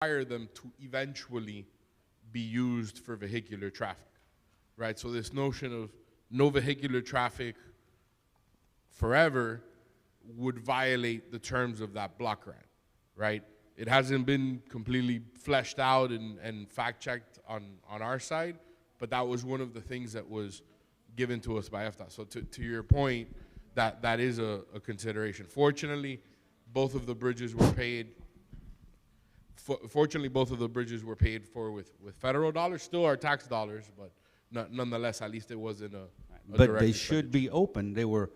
require them to eventually be used for vehicular traffic, right? So this notion of no vehicular traffic forever would violate the terms of that block grant, right? It hasn't been completely fleshed out and fact-checked on our side, but that was one of the things that was given to us by FDOT. So to your point, that is a consideration. Fortunately, both of the bridges were paid. Fortunately, both of the bridges were paid for with federal dollars, still our tax dollars, but nonetheless, at least it wasn't a But they should be open. They were,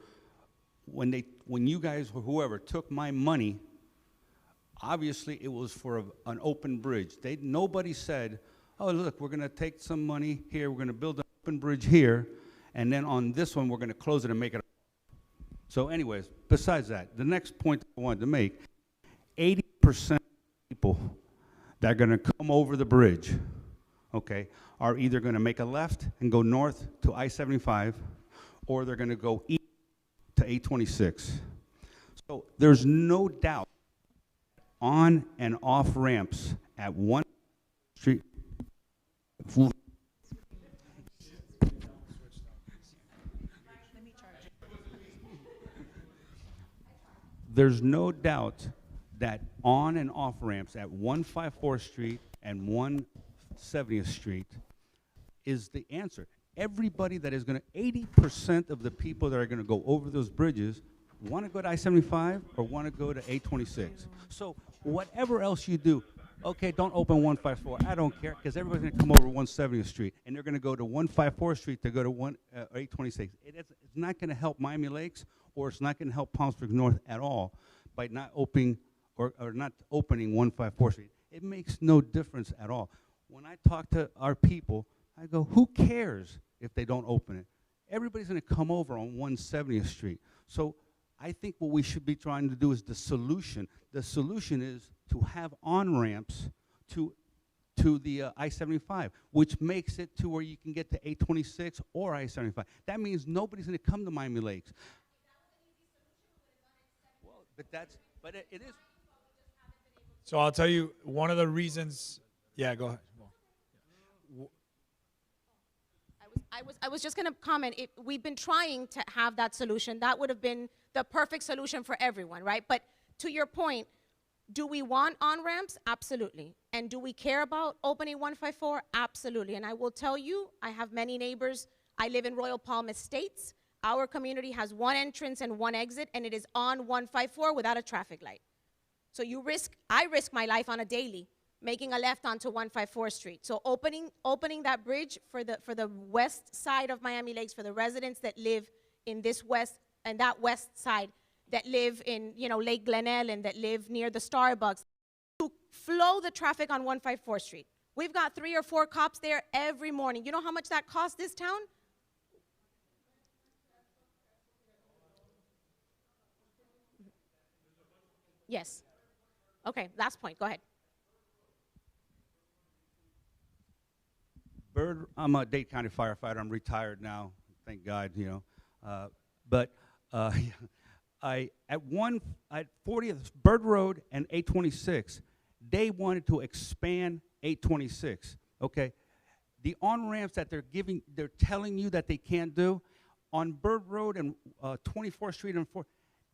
when you guys or whoever took my money, obviously it was for an open bridge. Nobody said, oh, look, we're going to take some money here, we're going to build an open bridge here, and then on this one we're going to close it and make it. So anyways, besides that, the next point I wanted to make, 80% of people that are going to come over the bridge, okay, are either going to make a left and go north to I-75, or they're going to go east to 826. So there's no doubt on and off ramps at one street. There's no doubt that on and off ramps at 154th Street and 170th Street is the answer. Everybody that is going to, 80% of the people that are going to go over those bridges want to go to I-75 or want to go to 826. So whatever else you do, okay, don't open 154. I don't care, because everybody's going to come over 170th Street, and they're going to go to 154th Street to go to 826. It's not going to help Miami Lakes, or it's not going to help Palm Springs North at all by not opening or not opening 154th Street. It makes no difference at all. When I talk to our people, I go, who cares if they don't open it? Everybody's going to come over on 170th Street. So I think what we should be trying to do is the solution. The solution is to have on-ramps to the I-75, which makes it to where you can get to 826 or I-75. That means nobody's going to come to Miami Lakes. Well, but it is. So I'll tell you one of the reasons. Yeah, go ahead. I was just going to comment. We've been trying to have that solution. That would have been the perfect solution for everyone, right? But to your point, do we want on-ramps? Absolutely. And do we care about opening 154? Absolutely. And I will tell you, I have many neighbors. I live in Royal Palm Estates. Our community has one entrance and one exit, and it is on 154 without a traffic light. So I risk my life on a daily making a left onto 154th Street. So opening that bridge for the west side of Miami Lakes, for the residents that live in this west and that west side, that live in Lake Glenelle and that live near the Starbucks, to flow the traffic on 154th Street. We've got 3 or 4 cops there every morning. You know how much that costs this town? Yes. Okay, last point, go ahead. I'm a Dade County firefighter. I'm retired now, thank God, But at 40th Bird Road and 826, they wanted to expand 826. Okay, the on-ramps that they're telling you that they can't do on Bird Road and 24th Street and 4th,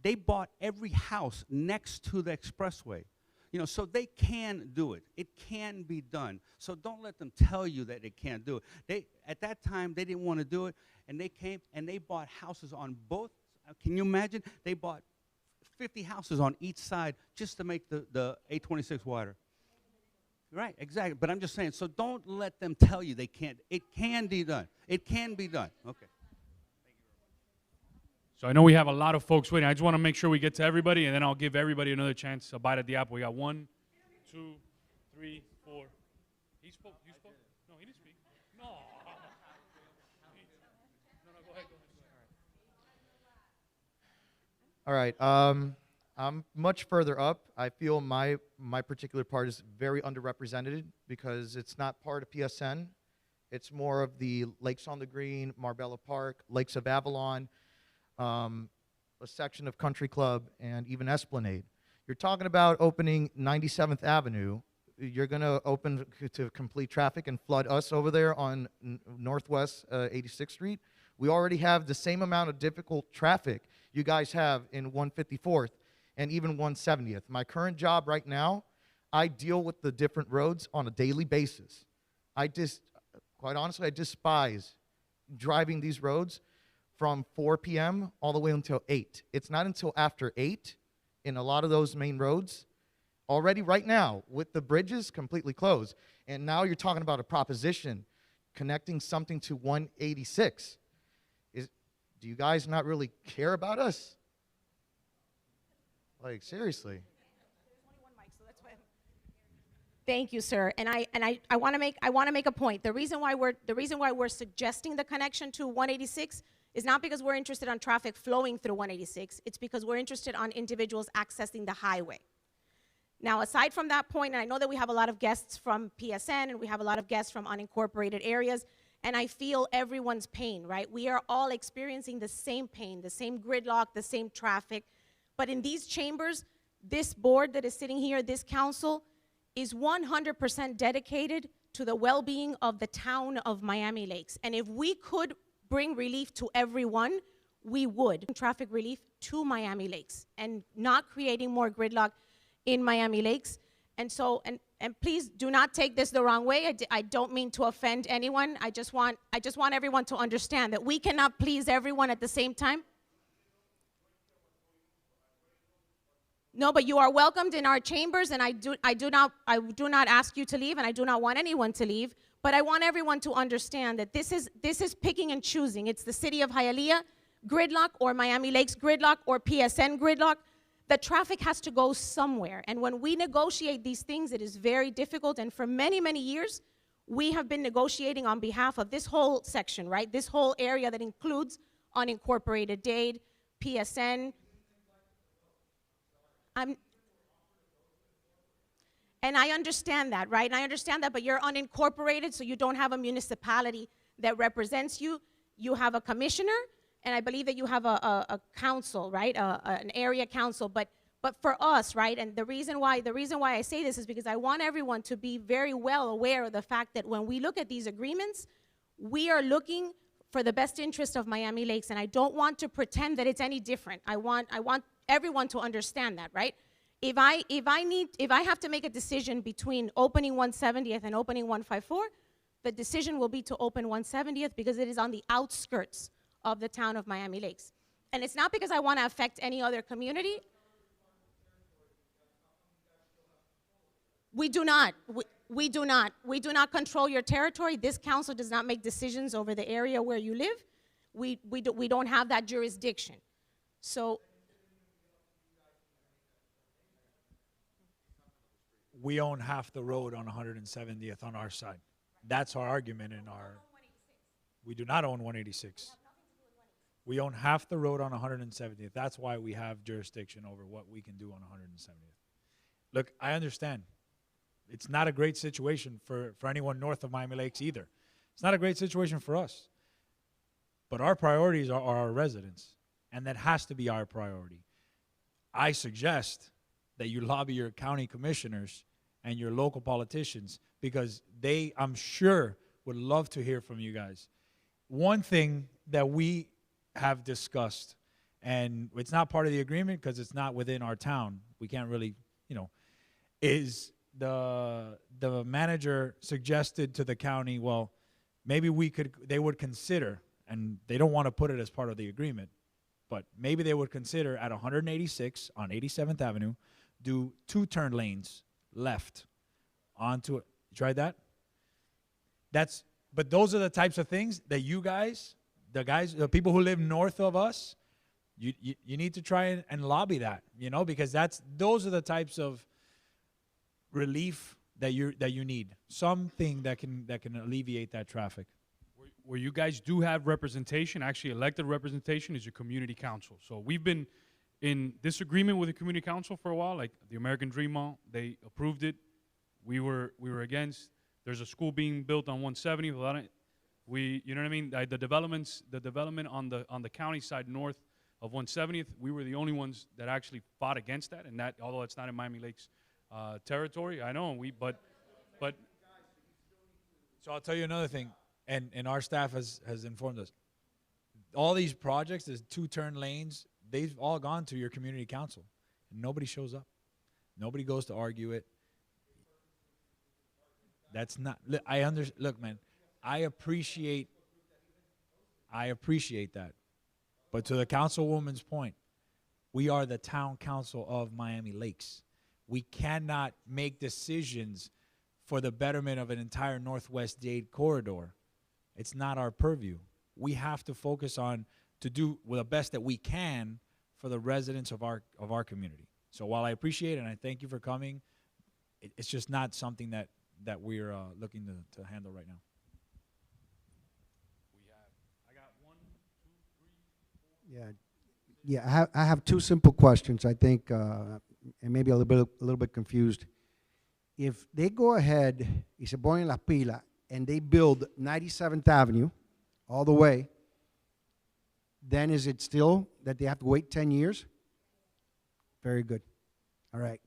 they bought every house next to the expressway. So they can do it. It can be done. So don't let them tell you that they can't do it. At that time, they didn't want to do it, and they came and they bought houses on both. Can you imagine? They bought 50 houses on each side just to make the 826 wider. Right, exactly. But I'm just saying, so don't let them tell you they can't. It can be done. It can be done. Okay. So I know we have a lot of folks waiting. I just want to make sure we get to everybody, and then I'll give everybody another chance to bite at the apple. We got 1, 2, 3, 4. He spoke. You spoke? No, he didn't speak. No. No, go ahead. All right. I'm much further up. I feel my particular part is very underrepresented because it's not part of PSN. It's more of the Lakes on the Green, Marbella Park, Lakes of Avalon, a section of Country Club, and even Esplanade. You're talking about opening 97th Avenue. you're going to open to complete traffic and flood us over there on Northwest 86th Street. We already have the same amount of difficult traffic you guys have in 154th and even 170th. My current job right now, I deal with the different roads on a daily basis. Quite honestly, I despise driving these roads from 4 p.m. all the way until 8. It's not until after 8 in a lot of those main roads, already right now, with the bridges completely closed. And now you're talking about a proposition connecting something to 186. Do you guys not really care about us? Like, seriously. Thank you, sir. And I want to make a point. The reason why we're suggesting the connection to 186 is not because we're interested on traffic flowing through 186. It's because we're interested on individuals accessing the highway. Now, aside from that point, and I know that we have a lot of guests from PSN and we have a lot of guests from unincorporated areas, and I feel everyone's pain, right? We are all experiencing the same pain, the same gridlock, the same traffic. But in these chambers, this board that is sitting here, this council, is 100% dedicated to the well-being of the town of Miami Lakes. And if we could bring relief to everyone, we would. Traffic relief to Miami Lakes and not creating more gridlock in Miami Lakes. And so, and please do not take this the wrong way. I don't mean to offend anyone. I just want everyone to understand that we cannot please everyone at the same time. No, but you are welcomed in our chambers, and I do not ask you to leave, and I do not want anyone to leave. But I want everyone to understand that this is picking and choosing. It's the city of Hialeah gridlock or Miami Lakes gridlock or PSN gridlock. The traffic has to go somewhere. And when we negotiate these things, it is very difficult. And for many, many years, we have been negotiating on behalf of this whole section, right? This whole area that includes unincorporated Dade, PSN. And I understand that, right? And I understand that, but you're unincorporated, so you don't have a municipality that represents you. You have a commissioner, and I believe that you have a council, right? An area council. But for us, right? And the reason why I say this is because I want everyone to be very well aware of the fact that when we look at these agreements, we are looking for the best interest of Miami Lakes, and I don't want to pretend that it's any different. I want everyone to understand that, right? If I have to make a decision between opening 170th and opening 154, the decision will be to open 170th because it is on the outskirts of the town of Miami Lakes. And it's not because I want to affect any other community. We do not. We do not. We do not control your territory. This council does not make decisions over the area where you live. We don't have that jurisdiction. So we own half the road on 170th on our side. That's our argument in our. We do not own 186. We own half the road on 170th. That's why we have jurisdiction over what we can do on 170th. Look, I understand. It's not a great situation for anyone north of Miami Lakes either. It's not a great situation for us. But our priorities are our residents, and that has to be our priority. I suggest that you lobby your county commissioners and your local politicians because they, I'm sure, would love to hear from you guys. One thing that we have discussed, and it's not part of the agreement because it's not within our town, we can't really, is the manager suggested to the county, well, maybe they would consider, and they don't want to put it as part of the agreement, but maybe they would consider at 186 on 87th Avenue, do 2 turn lanes left onto it. You tried that? But those are the types of things that you guys, the people who live north of us, you need to try and lobby that, because those are the types of relief that you need. Something that can alleviate that traffic. Where you guys do have representation, actually elected representation, is your community council. So we've been in disagreement with the community council for a while, like the American Dream Mall. They approved it. We were against. There's a school being built on 170. You know what I mean? The development on the county side north of 170th, we were the only ones that actually fought against that. And that, although it's not in Miami Lakes territory, I know, but But So I'll tell you another thing, and our staff has informed us. All these projects, there's 2-turn lanes, they've all gone to your community council, and nobody shows up. Nobody goes to argue it. That's not. Look, man, I appreciate that, but to the councilwoman's point, we are the town council of Miami Lakes. We cannot make decisions for the betterment of an entire Northwest Dade corridor. It's not our purview. We have to focus on to do the best that we can for the residents of our community. So while I appreciate it and I thank you for coming, it's just not something that we're looking to handle right now. I got 1, 2, 3. Yeah. I have two simple questions. I think, and maybe a little bit confused. If they go ahead y se ponen las pilas and they build 97th Avenue all the way, then is it still that they have to wait 10 years? Very good. All right.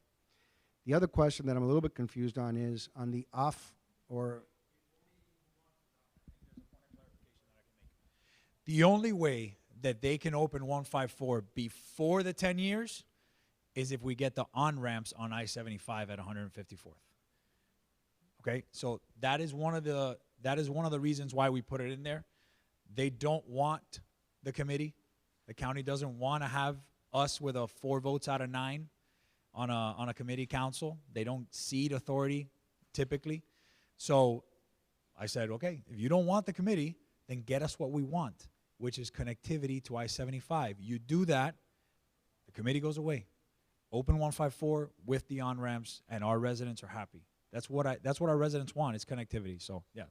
The other question that I'm a little bit confused on is on the off or. The only way that they can open 154 before the 10 years is if we get the on-ramps on I-75 at 154th. Okay, so that is one of the reasons why we put it in there. They don't want the committee. The county doesn't want to have us with a 4 votes out of 9 on a committee council. They don't cede authority typically. So I said, okay, if you don't want the committee, then get us what we want, which is connectivity to I-75. You do that, the committee goes away. Open 154 with the on-ramps, and our residents are happy. That's what our residents want, is connectivity. So, yeah.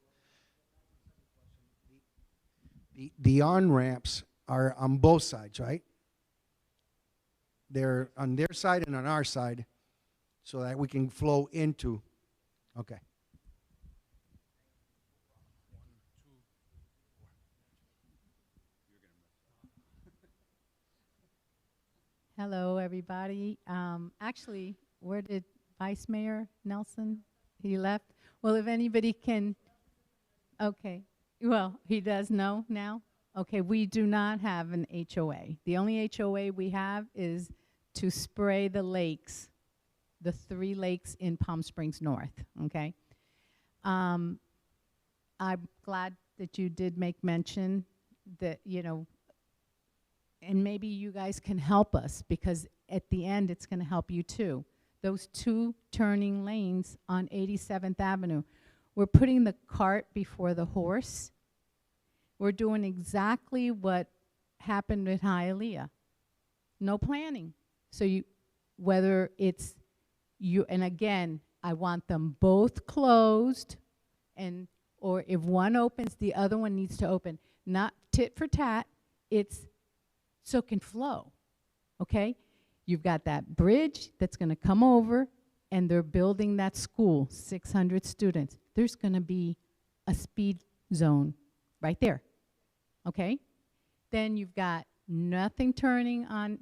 The on-ramps are on both sides, right? They're on their side and on our side so that we can flow into. Okay. Hello, everybody. Actually, where did Vice Mayor Nelson? He left. Well, if anybody can, okay. Well, he does know now. Okay, we do not have an HOA. The only HOA we have is to spray the lakes, the 3 lakes in Palm Springs North. Okay. I'm glad that you did make mention that, you know, and maybe you guys can help us, because at the end it's going to help you too. Those 2 turning lanes on 87th Avenue, we're putting the cart before the horse. We're doing exactly what happened with Hialeah. No planning. So whether it's you, and again, I want them both closed, or if one opens, the other one needs to open. Not tit for tat, it's so it can flow, okay? You've got that bridge that's gonna come over, and they're building that school, 600 students. There's gonna be a speed zone right there, okay? Then you've got nothing turning on,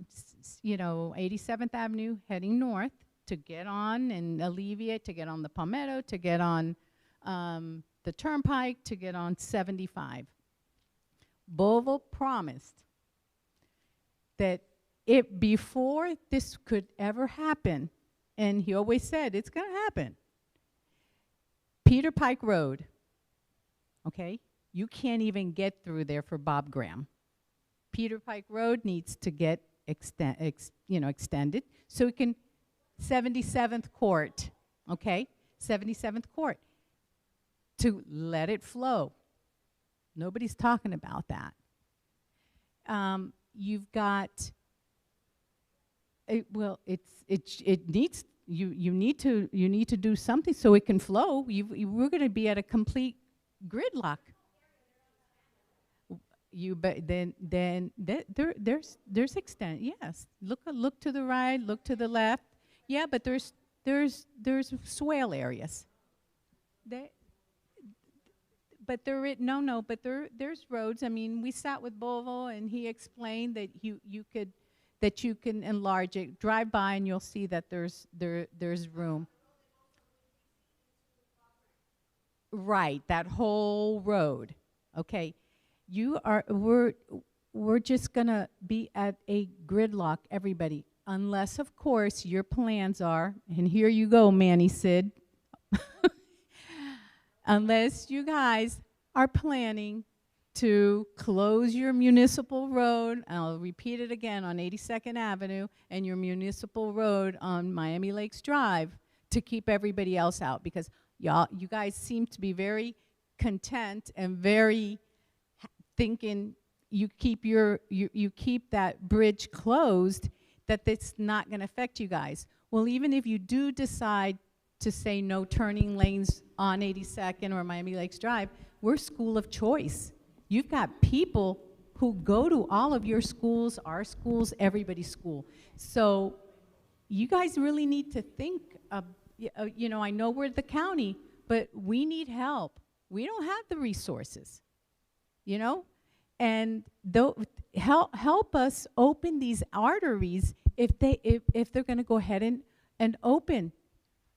87th Avenue heading north to get on and alleviate, to get on the Palmetto, to get on the Turnpike, to get on 75. Bovo promised that before this could ever happen, and he always said it's going to happen, Peter Pike Road, okay, you can't even get through there for Bob Graham. Peter Pike Road needs to get extended so it can, 77th Court, okay, 77th Court, to let it flow. Nobody's talking about that. You've got, it needs, you need to do something so it can flow. We're going to be at a complete gridlock. There's extent. Yes, look to the right, look to the left. Yeah, but there's swale areas. But there's roads. I mean, we sat with Bovo, and he explained that you can enlarge it. Drive by, and you'll see that there's room. Right, that whole road. Okay, we're just gonna be at a gridlock, everybody, unless, of course, your plans are, and here you go, Manny Sid, unless you guys are planning to close your municipal road, and I'll repeat it again, on 82nd Avenue and your municipal road on Miami Lakes Drive to keep everybody else out, because you guys seem to be very content and very thinking you keep that bridge closed, that it's not going to affect you guys. Well, even if you do decide to say no turning lanes on 82nd or Miami Lakes Drive, we're school of choice. You've got people who go to all of your schools, our schools, everybody's school. So you guys really need to think of, you know, I know we're the county, but we need help. We don't have the resources, you know? And help us open these arteries if they're going to go ahead and open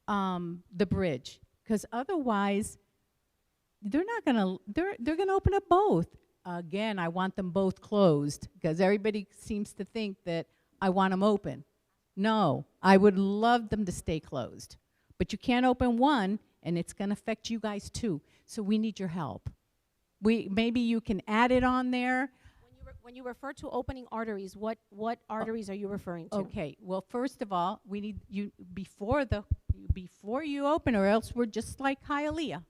the bridge, because otherwise they're going to open up both. Again, I want them both closed, because everybody seems to think that I want them open. No, I would love them to stay closed, but you can't open one, and it's going to affect you guys too. So we need your help. Maybe you can add it on there. When you refer to opening arteries, what arteries are you referring to? Okay. Well, first of all, we need you before you open, or else we're just like Hialeah,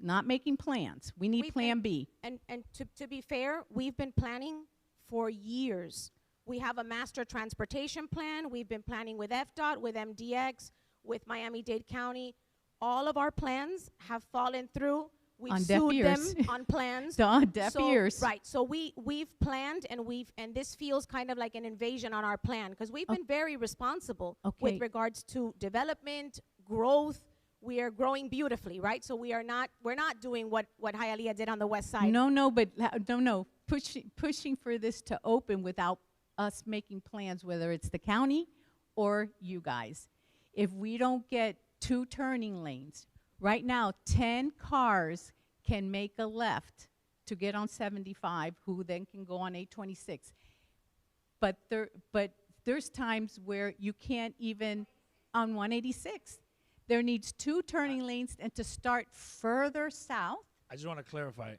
not making plans. We need Plan B. And to be fair, we've been planning for years. We have a master transportation plan. We've been planning with FDOT, with MDX, with Miami-Dade County. All of our plans have fallen through. We've On deaf sued ears. them on plans. On deaf ears. Right. So we've planned, and this feels kind of like an invasion on our plan, because we've been very responsible with regards to development, growth. We are growing beautifully, right? So we're not doing what Hialeah did on the west side. No. Pushing for this to open without us making plans, whether it's the county or you guys. If we don't get 2 turning lanes, right now, 10 cars can make a left to get on 75, who then can go on 826. But there's times where you can't even on 186. There needs 2 turning lanes, and to start further south. I just want to clarify,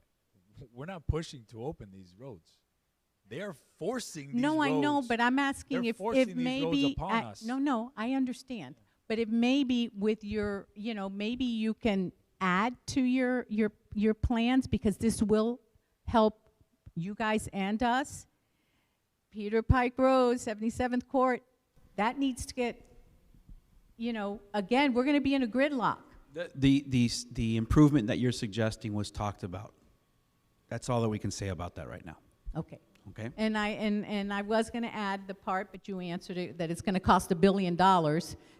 we're not pushing to open these roads. They're forcing these roads. No, I know, but I'm asking if maybe no, I understand. But if maybe with your, maybe you can add to your plans, because this will help you guys and us. Peter Pike Road, 77th Court, that needs to get, again, we're going to be in a gridlock. The improvement that you're suggesting was talked about. That's all that we can say about that right now. Okay. Okay. And I was going to add the part, but you answered it, that it's going to cost $1 billion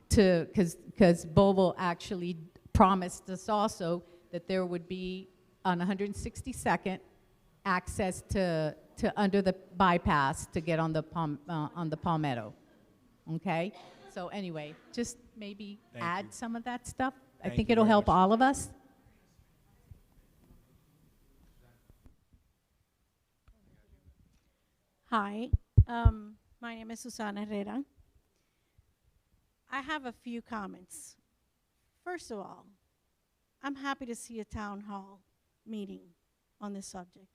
because Bovo actually promised us also that there would be on 162nd access to under the bypass to get on the Palmetto. Okay. So anyway, just maybe add some of that stuff. I think it'll help all of us. Hi, my name is Susana Herrera. I have a few comments. First of all, I'm happy to see a town hall meeting on this subject.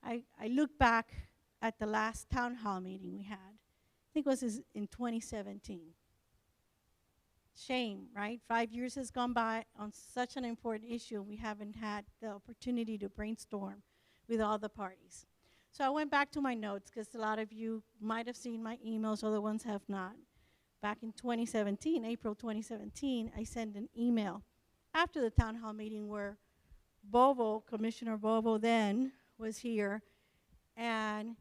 I look back at the last town hall meeting we had. I think it was in 2017. Shame, right? 5 years has gone by on such an important issue, and we haven't had the opportunity to brainstorm with all the parties. So I went back to my notes, because a lot of you might have seen my emails, other ones have not. Back in 2017, April 2017, I sent an email after the town hall meeting where Bovo, Commissioner Bovo then, was here, and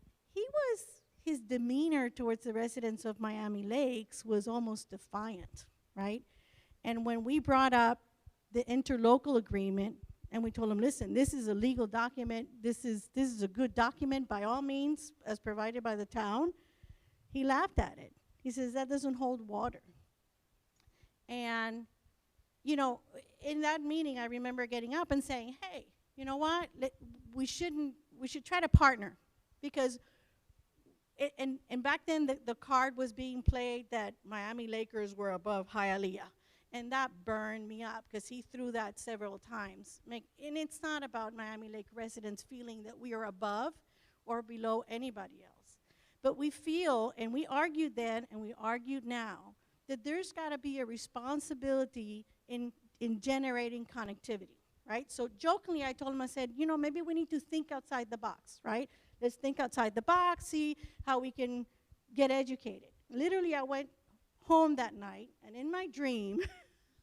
his demeanor towards the residents of Miami Lakes was almost defiant, right? And when we brought up the interlocal agreement, and we told him, listen, this is a legal document, this is a good document by all means, as provided by the town, he laughed at it. He says, that doesn't hold water. And you know, in that meeting, I remember getting up and saying, hey, you know what? We should try to partner, because and back then the card was being played that Miami Lakers were above Hialeah. And that burned me up, because he threw that several times. And it's not about Miami Lake residents feeling that we are above or below anybody else. But we feel, and we argued then and we argued now, that there's got to be a responsibility in generating connectivity, right? So jokingly, I told him, I said, you know, maybe we need to think outside the box, right? Let's think outside the box, see how we can get educated. Literally, I went home that night, and in my dream,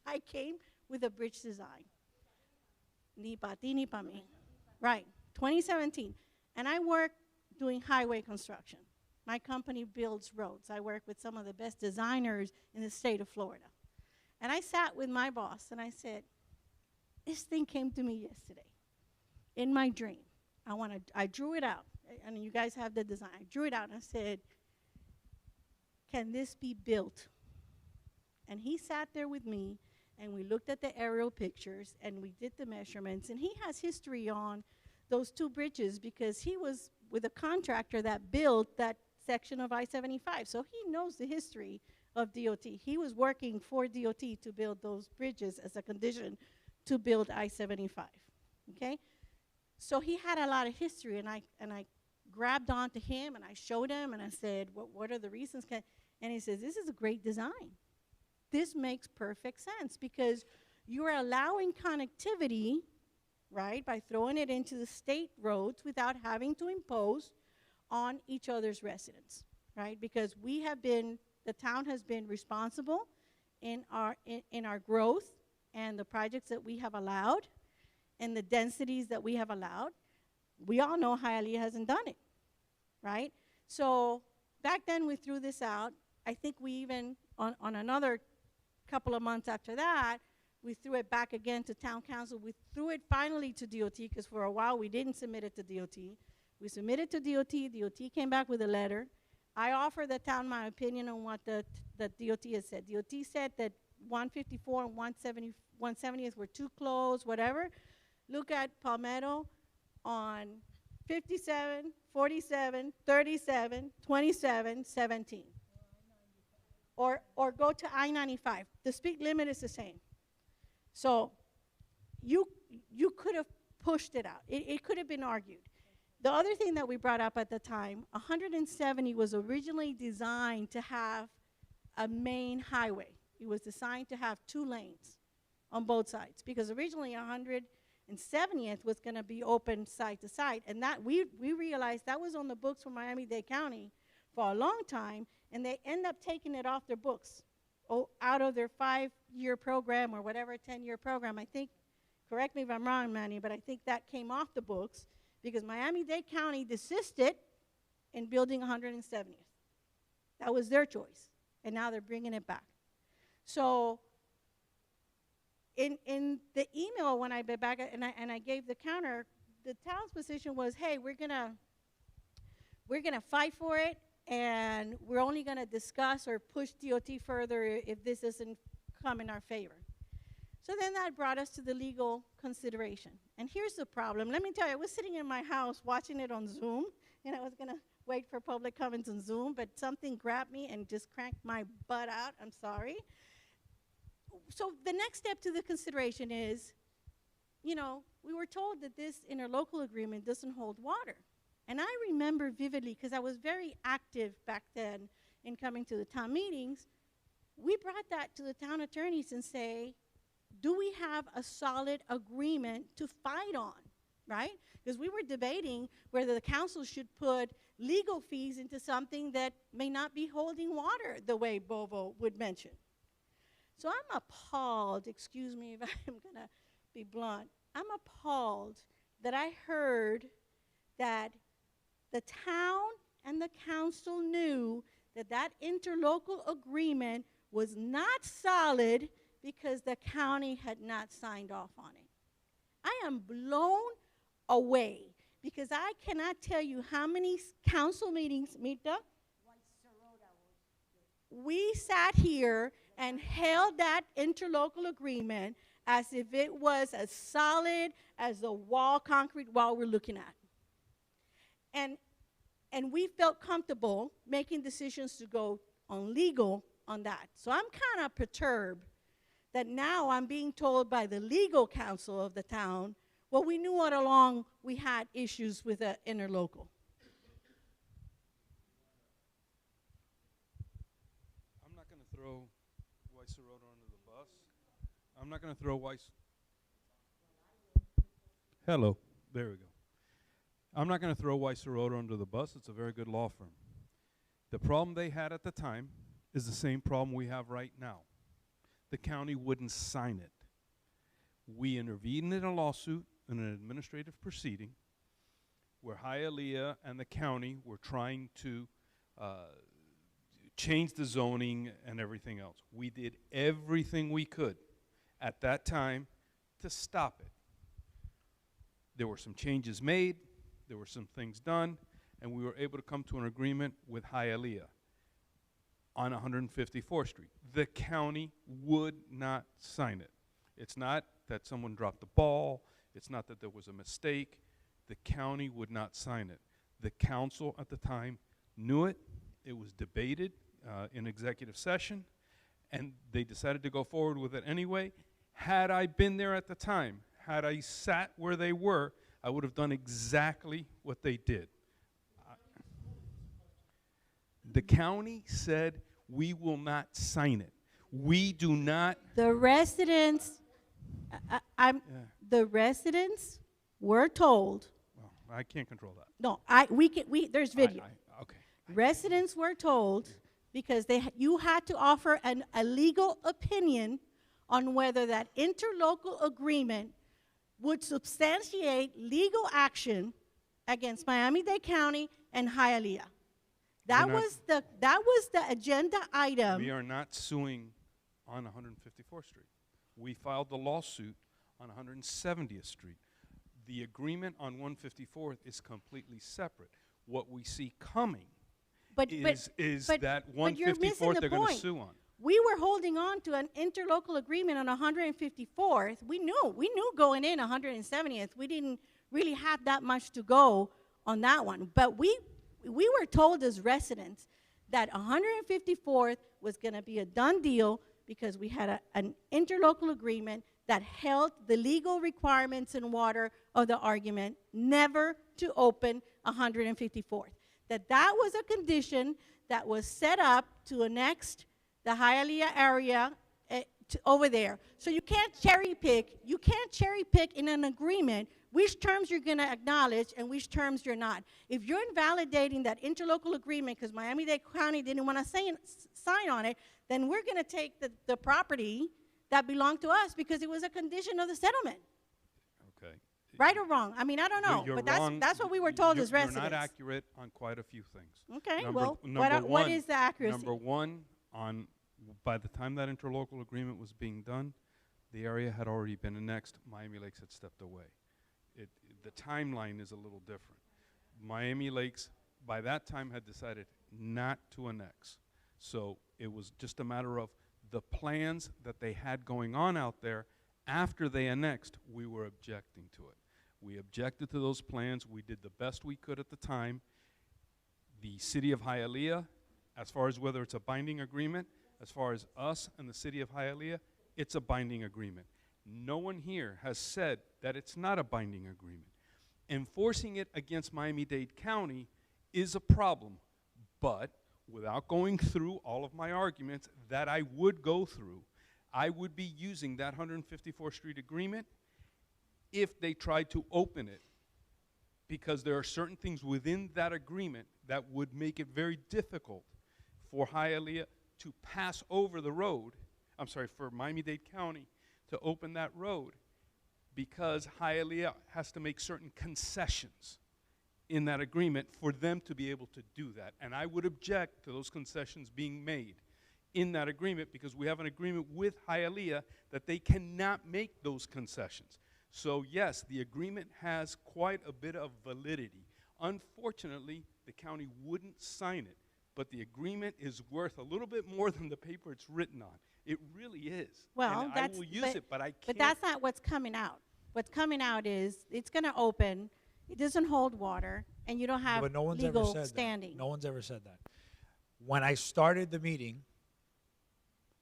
I came with a bridge design. Ni pa ti, ni pa mi. Right, 2017. And I work doing highway construction. My company builds roads. I work with some of the best designers in the state of Florida. And I sat with my boss, and I said, this thing came to me yesterday in my dream. I drew it out, and you guys have the design. I drew it out, and I said, can this be built? And he sat there with me, and we looked at the aerial pictures, and we did the measurements. And he has history on those two bridges, because he was with a contractor that built that section of I-75. So he knows the history of DOT. He was working for DOT to build those bridges as a condition to build I-75, okay? So he had a lot of history, and I grabbed onto him, and I showed him, and I said, what are the reasons? And he says, this is a great design. This makes perfect sense, because you're allowing connectivity, right, by throwing it into the state roads without having to impose on each other's residents, right? Because the town has been responsible in our growth and the projects that we have allowed and the densities that we have allowed. We all know Hialeah hasn't done it, right? So back then we threw this out. I think we even, on another couple of months after that, we threw it back again to town council. We threw it finally to DOT, because for a while we didn't submit it to DOT. We submitted to DOT. DOT came back with a letter. I offered the town my opinion on what the DOT has said. DOT said that 154 and 170th were too close, whatever. Look at Palmetto on 57, 47, 37, 27, 17. Or go to I-95. The speed limit is the same. So you could have pushed it out. It could have been argued. The other thing that we brought up at the time, 170 was originally designed to have a main highway. It was designed to have 2 lanes on both sides, because originally 170th was going to be open side to side, and that we realized that was on the books for Miami-Dade County for a long time, and they end up taking it off their books, out of their 5-year program or whatever, 10-year program. I think, correct me if I'm wrong, Manny, but I think that came off the books because Miami-Dade County desisted in building 170th. That was their choice, and now they're bringing it back. So in the email when I been back and I gave the counter, the town's position was, hey, we're gonna fight for it, and we're only gonna discuss or push DOT further if this doesn't come in our favor. So then that brought us to the legal consideration. And here's the problem. Let me tell you, I was sitting in my house watching it on Zoom, and I was gonna wait for public comments on Zoom, but something grabbed me and just cranked my butt out. I'm sorry. So the next step to the consideration is, you know, we were told that this interlocal agreement doesn't hold water. And I remember vividly, because I was very active back then in coming to the town meetings, we brought that to the town attorneys and say, do we have a solid agreement to fight on, right? Because we were debating whether the council should put legal fees into something that may not be holding water the way Bovo would mention. So I'm appalled, excuse me if I'm gonna be blunt, I'm appalled that I heard that the town and the council knew that that interlocal agreement was not solid because the county had not signed off on it. I am blown away because I cannot tell you how many council meetings, Mita, we sat here and held that interlocal agreement as if it was as solid as the concrete wall we're looking at. And we felt comfortable making decisions to go on legal on that. So I'm kind of perturbed that now I'm being told by the legal counsel of the town, well, we knew all along we had issues with the interlocal. I'm not going to throw Weiss-Serota under the bus. I'm not going to throw Weiss. Hello. There we go. I'm not going to throw Weiss-Serota under the bus. It's a very good law firm. The problem they had at the time is the same problem we have right now. The county wouldn't sign it. We intervened in a lawsuit, in an administrative proceeding, where Hialeah and the county were trying to change the zoning and everything else. We did everything we could at that time to stop it. There were some changes made, there were some things done, and we were able to come to an agreement with Hialeah on 154th Street. The county would not sign it. It's not that someone dropped the ball. It's not that there was a mistake. The county would not sign it. The council at the time knew it. It was debated in executive session, and they decided to go forward with it anyway. Had I been there at the time, had I sat where they were, I would have done exactly what they did. The county said, we will not sign it. We do not. The residents, the residents were told. Well, I can't control that. No, there's video. Okay. Residents were told because you had to offer a legal opinion on whether that interlocal agreement would substantiate legal action against Miami-Dade County and Hialeah. That was the agenda item. We are not suing on 154th Street. We filed the lawsuit on 170th Street. The agreement on 154th is completely separate. What we see coming is that 154th they're going to sue on. We were holding on to an interlocal agreement on 154th. We knew going in 170th. We didn't really have that much to go on that one. But we were told as residents that 154th was going to be a done deal because we had an interlocal agreement that held the legal requirements and water of the argument never to open 154th. That was a condition that was set up to annex the Hialeah area over there. So you can't cherry pick. You can't cherry pick in an agreement which terms you're going to acknowledge and which terms you're not. If you're invalidating that interlocal agreement because Miami-Dade County didn't want to sign on it, then we're going to take the property that belonged to us because it was a condition of the settlement. Okay. Right or wrong? I mean, I don't know, but that's what we were told as residents. You're not accurate on quite a few things. Okay, Number what is the accuracy? Number one, by the time that interlocal agreement was being done, the area had already been annexed. Miami Lakes had stepped away. The timeline is a little different. Miami Lakes, by that time, had decided not to annex. So it was just a matter of the plans that they had going on out there. After they annexed, we were objecting to it. We objected to those plans. We did the best we could at the time. The city of Hialeah, as far as whether it's a binding agreement, as far as us and the city of Hialeah, it's a binding agreement. No one here has said that it's not a binding agreement. Enforcing it against Miami-Dade County is a problem, but without going through all of my arguments that I would go through, I would be using that 154th Street agreement if they tried to open it, because there are certain things within that agreement that would make it very difficult for Hialeah to pass over the road, for Miami-Dade County to open that road, because Hialeah has to make certain concessions in that agreement for them to be able to do that. And I would object to those concessions being made in that agreement because we have an agreement with Hialeah that they cannot make those concessions. So yes, the agreement has quite a bit of validity. Unfortunately, the county wouldn't sign it, but the agreement is worth a little bit more than the paper it's written on. It really is. Well, and that's I will use it, but I can't. But that's not what's coming out. What's coming out is it's going to open. It doesn't hold water, and you don't have But no one's legal ever said standing. that. No one's ever said that. When I started the meeting,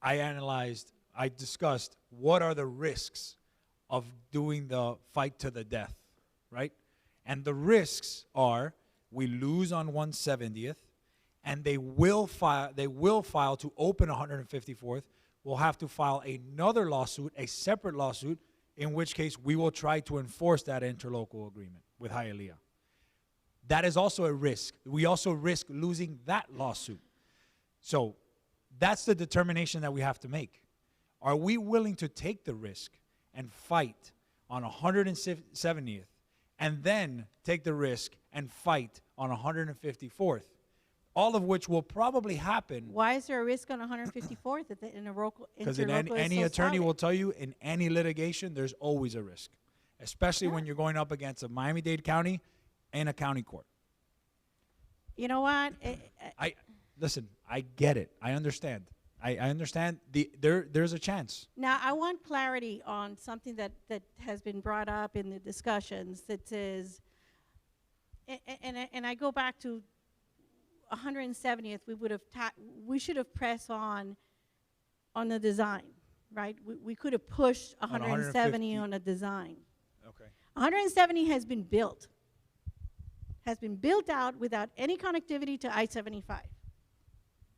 I discussed what are the risks of doing the fight to the death, right? And the risks are we lose on 170th, and they will file to open 154th. We'll have to file another lawsuit, a separate lawsuit, in which case we will try to enforce that interlocal agreement with Hialeah. That is also a risk. We also risk losing that lawsuit. So that's the determination that we have to make. Are we willing to take the risk and fight on 170th and then take the risk and fight on 154th? All of which will probably happen. Why is there a risk on 154th in a local? Because any attorney will tell you in any litigation, there's always a risk, especially when you're going up against a Miami-Dade County and a county court. You know what? Listen, I get it. I understand. I understand. There's a chance. Now, I want clarity on something that has been brought up in the discussions that says, and I go back to 170th, we should have pressed on the design, right? We could have pushed 170 on a design. Okay. 170 has been built out without any connectivity to I-75.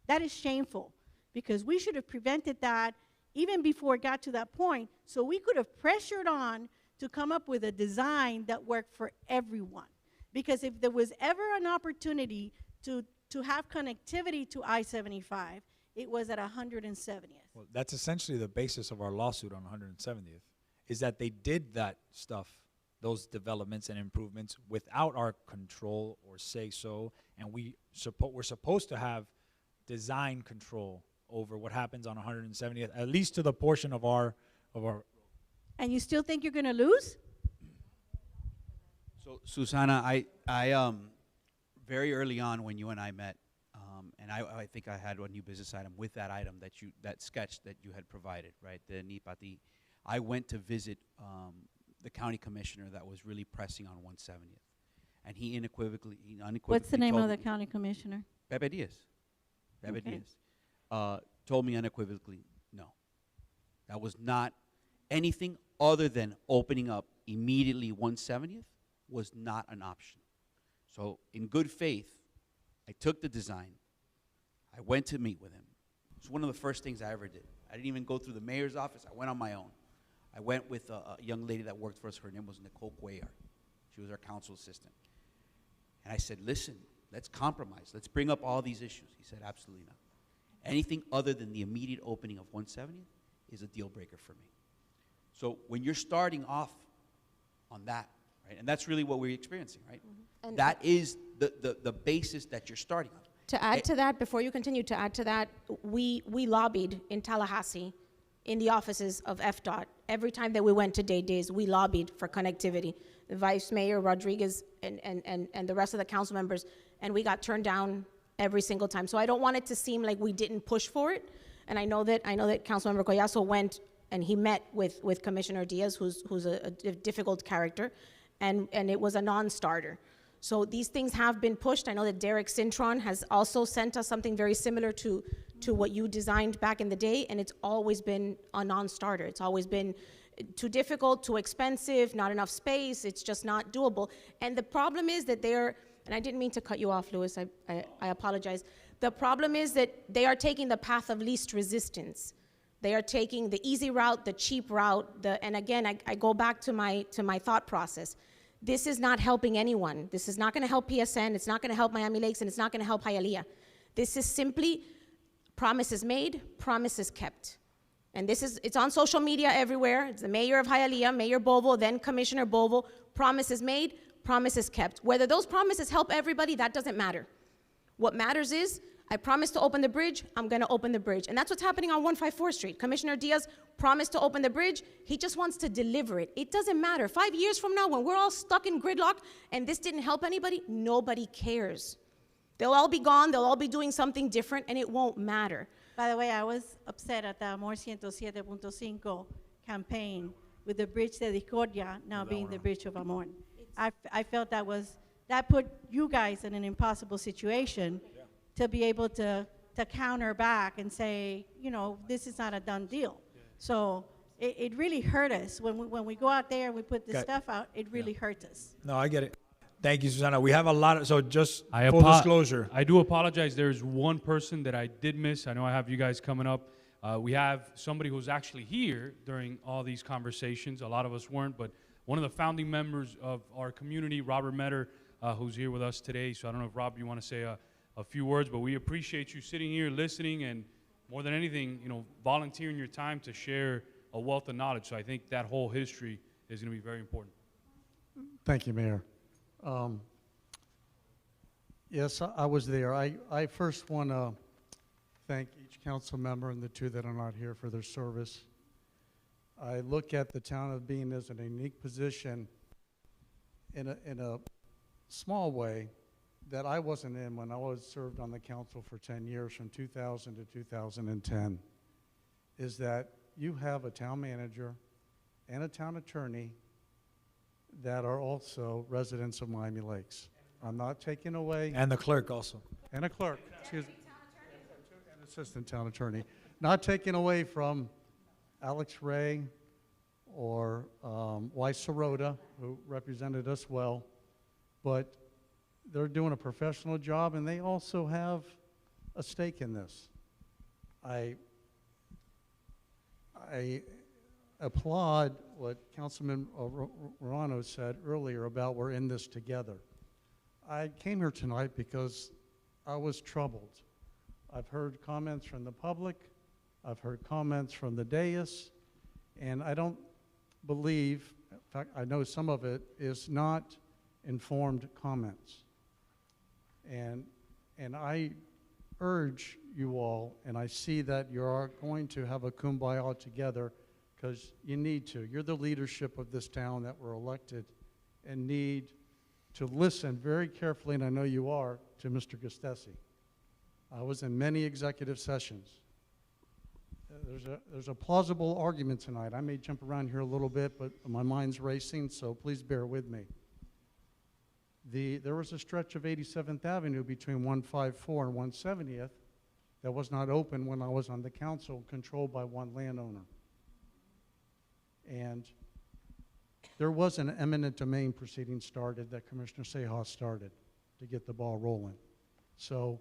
That is shameful, because we should have prevented that even before it got to that point, so we could have pressured on to come up with a design that worked for everyone. Because if there was ever an opportunity to have connectivity to I-75, it was at 170th. Well, that's essentially the basis of our lawsuit on 170th, is that they did that stuff, those developments and improvements, without our control or say-so, and we're supposed to have design control over what happens on 170th, at least to the portion of our. And you still think you're going to lose? So, Susana, I very early on when you and I met, and I think I had a new business item with that item that sketch that you had provided, right? The Nipati. I went to visit the county commissioner that was really pressing on 170th, and he unequivocally. What's the name of the county commissioner? Pepe Diaz. Pepe Diaz told me unequivocally, no. That was not anything other than opening up immediately 170th was not an option. So in good faith, I took the design. I went to meet with him. It's one of the first things I ever did. I didn't even go through the mayor's office. I went on my own. I went with a young lady that worked for us. Her name was Nicole Cuellar. She was our council assistant. And I said, listen, let's compromise. Let's bring up all these issues. He said, absolutely not. Anything other than the immediate opening of 170th is a deal breaker for me. So when you're starting off on that, right, and that's really what we're experiencing, right? And that is the basis that you're starting on. To add to that, before you continue, to add to that, we lobbied in Tallahassee in the offices of FDOT. Every time that we went to days, we lobbied for connectivity. The Vice Mayor Rodriguez and the rest of the council members, and we got turned down every single time. So I don't want it to seem like we didn't push for it. And I know that Councilmember Collazo went and he met with Commissioner Diaz, who's a difficult character, and it was a non-starter. So these things have been pushed. I know that Derek Cintron has also sent us something very similar to what you designed back in the day, and it's always been a non-starter. It's always been too difficult, too expensive, not enough space. It's just not doable. And the problem is that and I didn't mean to cut you off, Louis, I apologize. The problem is that they are taking the path of least resistance. They are taking the easy route, the cheap route, and again, I go back to my thought process. This is not helping anyone. This is not going to help PSN, it's not going to help Miami Lakes, and it's not going to help Hialeah. This is simply promises made, promises kept. And it's on social media everywhere. It's the mayor of Hialeah, Mayor Bovo, then Commissioner Bovo. Promises made, promises kept. Whether those promises help everybody, that doesn't matter. What matters is, I promised to open the bridge, I'm going to open the bridge. And that's what's happening on 154th Street. Commissioner Diaz promised to open the bridge. He just wants to deliver it. It doesn't matter. 5 years from now, when we're all stuck in gridlock and this didn't help anybody, nobody cares. They'll all be gone. They'll all be doing something different, and it won't matter. By the way, I was upset at the Amor 107.5 campaign with the bridge de Discordia now being the bridge of Amor. I felt that put you guys in an impossible situation to be able to counter back and say, you know, this is not a done deal. So it really hurt us. When we go out there and we put this stuff out, it really hurts us. No, I get it. Thank you, Susana. We have a lot of, so just I full disclosure. I do apologize. There's one person that I did miss. I know I have you guys coming up. We have somebody who's actually here during all these conversations. A lot of us weren't, but one of the founding members of our community, Robert Metter, who's here with us today. So I don't know if, Rob, you want to say a few words, but we appreciate you sitting here listening and more than anything, you know, volunteering your time to share a wealth of knowledge. So I think that whole history is going to be very important. Thank you, Mayor. Yes, I was there. I first want to thank each council member and the two that are not here for their service. I look at the town of Bean as in a unique position in a small way that I wasn't in when I was served on the council for 10 years from 2000 to 2010, is that you have a town manager and a town attorney that are also residents of Miami Lakes. I'm not taking away. And the clerk also. And a clerk, excuse me. And assistant town attorney. Not taking away from Alex Ray or Weiss Sirota, who represented us well, but they're doing a professional job and they also have a stake in this. I applaud what Councilman Morano said earlier about we're in this together. I came here tonight because I was troubled. I've heard comments from the public, I've heard comments from the dais, and I don't believe, in fact, I know some of it is not informed comments. And I urge you all, and I see that you are going to have a kumbaya together because you need to. You're the leadership of this town that were elected and need to listen very carefully, and I know you are, to Mr. Gustesi. I was in many executive sessions. There's a plausible argument tonight. I may jump around here a little bit, but my mind's racing, so please bear with me. There was a stretch of 87th Avenue between 154 and 170th that was not open when I was on the council, controlled by one landowner. And there was an eminent domain proceeding started that Commissioner Sejas started to get the ball rolling. So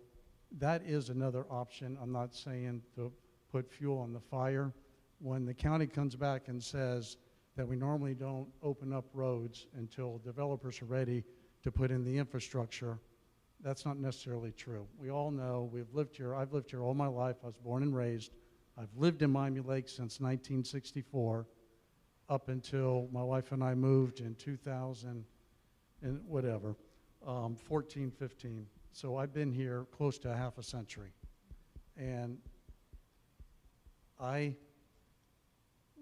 that is another option. I'm not saying to put fuel on the fire. When the county comes back and says that we normally don't open up roads until developers are ready to put in the infrastructure, that's not necessarily true. We all know, we've lived here, I've lived here all my life, I was born and raised. I've lived in Miami Lakes since 1964, up until my wife and I moved in 2000 and whatever, 14, 15. So I've been here close to half a century. And I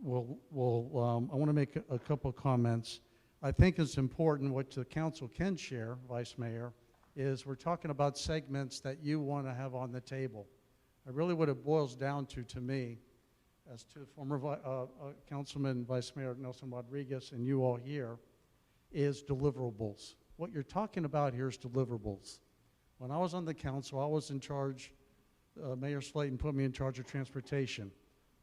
want to make a couple of comments. I think it's important what the council can share, Vice Mayor, is we're talking about segments that you want to have on the table. Really what it boils down to me, as to former Councilman Vice Mayor Nelson Rodriguez and you all here, is deliverables. What you're talking about here is deliverables. When I was on the council, I was in charge, Mayor Slayton put me in charge of transportation.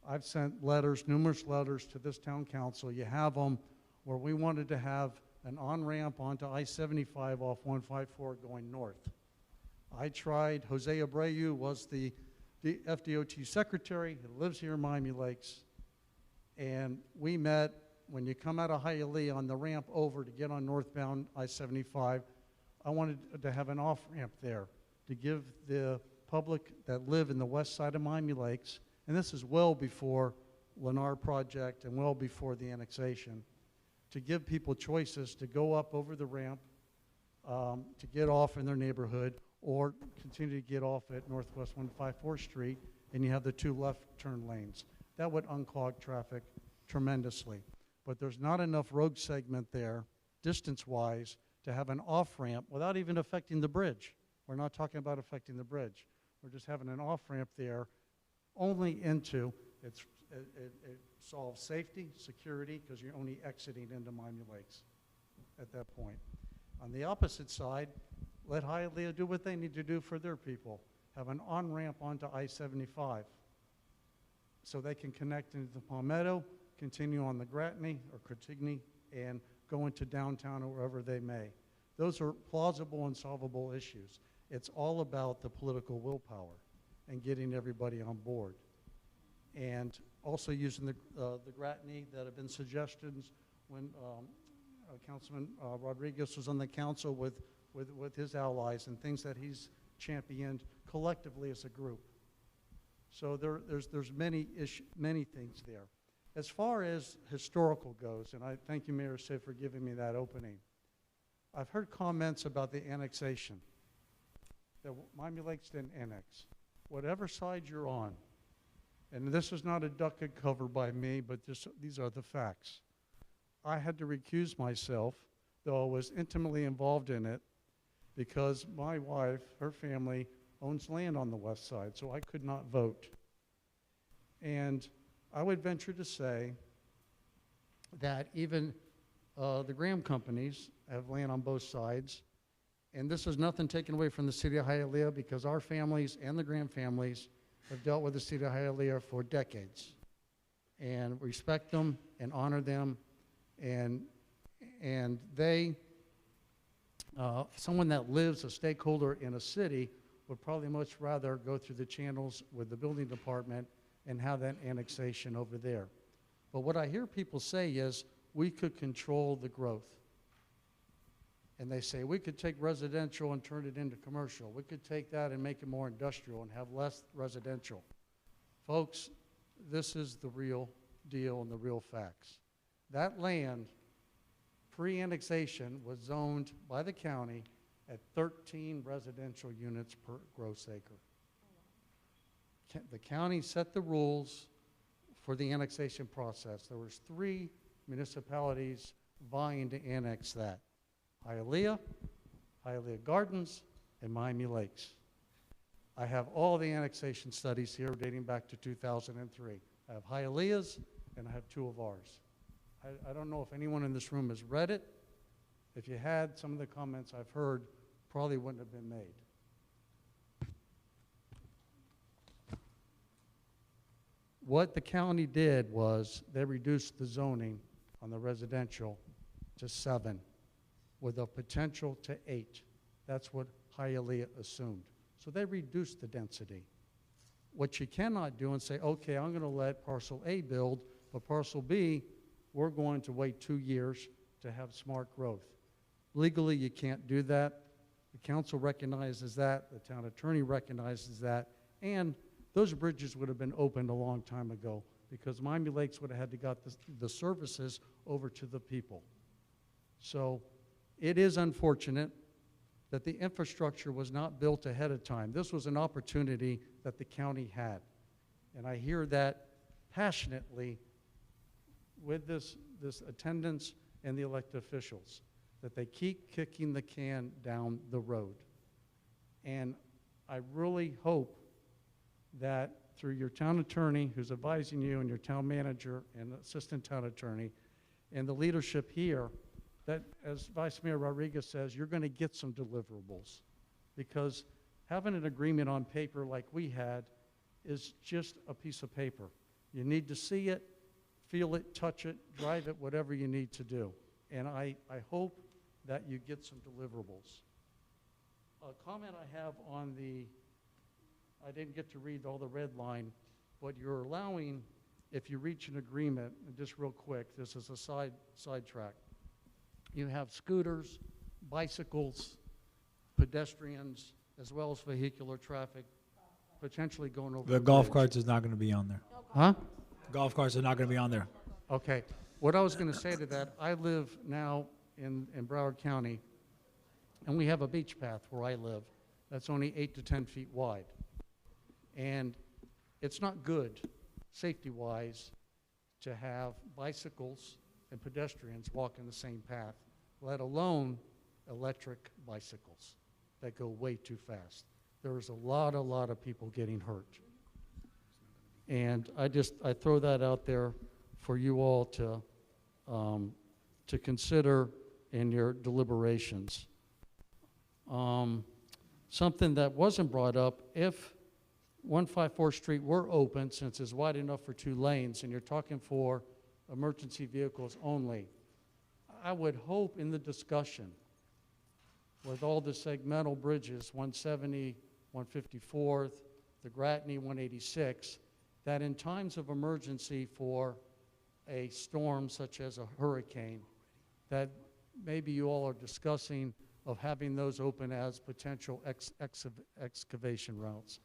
I've sent letters, numerous letters to this town council. You have them, where we wanted to have an on-ramp onto I-75 off 154 going north. I tried. Jose Abreu was the FDOT secretary. He lives here in Miami Lakes. And we met when you come out of Hialeah on the ramp over to get on northbound I-75. I wanted to have an off-ramp there to give the public that live in the west side of Miami Lakes, and this is well before Lennar project and well before the annexation, to give people choices to go up over the ramp, to get off in their neighborhood, or continue to get off at Northwest 154th Street, and you have the two left turn lanes. That would unclog traffic tremendously. But there's not enough road segment there, distance-wise, to have an off-ramp without even affecting the bridge. We're not talking about affecting the bridge. We're just having an off-ramp there only into, it solves safety, security, because you're only exiting into Miami Lakes at that point. On the opposite side, let Hialeah do what they need to do for their people. Have an on-ramp onto I-75 so they can connect into the Palmetto, continue on the Gratney or Cotigny, and go into downtown or wherever they may. Those are plausible and solvable issues. It's all about the political willpower and getting everybody on board. And also using the Gratney that have been suggestions when Councilman Rodriguez was on the council with his allies and things that he's championed collectively as a group. So there's many things there. As far as historical goes, and I thank you, Mayor Sid, for giving me that opening. I've heard comments about the annexation, that Miami Lakes didn't annex. Whatever side you're on, and this is not a duck and cover by me, but these are the facts. I had to recuse myself, though I was intimately involved in it, because my wife, her family, owns land on the west side, so I could not vote. And I would venture to say that even the Graham companies have land on both sides, and this is nothing taken away from the city of Hialeah, because our families and the Graham families have dealt with the city of Hialeah for decades, and respect them and honor them, and they, someone that lives a stakeholder in a city would probably much rather go through the channels with the building department and have that annexation over there. But what I hear people say is, we could control the growth. And they say, we could take residential and turn it into commercial. We could take that and make it more industrial and have less residential. Folks, this is the real deal and the real facts. That land, pre-annexation, was zoned by the county at 13 residential units per gross acre. The county set the rules for the annexation process. There was 3 municipalities vying to annex that. Hialeah, Hialeah Gardens, and Miami Lakes. I have all the annexation studies here dating back to 2003. I have Hialeah's and I have 2 of ours. I don't know if anyone in this room has read it. If you had, some of the comments I've heard probably wouldn't have been made. What the county did was they reduced the zoning on the residential to 7 with a potential to 8. That's what Hialeah assumed. So they reduced the density. What you cannot do and say, okay, I'm going to let parcel A build, but parcel B, we're going to wait 2 years to have smart growth. Legally, you can't do that. The council recognizes that. The town attorney recognizes that. And those bridges would have been opened a long time ago, because Miami Lakes would have had to got the services over to the people. So it is unfortunate that the infrastructure was not built ahead of time. This was an opportunity that the county had. And I hear that passionately with this attendance and the elected officials, that they keep kicking the can down the road. And I really hope that through your town attorney who's advising you and your town manager and assistant town attorney and the leadership here, that as Vice Mayor Rodriguez says, you're going to get some deliverables, because having an agreement on paper like we had is just a piece of paper. You need to see it, feel it, touch it, drive it, whatever you need to do. And I hope that you get some deliverables. A comment I have on I didn't get to read all the red line, but you're allowing, if you reach an agreement, and just real quick, this is a sidetrack. You have scooters, bicycles, pedestrians, as well as vehicular traffic potentially going over The golf bridge. carts is not going to be on there. Huh? Golf carts are not going to be on there. Okay. What I was going to say to that, I live now in Broward County, and we have a beach path where I live that's only 8 to 10 feet wide. And it's not good, safety-wise, to have bicycles and pedestrians walk in the same path, let alone electric bicycles that go way too fast. There's a lot of people getting hurt. And I throw that out there for you all to consider in your deliberations. Something that wasn't brought up, if 154th Street were open, since it's wide enough for 2 lanes, and you're talking for emergency vehicles only, I would hope in the discussion with all the segmental bridges, 170, 154th, the Gratney 186, that in times of emergency for a storm such as a hurricane, that maybe you all are discussing of having those open as potential excavation routes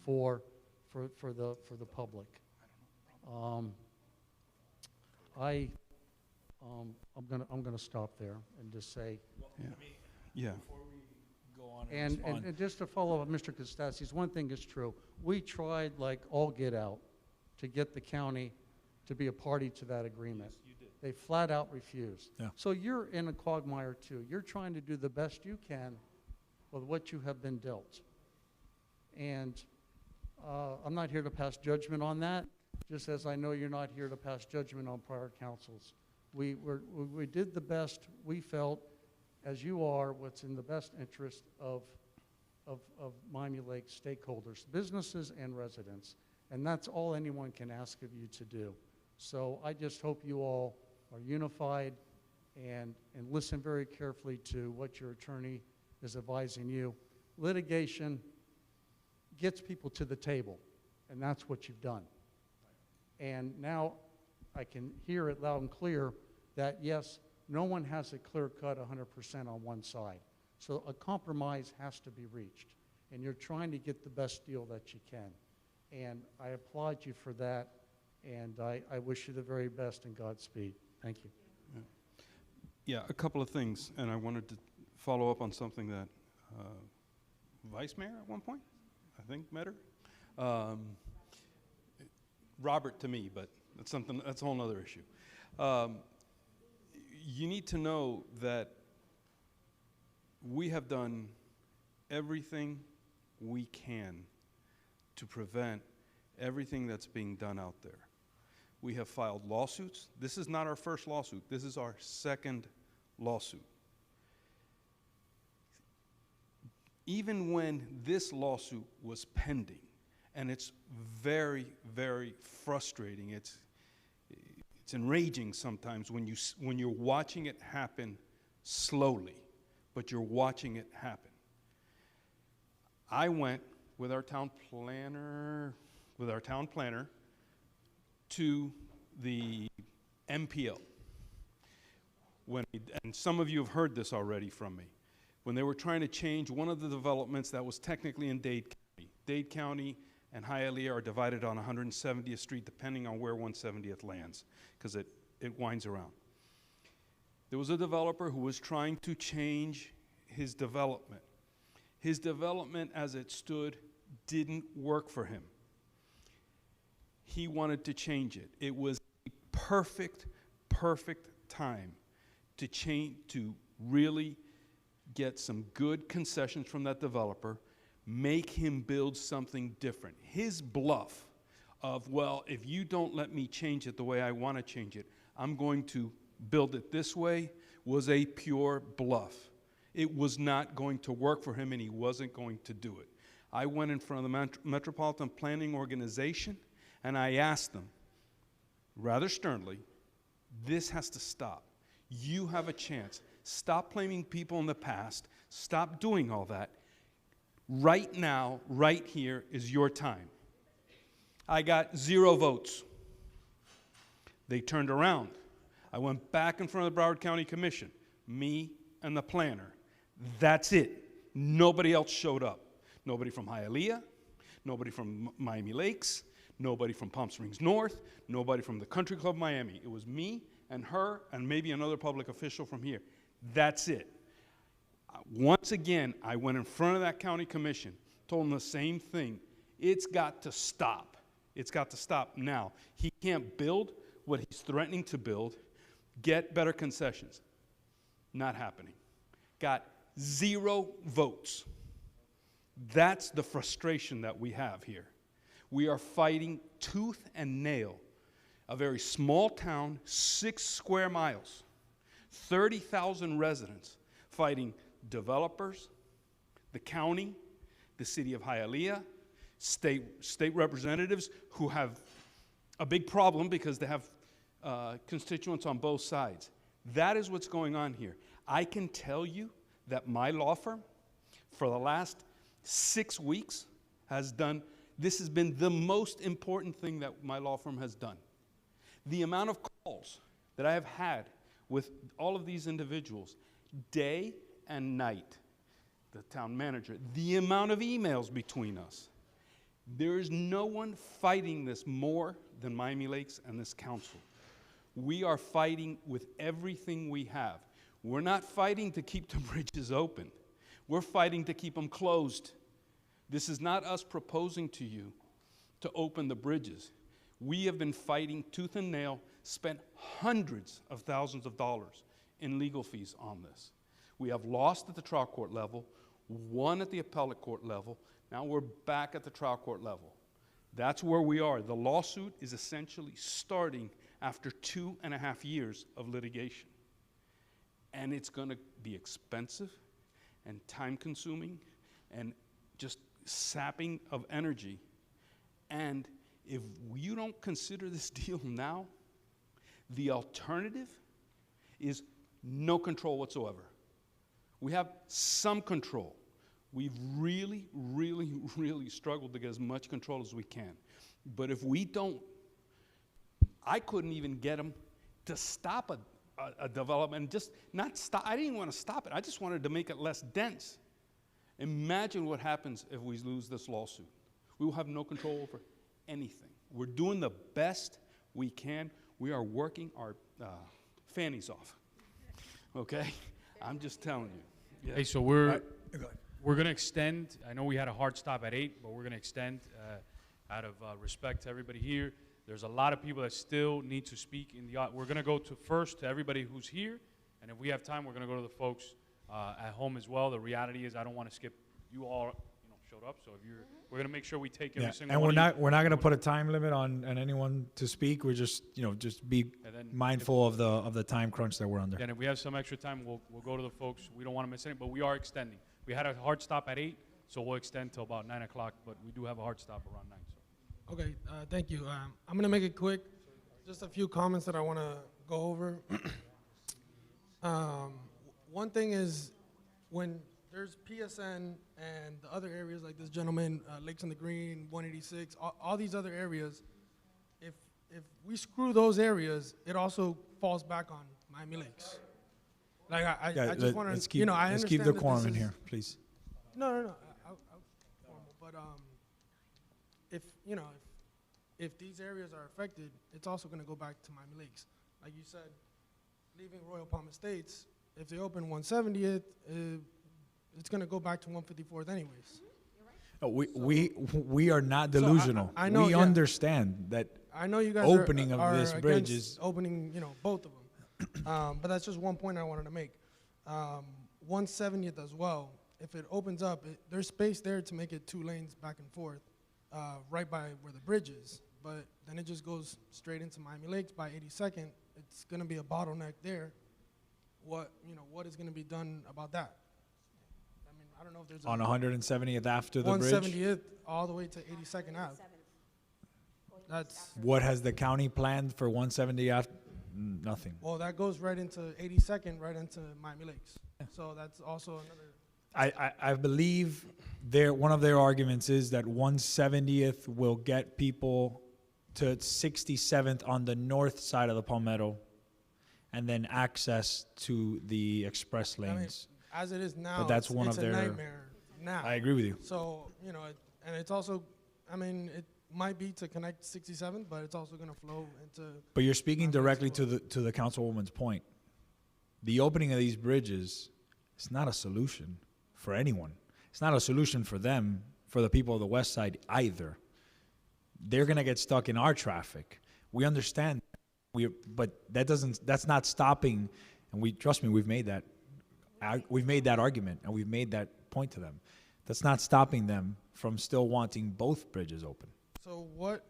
for the public. I'm gonna stop there and just say. Yeah. Before we go on And just to follow up Mr. Costasi's, one thing is true. We tried like all get out to get the county to be a party to that agreement. Yes, you did. They flat out refused. Yeah. So you're in a quagmire too. You're trying to do the best you can with what you have been dealt. And I'm not here to pass judgment on that, just as I know you're not here to pass judgment on prior councils. We did the best we felt, as you are, what's in the best interest of Miami Lake stakeholders, businesses and residents. And that's all anyone can ask of you to do. So I just hope you all are unified and listen very carefully to what your attorney is advising you. Litigation gets people to the table, and that's what you've done. And now I can hear it loud and clear that, yes, no one has a clear-cut 100% on one side. So a compromise has to be reached, and you're trying to get the best deal that you can. And I applaud you for that, and I wish you the very best and Godspeed. Thank you. Yeah, a couple of things, and I wanted to follow up on something that Vice Mayor at one point, I think, met her. Robert to me, but that's a whole other issue. You need to know that we have done everything we can to prevent everything that's being done out there. We have filed lawsuits. This is not our first lawsuit. This is our second lawsuit. Even when this lawsuit was pending, and it's very, very frustrating. It's enraging sometimes when you're watching it happen slowly, but you're watching it happen. I went with our town planner to the MPO. And some of you have heard this already from me. When they were trying to change one of the developments that was technically in Dade County. Dade County and Hialeah are divided on 170th Street, depending on where 170th lands, because it winds around. There was a developer who was trying to change his development. His development as it stood didn't work for him. He wanted to change it. It was a perfect time to change, to really get some good concessions from that developer, make him build something different. His bluff of, well, if you don't let me change it the way I want to change it, I'm going to build it this way, was a pure bluff. It was not going to work for him, and he wasn't going to do it. I went in front of the Metropolitan Planning Organization, and I asked them, rather sternly, this has to stop. You have a chance. Stop blaming people in the past. Stop doing all that. Right now, right here is your time. I got 0 votes. They turned around. I went back in front of the Broward County Commission, me and the planner. That's it. Nobody else showed up. Nobody from Hialeah, nobody from Miami Lakes, nobody from Palm Springs North, nobody from the Country Club Miami. It was me and her and maybe another public official from here. That's it. Once again, I went in front of that county commission, told them the same thing. It's got to stop. It's got to stop now. He can't build what he's threatening to build, get better concessions. Not happening. Got 0 votes. That's the frustration that we have here. We are fighting tooth and nail. A very small town, 6 square miles, 30,000 residents, fighting developers, the county, the city of Hialeah, state representatives who have a big problem because they have constituents on both sides. That is what's going on here. I can tell you that my law firm, for the last 6 weeks, this has been the most important thing that my law firm has done. The amount of calls that I have had with all of these individuals, day and night, the town manager, the amount of emails between us. There is no one fighting this more than Miami Lakes and this council. We are fighting with everything we have. We're not fighting to keep the bridges open. We're fighting to keep them closed. This is not us proposing to you to open the bridges. We have been fighting tooth and nail, spent hundreds of thousands of dollars in legal fees on this. We have lost at the trial court level, won at the appellate court level. Now we're back at the trial court level. That's where we are. The lawsuit is essentially starting after 2.5 years of litigation. And it's going to be expensive and time-consuming and just sapping of energy. And if you don't consider this deal now, the alternative is no control whatsoever. We have some control. We've really, really, really struggled to get as much control as we can. But if we don't, I couldn't even get them to stop a development, just not stop. I didn't even want to stop it. I just wanted to make it less dense. Imagine what happens if we lose this lawsuit. We will have no control over anything. We're doing the best we can. We are working our fannies off. Okay? I'm just telling you. Yeah. Hey, so we're going to extend. I know we had a hard stop at 8, but we're going to extend out of respect to everybody here. There's a lot of people that still need to speak in the. We're going to go to first to everybody who's here, and if we have time, we're going to go to the folks at home as well. The reality is, I don't want to skip. You all, showed up, so if you're, we're going to make sure we take every single. And one we're not going to put a time limit on anyone to speak. We're just just be mindful of the time crunch that we're under. And if we have some extra time, we'll go to the folks. We don't want to miss any, but we are extending. We had a hard stop at 8, so we'll extend till about 9 o'clock. But we do have a hard stop around 9. So. Okay, thank you. I'm gonna make it quick. Just a few comments that I want to go over. One thing is when there's PSN and the other areas like this gentleman, Lakes on the Green, 186, all these other areas, if we screw those areas, it also falls back on Miami Lakes. Like I just want to, I understand. Let's keep the quorum in here, please. No. But if these areas are affected, it's also going to go back to Miami Lakes. Like you said, leaving Royal Palm Estates, if they open 170th, it's going to go back to 154th anyways. No, we are not delusional. I know, we understand that. I know you guys opening are of this bridge is opening, both of them. But that's just one point I wanted to make. 170th as well. If it opens up, there's space there to make it 2 lanes back and forth, right by where the bridge is. But then it just goes straight into Miami Lakes by 82nd. It's going to be a bottleneck there. What is going to be done about that? I mean, I don't know if there's on 170th after the bridge. 170th all the way to 82nd Ave. That's what has the county planned for 170 after? Nothing. Well, that goes right into 82nd, right into Miami Lakes. So that's also another. I believe one of their arguments is that 170th will get people to 67th on the north side of the Palmetto, and then access to the express lanes. I mean, as it is now, but that's one it's of their a nightmare now. I agree with you. So and it's also, I mean, it might be to connect 67, but it's also going to flow into. But you're speaking directly to the councilwoman's point. The opening of these bridges is not a solution for anyone. It's not a solution for them, for the people of the west side either. They're going to get stuck in our traffic. We understand, but that's not stopping. And trust me, we've made that argument and we've made that point to them. That's not stopping them from still wanting both bridges open. So what,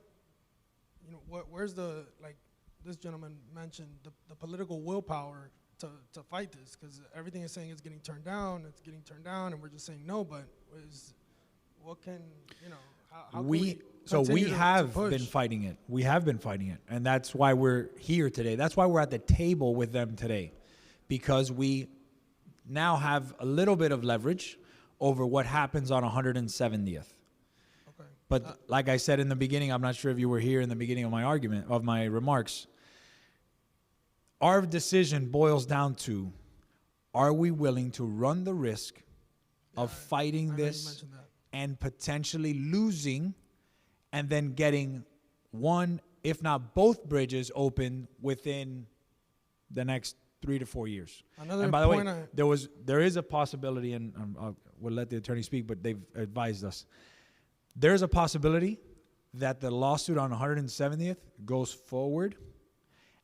where's the, like this gentleman mentioned, the political willpower to fight this? Because everything is saying it's getting turned down, and we're just saying no, but what can, how can we continue to have push? been fighting it. We have been fighting it. And that's why we're here today. That's why we're at the table with them today. Because we now have a little bit of leverage over what happens on 170th. Okay. But like I said in the beginning, I'm not sure if you were here in the beginning of my remarks. Our decision boils down to, are we willing to run the risk of fighting this and potentially losing, and then getting one, if not both bridges open within the next 3 to 4 years? Another and by the way, point there is a possibility, and we'll let the attorney speak, but they've advised us. There's a possibility that the lawsuit on 170th goes forward,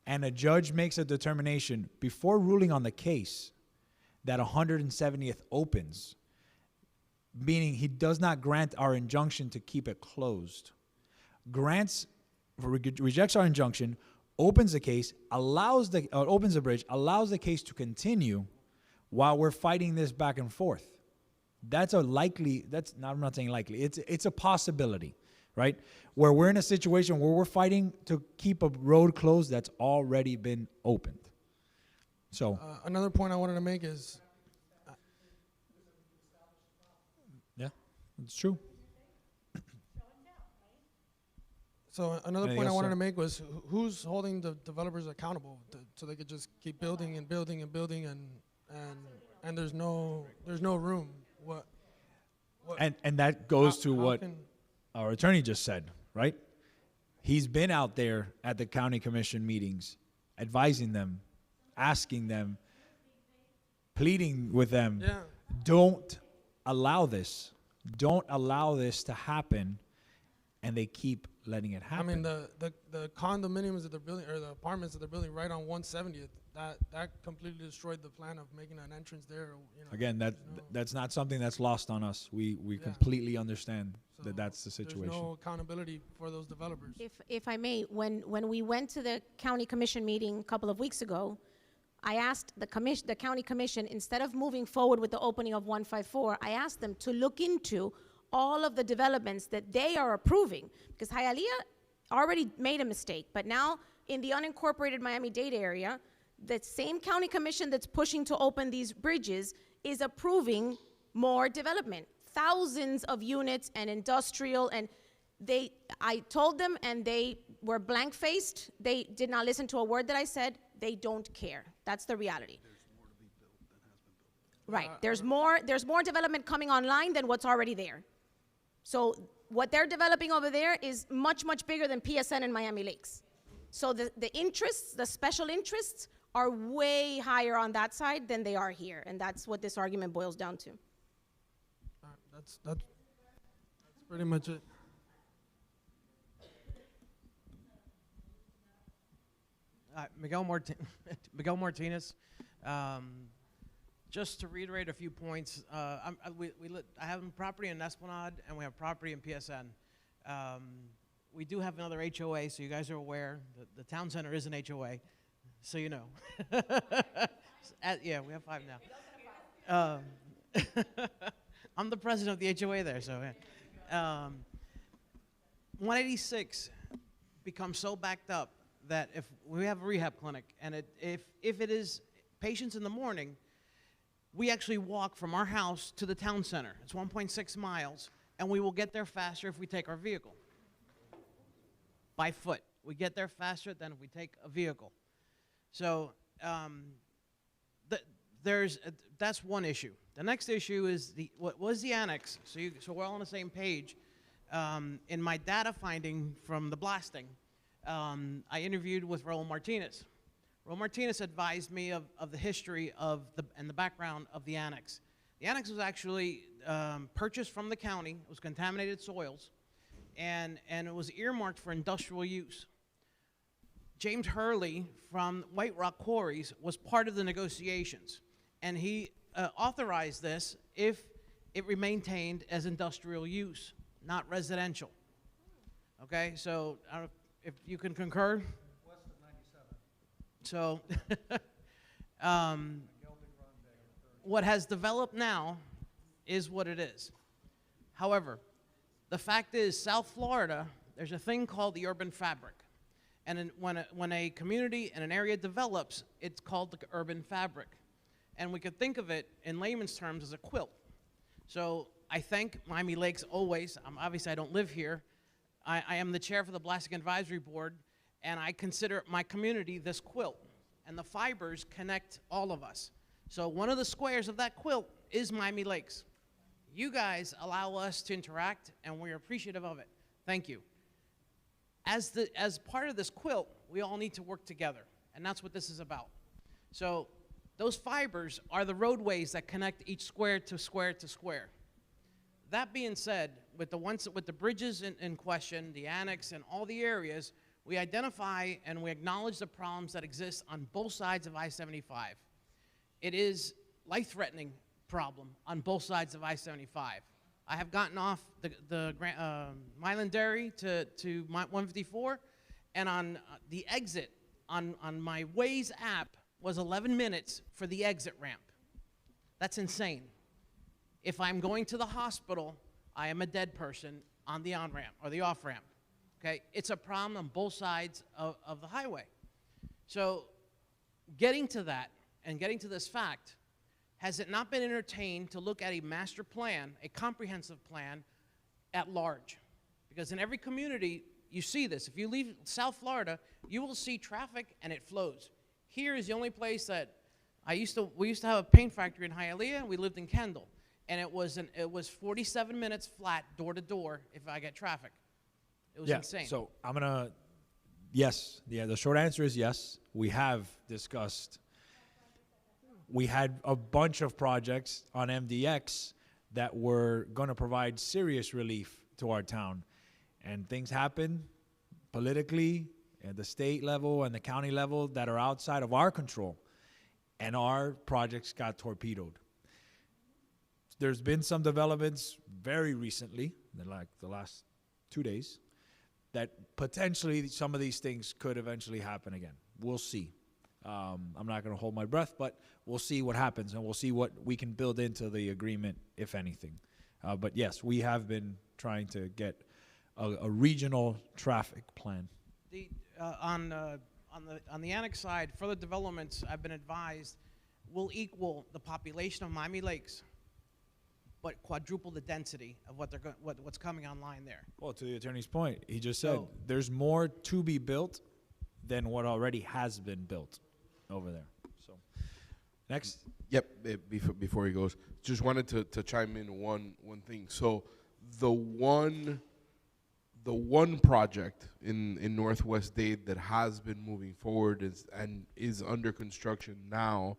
and a judge makes a determination before ruling on the case that 170th opens, meaning he does not grant our injunction to keep it closed. Rejects our injunction, opens the case, opens the bridge, allows the case to continue while we're fighting this back and forth. That's I'm not saying likely, it's a possibility, right? Where we're in a situation where we're fighting to keep a road closed that's already been opened. So another point I wanted to make is, yeah, it's true. So another Anything point I else, wanted sir? to make was, who's holding the developers accountable so they could just keep building and building and building, and there's no room. What And that goes to how what can- our attorney just said, right? He's been out there at the county commission meetings, advising them, asking them, pleading with them. Yeah. Don't allow this. Don't allow this to happen. And they keep letting it happen. I mean, the condominiums that they're building, or the apartments that they're building right on 170th, that completely destroyed the plan of making an entrance there. Again, that's not something that's lost on us. We completely understand that that's the situation. There's no accountability for those developers. If I may, when we went to the county commission meeting a couple of weeks ago, I asked the county commission, instead of moving forward with the opening of 154, I asked them to look into all of the developments that they are approving, because Hialeah already made a mistake, but now in the unincorporated Miami-Dade area, the same county commission that's pushing to open these bridges is approving more development, thousands of units and industrial, and I told them, and they were blank-faced. They did not listen to a word that I said. They don't care. That's the reality. Right. There's more development coming online than what's already there. So what they're developing over there is much, much bigger than PSN and Miami Lakes. So the interests, the special interests, are way higher on that side than they are here, and that's what this argument boils down to. That's pretty much it. Miguel Martinez. Just to reiterate a few points, I have a property in Esplanade, and we have property in PSN. We do have another HOA, so you guys are aware. The town center is an HOA, so you know. Yeah, we have 5 now. I'm the president of the HOA there, so. 186 becomes so backed up that if we have a rehab clinic, and if it is patients in the morning, we actually walk from our house to the town center. It's 1.6 miles, and we will get there faster if we take our vehicle. By foot. We get there faster than if we take a vehicle. So that's one issue. The next issue is what was the annex, so we're all on the same page. In my data finding from the blasting, I interviewed with Raul Martinez. Raul Martinez advised me of the history and the background of the annex. The annex was actually purchased from the county. It was contaminated soils, and it was earmarked for industrial use. James Hurley from White Rock Quarries was part of the negotiations, and he authorized this if it remained maintained as industrial use, not residential. Okay, so I don't know if you can concur. West of 97. So, what has developed now is what it is. However, the fact is, South Florida, there's a thing called the urban fabric. And when a community and an area develops, it's called the urban fabric. And we could think of it in layman's terms as a quilt. So I thank Miami Lakes always. Obviously, I don't live here. I am the chair for the Blasting Advisory Board, and I consider my community this quilt. And the fibers connect all of us. So one of the squares of that quilt is Miami Lakes. You guys allow us to interact, and we're appreciative of it. Thank you. As part of this quilt, we all need to work together, and that's what this is about. So those fibers are the roadways that connect each square to square to square. That being said, with the bridges in question, the annex, and all the areas, we identify and we acknowledge the problems that exist on both sides of I-75. It is life-threatening problem on both sides of I-75. I have gotten off the Milan Dairy to 154, and on the exit on my Waze app was 11 minutes for the exit ramp. That's insane. If I'm going to the hospital, I am a dead person on the on-ramp or the off-ramp. Okay? It's a problem on both sides of the highway. So getting to that and getting to this fact, has it not been entertained to look at a master plan, a comprehensive plan, at large? Because in every community, you see this. If you leave South Florida, you will see traffic and it flows. Here is the only place that we used to have a paint factory in Hialeah, and we lived in Kendall. And it was 47 minutes flat, door to door, if I get traffic. It was insane. So I'm gonna, yes, yeah. The short answer is yes. We have discussed. We had a bunch of projects on MDX that were going to provide serious relief to our town, and things happen politically at the state level and the county level that are outside of our control, and our projects got torpedoed. There's been some developments very recently, like the last 2 days, that potentially some of these things could eventually happen again. We'll see. I'm not going to hold my breath, but we'll see what happens, and we'll see what we can build into the agreement, if anything. But yes, we have been trying to get a regional traffic plan. On the annex side, further developments, I've been advised, will equal the population of Miami Lakes, but quadruple the density of what's coming online there. Well, to the attorney's point, he just said there's more to be built than what already has been built over there. So, next. Yep. Before he goes, just wanted to chime in one thing. So, the one project in Northwest Dade that has been moving forward is under construction now,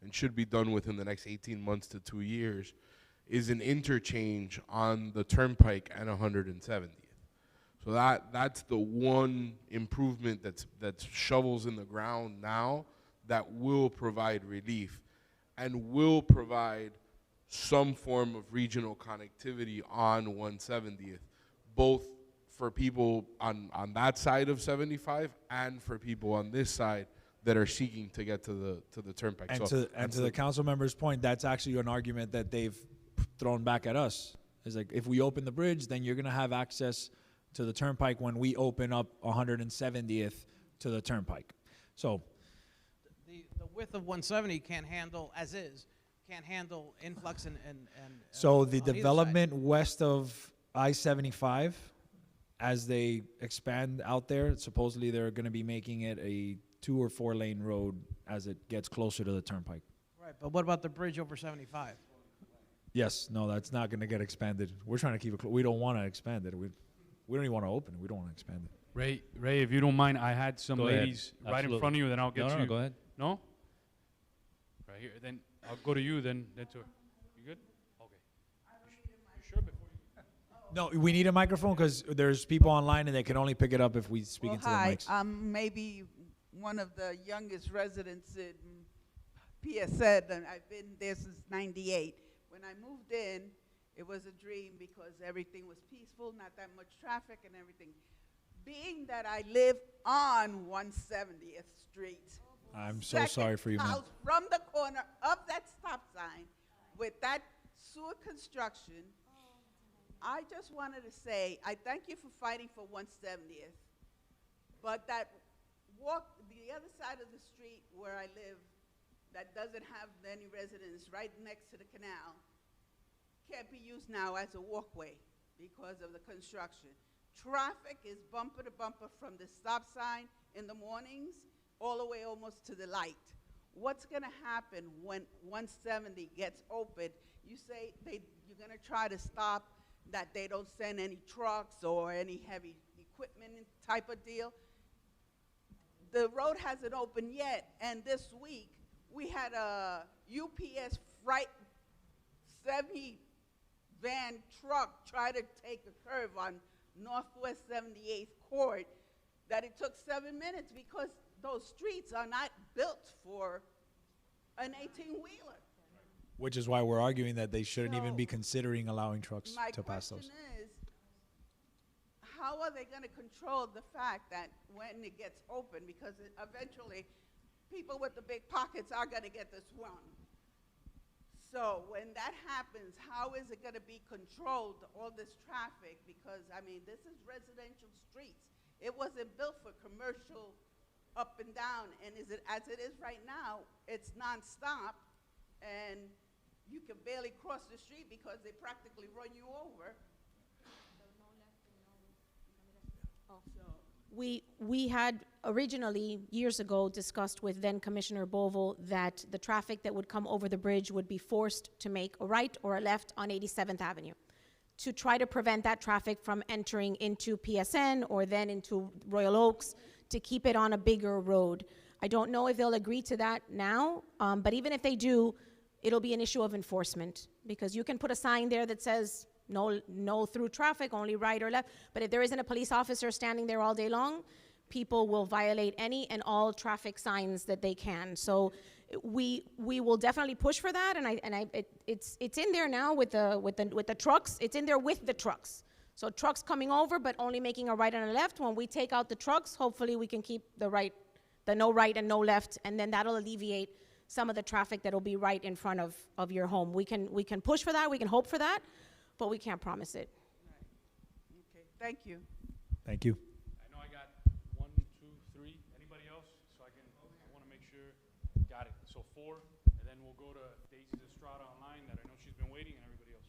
and should be done within the next 18 months to 2 years, is an interchange on the Turnpike and 170th. So that's the one improvement that's shovels in the ground now that will provide relief and will provide some form of regional connectivity on 170th, both for people on that side of 75 and for people on this side that are seeking to get to the Turnpike. And to the council member's point, that's actually an argument that they've thrown back at us. It's like, if we open the bridge, then you're going to have access to the Turnpike when we open up 170th to the Turnpike. So the width of 170 can't handle influx and so the development west of I-75, as they expand out there, supposedly they're going to be making it a 2 or 4 lane road as it gets closer to the Turnpike. Right, but what about the bridge over 75? Yes, no, that's not going to get expanded. We're trying to keep it. We don't want to expand it. We don't even want to open it. We don't want to expand it. Ray, if you don't mind, I had some Go ladies ahead. right in front of you, then I'll get to you. No, go ahead. No? Right here. Then I'll go to you, then to her. You good? Okay. You sure before you? No, we need a microphone because there's people online and they can only pick it up if we speak into the mics. Hi, I'm maybe one of the youngest residents in PSN, and I've been there since '98. When I moved in, it was a dream because everything was peaceful, not that much traffic and everything. being that I live on 170th Street. I'm so sorry for you, ma'am. House from the corner of that stop sign with that sewer construction. I just wanted to say, I thank you for fighting for 170th, but that walk, the other side of the street where I live, that doesn't have any residents right next to the canal, can't be used now as a walkway because of the construction. Traffic is bumper to bumper from the stop sign in the mornings all the way almost to the light. What's going to happen when 170 gets open? You say you're going to try to stop that they don't send any trucks or any heavy equipment type of deal. The road hasn't opened yet, and this week we had a UPS freight 70 van truck try to take a curve on Northwest 78th Court that it took 7 minutes because those streets are not built for an 18-wheeler. Which is why we're arguing that they shouldn't even be considering allowing trucks to pass those. My question is, how are they going to control the fact that when it gets open, because eventually people with the big pockets are going to get this one. So when that happens, how is it going to be controlled, all this traffic? Because, I mean, this is residential streets. It wasn't built for commercial up and down. And is it, as it is right now, it's nonstop. And you can barely cross the street because they practically run you over. We had originally, years ago, discussed with then Commissioner Bovo that the traffic that would come over the bridge would be forced to make a right or a left on 87th Avenue to try to prevent that traffic from entering into PSN or then into Royal Oaks to keep it on a bigger road. I don't know if they'll agree to that now, but even if they do, it'll be an issue of enforcement because you can put a sign there that says, no through traffic, only right or left. But if there isn't a police officer standing there all day long, people will violate any and all traffic signs that they can. So we will definitely push for that, and it's in there now with the trucks. It's in there with the trucks. So trucks coming over, but only making a right and a left. When we take out the trucks, hopefully we can keep the no right and no left, and then that'll alleviate some of the traffic that'll be right in front of your home. We can push for that. We can hope for that. But we can't promise it. Right. Okay, thank you. Thank you. I know I got 1, 2, 3. Anybody else? So I want to make sure. Got it. So 4, and then we'll go to Daisy Estrada online that I know she's been waiting, and everybody else.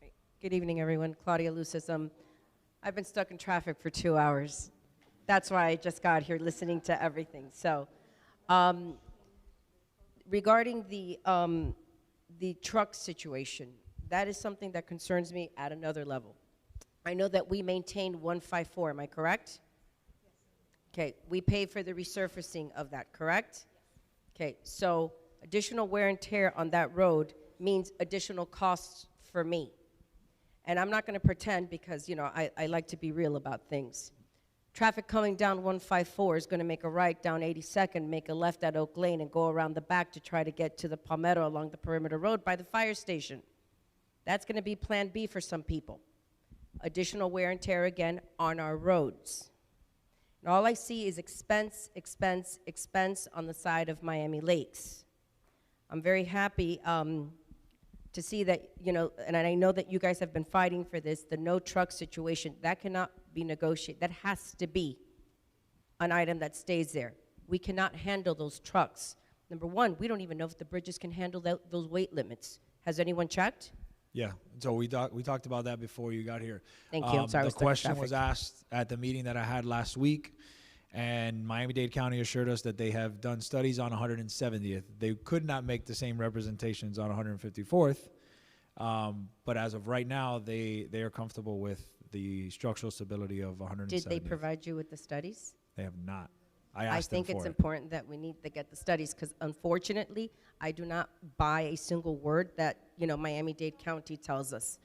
Right. Good evening, everyone. Claudia Lucis. I've been stuck in traffic for 2 hours. That's why I just got here listening to everything. So regarding the truck situation, that is something that concerns me at another level. I know that we maintained 154, am I correct? Okay, we pay for the resurfacing of that, correct? Okay, so additional wear and tear on that road means additional costs for me. And I'm not gonna pretend because, you know, I like to be real about things. Traffic coming down 154 is gonna make a right down 82nd, make a left at Oak Lane and go around the back to try to get to the Palmetto along the perimeter road by the fire station. That's going to be plan B for some people. Additional wear and tear again on our roads. And all I see is expense, expense, expense on the side of Miami Lakes. I'm very happy to see that, you know, and I know that you guys have been fighting for this, the no truck situation. That cannot be negotiated. That has to be an item that stays there. We cannot handle those trucks. Number one, we don't even know if the bridges can handle those weight limits. Has anyone checked? Yeah, so we talked about that before you got here. Thank you. I'm sorry. The question was asked at the meeting that I had last week, and Miami-Dade County assured us that they have done studies on 170th. They could not make the same representations on 154th, but as of right now, they are comfortable with the structural stability of 170th. Did they provide you with the studies? They have not. I asked them for it. I think it's important that we need to get the studies because unfortunately, I do not buy a single word that, you know, Miami-Dade County tells us.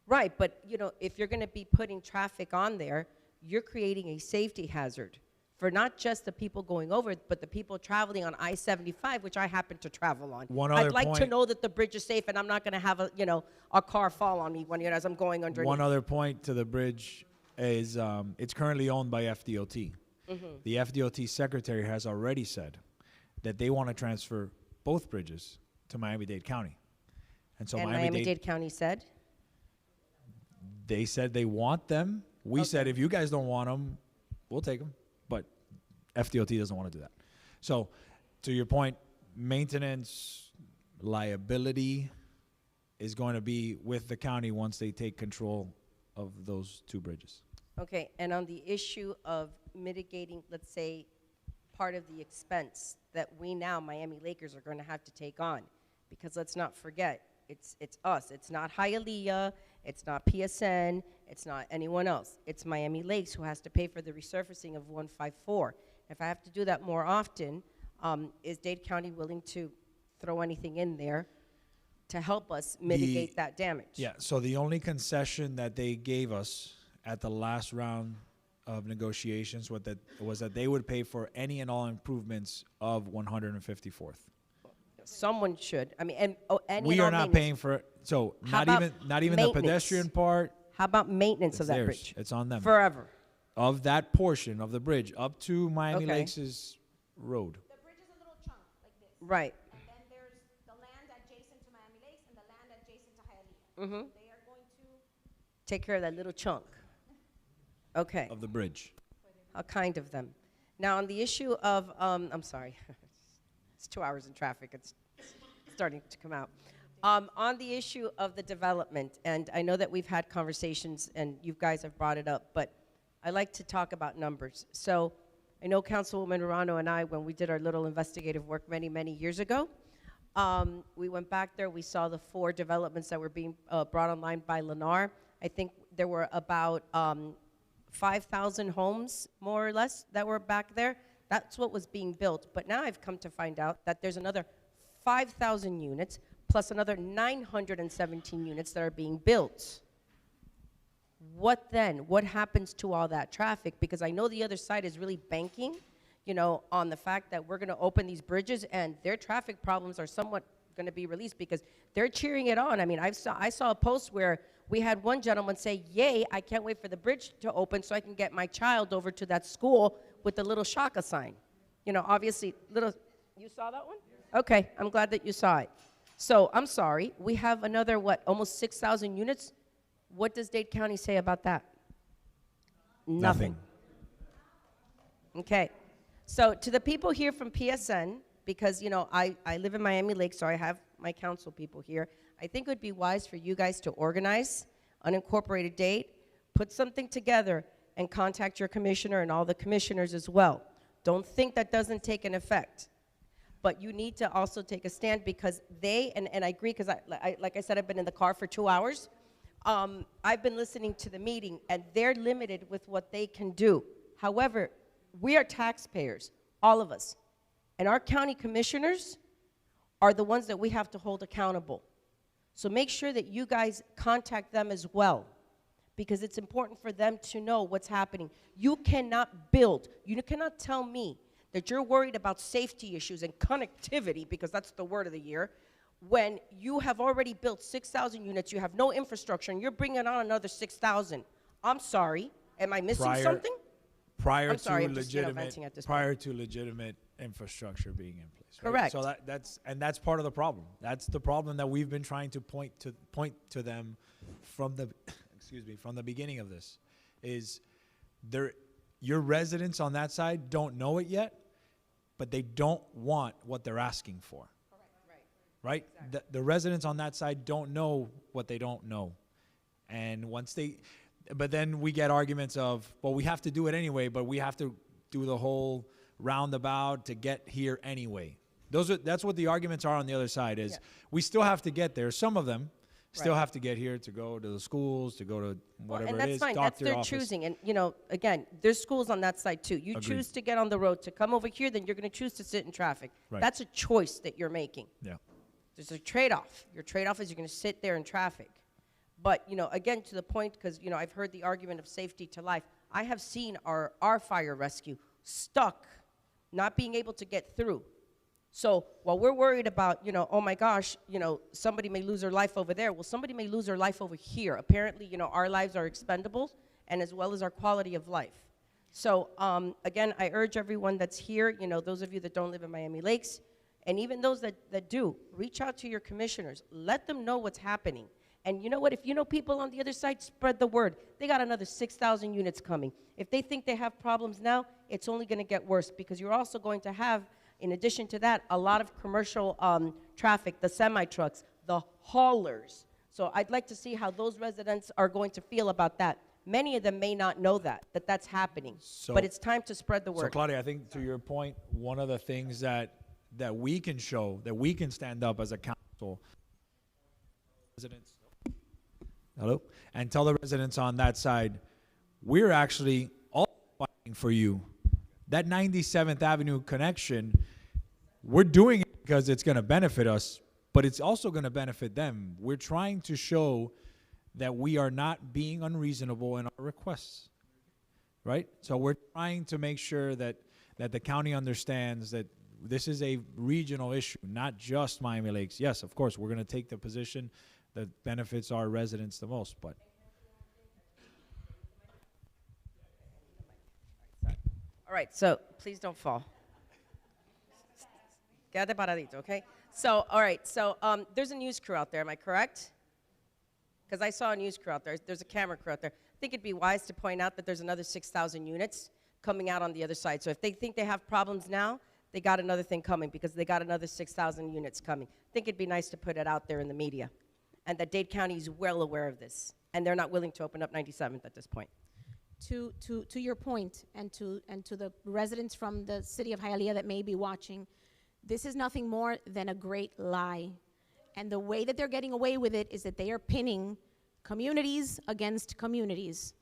Right, but you know, if you're going to be putting traffic on there, you're creating a safety hazard for not just the people going over, but the people traveling on I-75, which I happen to travel on. One other I'd like to point- know that the bridge is safe and I'm not going to have a car fall on me as I'm going underneath. One other point to the bridge is it's currently owned by FDOT. The FDOT secretary has already said that they want to transfer both bridges to Miami-Dade County. And so And Miami-Dade Miami-Dade County said? They said they want them. We said, if you guys don't want them, we'll take them. But FDOT doesn't want to do that. So, to your point, maintenance liability is going to be with the county once they take control of those two bridges. Okay, and on the issue of mitigating, let's say, part of the expense that we now, Miami Lakers, are going to have to take on, because let's not forget, it's us. It's not Hialeah, it's not PSN, it's not anyone else. It's Miami Lakes who has to pay for the resurfacing of 154. If I have to do that more often, is Dade County willing to throw anything in there to help us mitigate that damage? Yeah, so the only concession that they gave us at the last round of negotiations was that they would pay for any and all improvements of 154th. Someone should. I mean, and We are not paying for it. So How not about even the maintenance? pedestrian part. How about maintenance It's of that theirs. bridge? It's on them. Forever. Of that portion of the bridge up to Miami Okay. Lakes' road. Right. And then there's the land adjacent to Miami Lakes and the land adjacent to Hialeah. Mm-hmm. They are going to Take care of that little chunk. Okay. Of the bridge. How kind of them. Now, on the issue of, I'm sorry, it's 2 hours in traffic. It's starting to come out. On the issue of the development, and I know that we've had conversations and you guys have brought it up, but I like to talk about numbers. So I know Councilwoman Arano and I, when we did our little investigative work many, many years ago, we went back there, we saw the 4 developments that were being brought online by Lennar. I think there were about 5,000 homes, more or less, that were back there. That's what was being built. But now I've come to find out that there's another 5,000 units, plus another 917 units that are being built. What then? What happens to all that traffic? Because I know the other side is really banking, on the fact that we're going to open these bridges and their traffic problems are somewhat going to be released because they're cheering it on. I mean, I saw a post where we had one gentleman say, "Yay, I can't wait for the bridge to open so I can get my child over to that school with the little Shaka sign." Obviously, you saw that one? Okay, I'm glad that you saw it. So, I'm sorry, we have another, almost 6,000 units? What does Dade County say about that? Nothing. Okay. So, to the people here from PSN, because, I live in Miami Lakes, so I have my council people here, I think it would be wise for you guys to organize unincorporated Dade, put something together, and contact your commissioner and all the commissioners as well. Don't think that doesn't take an effect. But you need to also take a stand because and I agree because, like I said, I've been in the car for 2 hours. I've been listening to the meeting, and they're limited with what they can do. However, we are taxpayers, all of us. And our county commissioners are the ones that we have to hold accountable. So make sure that you guys contact them as well, because it's important for them to know what's happening. You cannot build, you cannot tell me that you're worried about safety issues and connectivity, because that's the word of the year, when you have already built 6,000 units, you have no infrastructure, and you're bringing on another 6,000. I'm sorry, am I missing something? Prior I'm sorry, to I'm just, venting at this legitimate infrastructure being in place. Right? Correct. So that's part of the problem. That's the problem that we've been trying to point to them from the from the beginning of this. Is your residents on that side don't know it yet, but they don't want what they're asking for. Correct. Right? Exactly. The residents on that side don't know what they don't know. And but then we get arguments of, well, we have to do it anyway, but we have to do the whole roundabout to get here anyway. That's what the arguments are on the other side is we still have to get there. Some of them still have to get here to go to the schools, to go to whatever and it is, fine. doctor That's their office. choosing. And, again, there's schools on that side too. You Agreed. choose to get on the road to come over here, then you're going to choose to sit in traffic. Right. That's a choice that you're making. Yeah. There's a trade-off. Your trade-off is you're going to sit there in traffic. But, again, to the point, because, I've heard the argument of safety to life. I have seen our fire rescue stuck, not being able to get through. So while we're worried about, oh my gosh, somebody may lose their life over there, well, somebody may lose their life over here. Apparently, our lives are expendable, and as well as our quality of life. So again, I urge everyone that's here, those of you that don't live in Miami Lakes, and even those that do, reach out to your commissioners. Let them know what's happening. And you know what? If you know people on the other side, spread the word. They got another 6,000 units coming. If they think they have problems now, it's only going to get worse, because you're also going to have, in addition to that, a lot of commercial traffic, the semi-trucks, the haulers. So I'd like to see how those residents are going to feel about that. Many of them may not know that's happening. But it's time to spread the word. So, Claudia, I think to your point, one of the things that we can show, that we can stand up as a council, residents, hello, and tell the residents on that side, we're actually all fighting for you. That 97th Avenue connection, we're doing it because it's going to benefit us, but it's also going to benefit them. We're trying to show that we are not being unreasonable in our requests, right? So we're trying to make sure that the county understands that this is a regional issue, not just Miami Lakes. Yes, of course, we're going to take the position that benefits our residents the most, but. All right, so please don't fall. Quédate paradito, okay? So, all right, so there's a news crew out there, am I correct? Because I saw a news crew out there. There's a camera crew out there. I think it'd be wise to point out that there's another 6,000 units coming out on the other side. So if they think they have problems now, they got another thing coming, because they got another 6,000 units coming. I think it'd be nice to put it out there in the media, and that Dade County is well aware of this, and they're not willing to open up 97th at this point. To your point, and to the residents from the city of Hialeah that may be watching, this is nothing more than a great lie. And the way that they're getting away with it is that they are pinning communities against communities.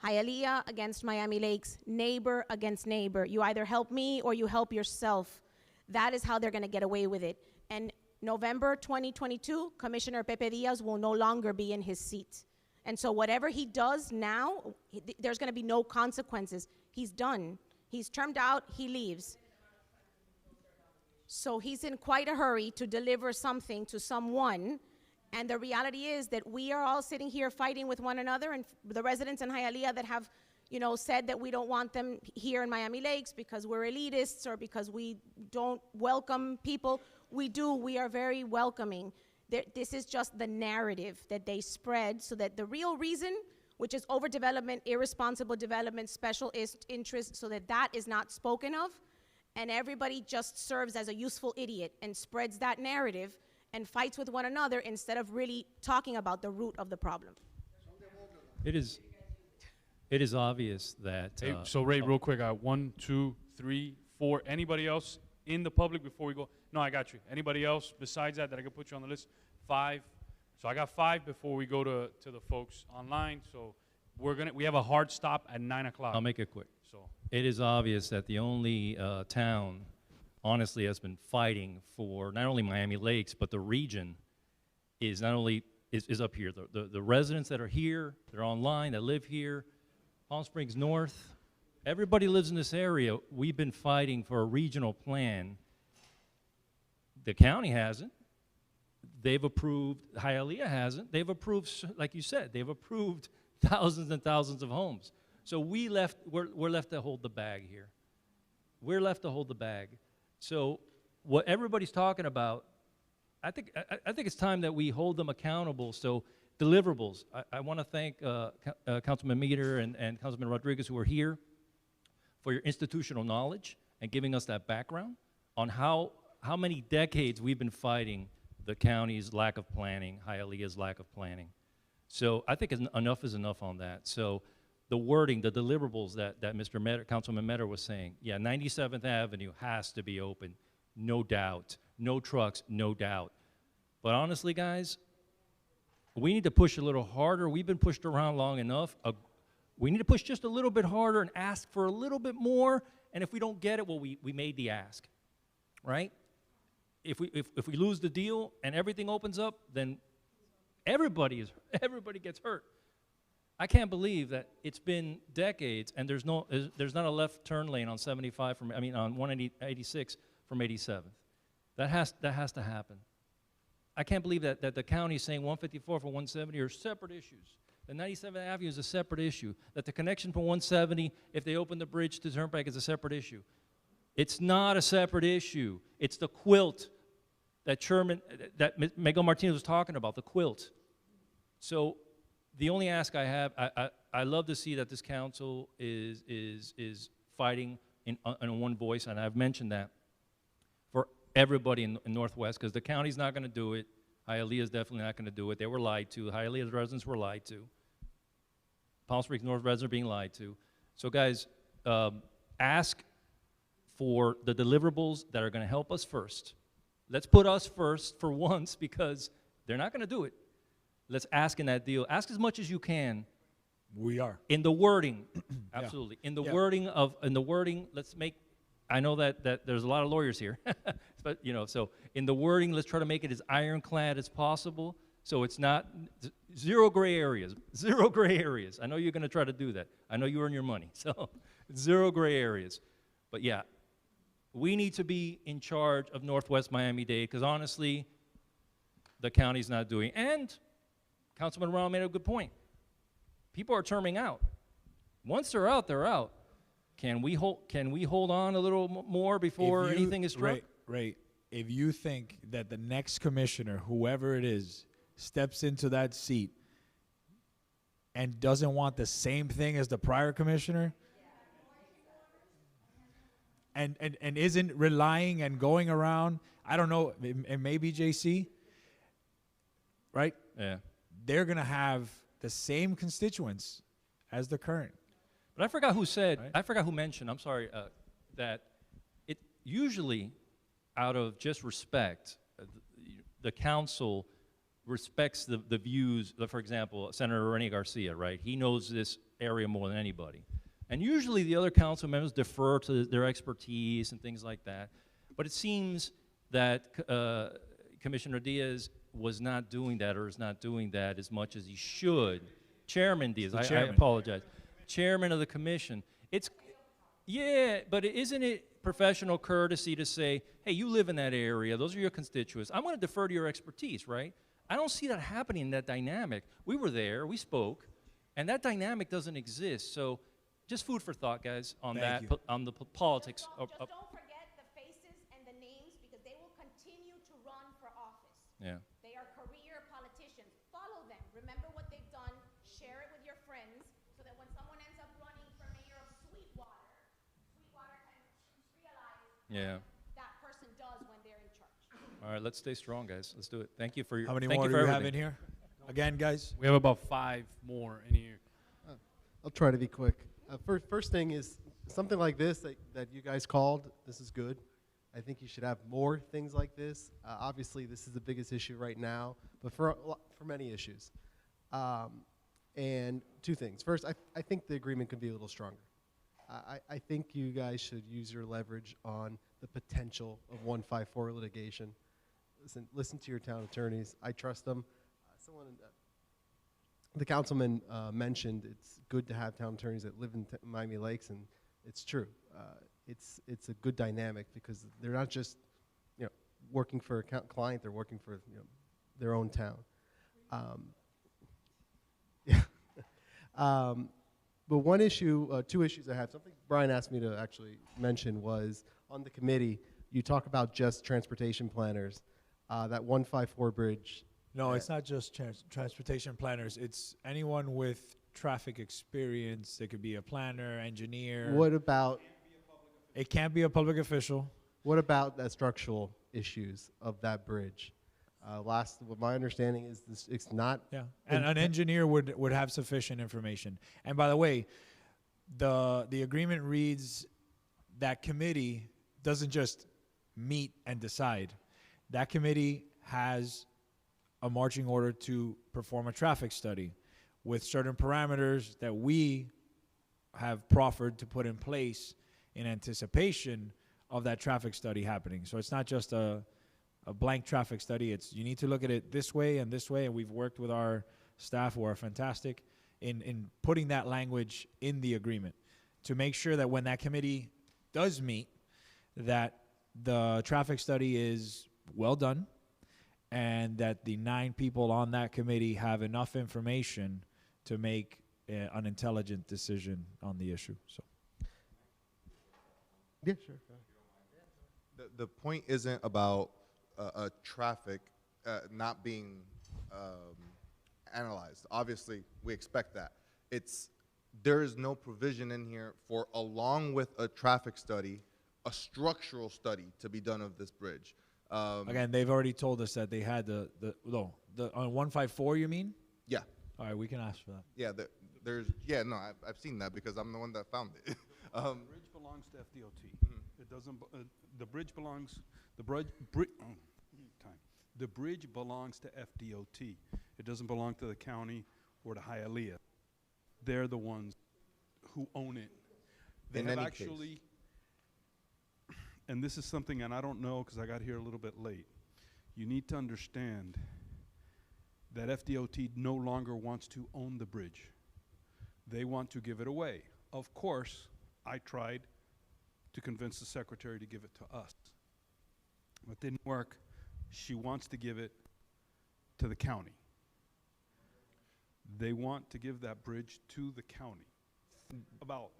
Hialeah against Miami Lakes, neighbor against neighbor. You either help me or you help yourself. That is how they're going to get away with it. And November 2022, Commissioner Pepe Diaz will no longer be in his seat. And so whatever he does now, there's going to be no consequences. He's done. He's termed out. He leaves. So he's in quite a hurry to deliver something to someone. And the reality is that we are all sitting here fighting with one another, and the residents in Hialeah that have, said that we don't want them here in Miami Lakes because we're elitists or because we don't welcome people. We do. We are very welcoming. This is just the narrative that they spread, so that the real reason, which is overdevelopment, irresponsible development, special interest, so that is not spoken of, and everybody just serves as a useful idiot and spreads that narrative and fights with one another instead of really talking about the root of the problem. It is obvious that. Hey, so Ray, real quick, 1, 2, 3, 4. Anybody else in the public before we go? No, I got you. Anybody else besides that I can put you on the list? 5. So I got 5 before we go to the folks online. So we have a hard stop at 9 o'clock. I'll make it quick. So it is obvious that the only town, honestly, has been fighting for not only Miami Lakes, but the region is not only is up here. The residents that are here, they're online, that live here, Palm Springs North, everybody lives in this area. We've been fighting for a regional plan. The county hasn't. They've approved, Hialeah hasn't. They've approved, like you said, they've approved thousands and thousands of homes. So we're left to hold the bag here. We're left to hold the bag. So what everybody's talking about, I think it's time that we hold them accountable. So deliverables. I want to thank Councilman Meter and Councilman Rodriguez, who are here, for your institutional knowledge and giving us that background on how many decades we've been fighting the county's lack of planning, Hialeah's lack of planning. So I think enough is enough on that. So the wording, the deliverables that Mr. Metter, Councilman Metter was saying, yeah, 97th Avenue has to be open, no doubt. No trucks, no doubt. But honestly, guys, we need to push a little harder. We've been pushed around long enough. We need to push just a little bit harder and ask for a little bit more. And if we don't get it, well, we made the ask, right? If we lose the deal and everything opens up, then everybody gets hurt. I can't believe that it's been decades and there's not a left turn lane on 75 on 186 from 87th. That has to happen. I can't believe that the county is saying 154 for 170 are separate issues. The 97th Avenue is a separate issue. That the connection from 170, if they open the bridge to Turnpike, is a separate issue. It's not a separate issue. It's the quilt that Miguel Martinez was talking about, the quilt. So the only ask I have, I love to see that this council is fighting in one voice, and I've mentioned that for everybody in Northwest, because the county's not going to do it. Hialeah's definitely not going to do it. They were lied to. Hialeah's residents were lied to. Palm Springs North residents are being lied to. So guys, ask for the deliverables that are going to help us first. Let's put us first for once, because they're not going to do it. Let's ask in that deal. Ask as much as you can. We are. In the wording, absolutely. Yeah. In the wording, let's make, I know that there's a lot of lawyers here, but so in the wording, let's try to make it as ironclad as possible, so it's not zero gray areas. Zero gray areas. I know you're going to try to do that. I know you earn your money, so zero gray areas. But yeah, we need to be in charge of Northwest Miami-Dade, because honestly, the county's not doing. And Councilman Brown made a good point. People are terming out. Once they're out, they're out. Can we hold on a little more before anything is struck? Right. If you think that the next commissioner, whoever it is, steps into that seat and doesn't want the same thing as the prior commissioner, and isn't relying and going around, I don't know, it may be JC, right? Yeah. They're going to have the same constituents as the current. But I forgot who said, right? I forgot who mentioned, I'm sorry, that it usually, out of just respect, the council respects the views, for example, Senator Rene Garcia, right? He knows this area more than anybody. And usually the other council members defer to their expertise and things like that. But it seems that Commissioner Diaz was not doing that, or is not doing that as much as he should. Chairman Diaz, I apologize. Chairman of the commission. Yeah, but isn't it professional courtesy to say, hey, you live in that area, those are your constituents, I'm going to defer to your expertise, right? I don't see that happening in that dynamic. We were there, we spoke, and that dynamic doesn't exist. So just food for thought, guys, on on the politics. Just don't forget the faces and the names, because they will continue to run for office. Yeah. They are career politicians. Follow them. Remember what they've done. Share it with your friends, so that when someone ends up running for mayor of Sweetwater can realize that person does when they're in charge. All right, let's stay strong, guys. Let's do it. Thank you for your. How many more do you have in here? Again, guys? We have about 5 more in here. I'll try to be quick. First thing is something like this that you guys called. This is good. I think you should have more things like this. Obviously, this is the biggest issue right now, but for many issues. And 2 things. First, I think the agreement could be a little stronger. I think you guys should use your leverage on the potential of 154 litigation. Listen to your town attorneys. I trust them. The councilman mentioned it's good to have town attorneys that live in Miami Lakes, and it's true. It's a good dynamic, because they're not just working for a client; they're working for their own town. But one issue, 2 issues I have. Something Brian asked me to actually mention was on the committee. You talk about just transportation planners. That 154 bridge. No, it's not just transportation planners. It's anyone with traffic experience. It could be a planner, engineer. What about? It can't be a public official. What about the structural issues of that bridge? What my understanding is, it's not. Yeah, and an engineer would have sufficient information. And by the way, the agreement reads that committee doesn't just meet and decide. That committee has a marching order to perform a traffic study with certain parameters that we have proffered to put in place in anticipation of that traffic study happening. So it's not just a blank traffic study. It's you need to look at it this way, and we've worked with our staff who are fantastic in putting that language in the agreement to make sure that when that committee does meet, that the traffic study is well done and that the 9 people on that committee have enough information to make an intelligent decision on the issue. So. Yeah, sure. The point isn't about traffic not being analyzed. Obviously, we expect that. There is no provision in here for, along with a traffic study, a structural study to be done of this bridge. Again, they've already told us that they had the on 154. You mean? Yeah. All right, we can ask for that. Yeah. I've seen that because I'm the one that found it. The bridge belongs to FDOT. It doesn't. The bridge belongs. The bridge belongs to FDOT. It doesn't belong to the county or to Hialeah. They're the ones who own it. They have actually. And this is something, and I don't know because I got here a little bit late. You need to understand that FDOT no longer wants to own the bridge. They want to give it away. Of course, I tried to convince the secretary to give it to us. It didn't work. She wants to give it to the county. They want to give that bridge to the county.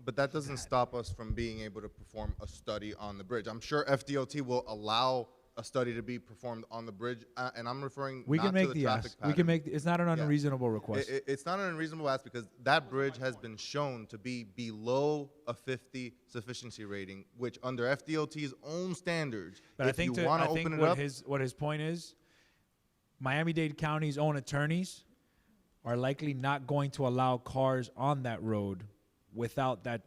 But that doesn't stop us from being able to perform a study on the bridge. I'm sure FDOT will allow a study to be performed on the bridge, and I'm referring We not can make to the the traffic ask. pattern. We can make. It's not an unreasonable request. It's not an unreasonable ask because that bridge has been shown to be below a 50 sufficiency rating, which under FDOT's own standards, But if you want to open it up, what his point is, Miami-Dade County's own attorneys are likely not going to allow cars on that road without that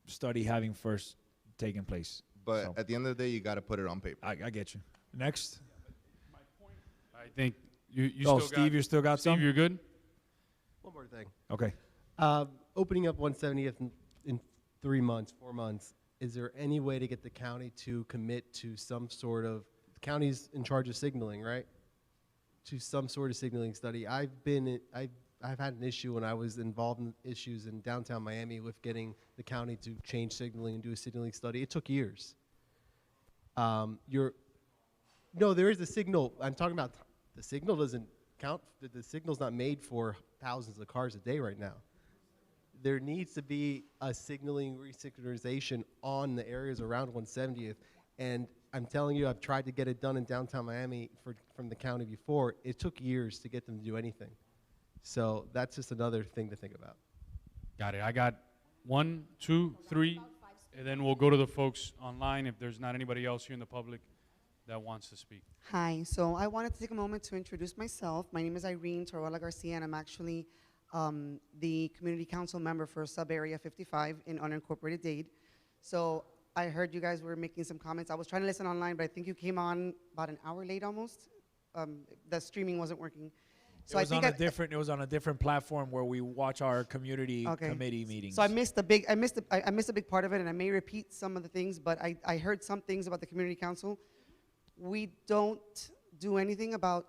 study having first taken place. But at the end of the day, you got to put it on paper. I get you. Next. I think you Oh, still Steve, got, you still got Steve, some? you're good? One more thing. Okay. Opening up 170th in 3 months, 4 months, is there any way to get the county to commit to some sort of, the county's in charge of signaling, right? To some sort of signaling study. I've had an issue when I was involved in issues in downtown Miami with getting the county to change signaling and do a signaling study. It took years. No, there is a signal. I'm talking about the signal doesn't count. The signal's not made for thousands of cars a day right now. There needs to be a signaling resynchronization on the areas around 170th. And I'm telling you, I've tried to get it done in downtown Miami from the county before. It took years to get them to do anything. So that's just another thing to think about. Got it. I got 1, 2, 3, and then we'll go to the folks online if there's not anybody else here in the public that wants to speak. Hi, so I wanted to take a moment to introduce myself. My name is Irene Torrola Garcia, and I'm actually the community council member for sub-area 55 in unincorporated Dade. So I heard you guys were making some comments. I was trying to listen online, but I think you came on about an hour late almost. The streaming wasn't working. So it was on a different platform where we watch our community committee meetings. So I missed a big part of it, and I may repeat some of the things, but I heard some things about the community council. We don't do anything about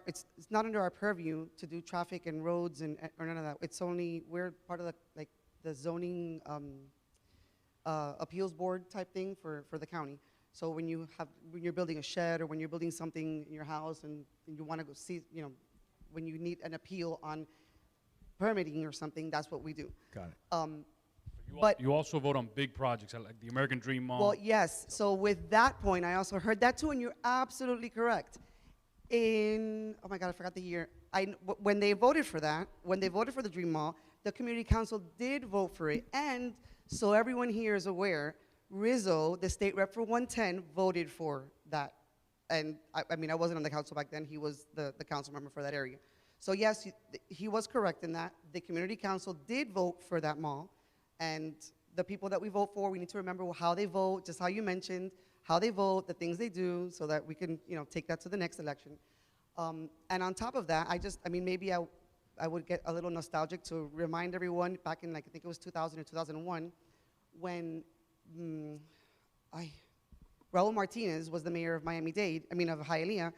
it's not under our purview to do traffic and roads or none of that. It's only we're part of the zoning appeals board type thing for the county. So when you're building a shed or when you're building something in your house and you want to go see, when you need an appeal on permitting or something, that's what we do. Got it. But you also vote on big projects like the American Dream Mall. Well, yes. So with that point, I also heard that too, and you're absolutely correct. Oh my God, I forgot the year. When they voted for that, when they voted for the Dream Mall, the community council did vote for it. And so everyone here is aware, Rizzo, the state rep for 110, voted for that. And I mean, I wasn't on the council back then. He was the council member for that area. So yes, he was correct in that. The community council did vote for that mall. And the people that we vote for, we need to remember how they vote, just how you mentioned, how they vote, the things they do, so that we can, take that to the next election. And on top of that, maybe I would get a little nostalgic to remind everyone back in, I think it was 2000 or 2001, when Raul Martinez was the mayor of Miami-Dade, of Hialeah.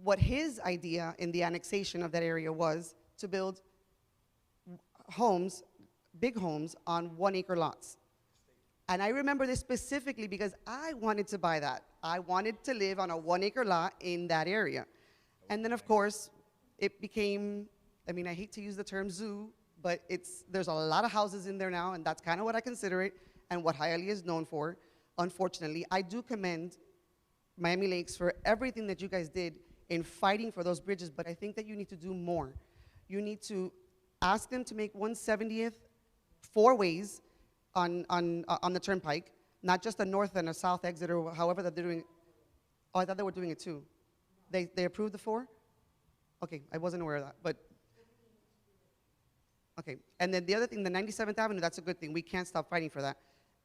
What his idea in the annexation of that area was to build homes, big homes, on 1 acre lots. And I remember this specifically because I wanted to buy that. I wanted to live on a 1 acre lot in that area. And then, of course, it became, I mean, I hate to use the term zoo, but there's a lot of houses in there now, and that's kind of what I consider it and what Hialeah is known for. Unfortunately, I do commend Miami Lakes for everything that you guys did in fighting for those bridges, but I think that you need to do more. You need to ask them to make 170th 4 ways on the turnpike, not just a north and a south exit or however that they're doing. Oh, I thought they were doing it too. They approved the 4? Okay, I wasn't aware of that, but okay. And then the other thing, the 97th Avenue, that's a good thing. We can't stop fighting for that.